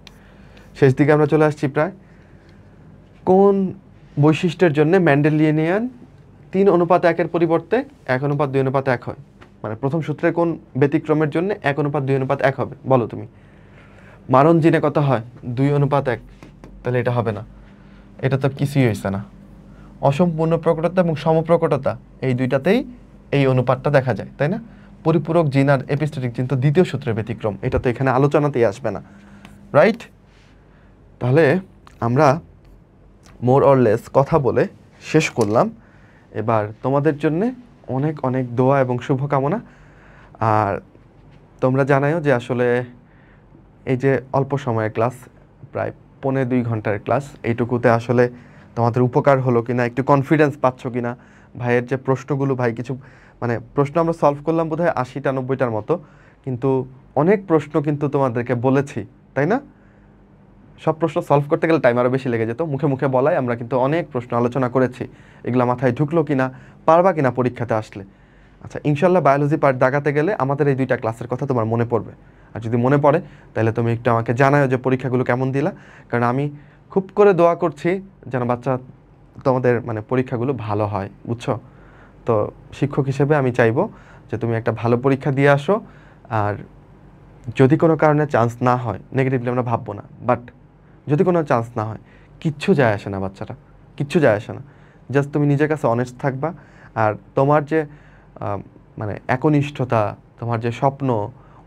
শেষ দিকে আমরা চলে আসছি প্রায়। কোন বৈশিষ্ট্যের জন্য মেন্ডেলিয়ানিয়ান 3:1 পরিবর্তে 1:2:1 হয়? মানে প্রথম সূত্রে কোন ব্যতিক্রমের জন্য 1:2:1 হবে বলো তুমি? মারণ জিনে কত হয়? 2:1। তাহলে এটা হবে না, এটা তো কিছুই হয়েছে না। অসম্পূর্ণ প্রকটতা এবং সমপ্রকটতা এই দুইটাতেই এই অনুপাতটা দেখা যায়, তাই না? পরিপূরক জিন আর এপিস্টেটিক জিন তো দ্বিতীয় সূত্রের ব্যতিক্রম, এটা তো এখানে আলোচনাতেই আসবে না, রাইট? তাহলে আমরা মোর অর লেস কথা বলে শেষ করলাম। এবার তোমাদের জন্য অনেক অনেক দোয়া এবং শুভকামনা। আর তোমরা জানাও যে আসলে এই যে অল্প সময়ের ক্লাস, প্রায় 1.5-2 ঘন্টার ক্লাস, এইটুকুতে আসলে তোমাদের উপকার হলো কিনা, একটু কনফিডেন্স পাচ্ছ কিনা? ভাইয়ের যে প্রশ্নগুলো, ভাই কিছু মানে প্রশ্ন আমরা সলভ করলাম বোধহয় 80-90টার মতো, কিন্তু অনেক প্রশ্ন কিন্তু তোমাদেরকে বলেছি, তাই না? সব প্রশ্ন সলভ করতে গেলে টাইম আরও বেশি লেগে যেত। মুখে মুখে বলাই আমরা কিন্তু অনেক প্রশ্ন আলোচনা করেছি, এগুলো মাথায় ঢুকলো কিনা, পারবা কিনা পরীক্ষাতে আসলে। আচ্ছা, ইনশাল্লাহ বায়োলজি পার্ট দাগাতে গেলে আমাদের এই 2টা ক্লাসের কথা তোমার মনে পড়বে। আর যদি মনে পড়ে তাহলে তুমি একটু আমাকে জানাও যে পরীক্ষাগুলো কেমন দিলা, কারণ আমি খুব করে দোয়া করছি যেন বাচ্চা তোমাদের মানে পরীক্ষাগুলো ভালো হয়, বুঝছো? তো শিক্ষক হিসেবে আমি চাইবো যে তুমি একটা ভালো পরীক্ষা দিয়ে আসো। আর যদি কোনো কারণে চান্স না হয়, নেগেটিভলি আমরা ভাববো না, বাট যদি কোনো চান্স না হয়, কিচ্ছু যায় আসে না বাচ্চারা, কিচ্ছু যায় আসে না। জাস্ট তুমি নিজের কাছে অনেস্ট থাকবা, আর তোমার যে মানে একনিষ্ঠতা, তোমার যে স্বপ্ন,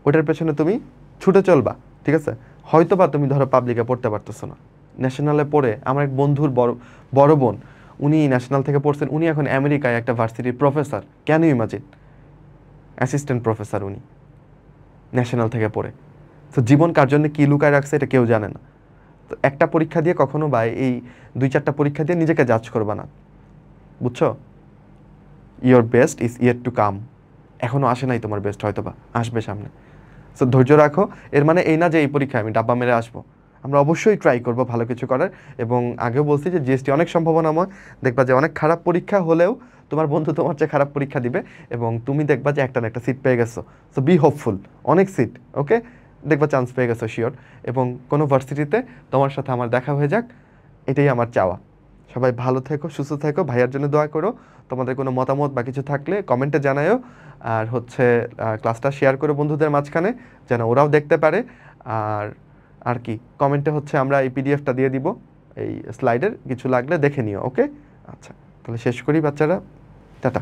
ওটার পেছনে তুমি ছুটে চলবা, ঠিক আছে? হয়তো বা তুমি ধরো পাবলিকে পড়তে পারতেছো না, ন্যাশনালে পড়ে, আমার এক বন্ধুর বড় বোন, উনি ন্যাশনাল থেকে পড়ছেন, উনি এখন আমেরিকায় একটা ভার্সিটির professor, can you imagine? Assistant professor উনি, ন্যাশনাল থেকে পড়ে। তো জীবন কার জন্য কী লুকায় রাখছে এটা কেউ জানে না। তো একটা পরীক্ষা দিয়ে কখনো বা এই 2-4টা পরীক্ষা দিয়ে নিজেকে জাজ করবা না, বুঝছো? Your best is yet to come. এখনও আসে নাই তোমার বেস্ট, হয়তো বা আসবে সামনে। সো ধৈর্য রাখো। এর মানে এই না যে এই পরীক্ষায় আমি ডাব্বা মেরে আসবো। আমরা অবশ্যই ট্রাই করব ভালো কিছু করার, এবং আগেও বলছি যে জিএসটি অনেক সম্ভাবনাময়। দেখবা যে অনেক খারাপ পরীক্ষা হলেও তোমার বন্ধু তোমার চেয়ে খারাপ পরীক্ষা দিবে, এবং তুমি দেখবা যে একটা না একটা সিট পেয়ে গেছো। সো বি হোপফুল, অনেক সিট, ওকে? দেখবা চান্স পেয়ে গেছো শিওর, এবং কোনো ভার্সিটিতে তোমার সাথে আমার দেখা হয়ে যাক, এটাই আমার চাওয়া। সবাই ভালো থেকো, সুস্থ থেকো, ভাইয়ার জন্য দোয়া করো। তোমাদের কোনো মতামত বা কিছু থাকলে কমেন্টে জানায়ও, আর হচ্ছে ক্লাসটা শেয়ার করো বন্ধুদের মাঝখানে, যেন ওরাও দেখতে পারে। আর আর কি কমেন্টে হচ্ছে আমরা এই পিডিএফটা দিয়ে দিব, এই স্লাইডের, কিছু লাগলে দেখে নিও, ওকে? আচ্ছা, তাহলে শেষ করি বাচ্চারা, টাটা,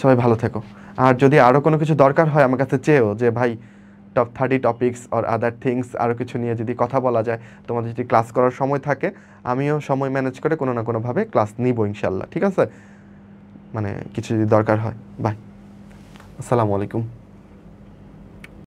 সবাই ভালো থেকো। আর যদি আরও কোনো কিছু দরকার হয় আমার কাছে চেয়েও, যে ভাই top 30 topics or other things, আরও কিছু নিয়ে যদি কথা বলা যায়, তোমাদের যদি ক্লাস করার সময় থাকে, আমিও সময় ম্যানেজ করে কোনো না কোনোভাবে ক্লাস নিব ইনশাল্লাহ, ঠিক আছে? মানে কিছু যদি দরকার হয়। বাই, আসসালামু আলাইকুম।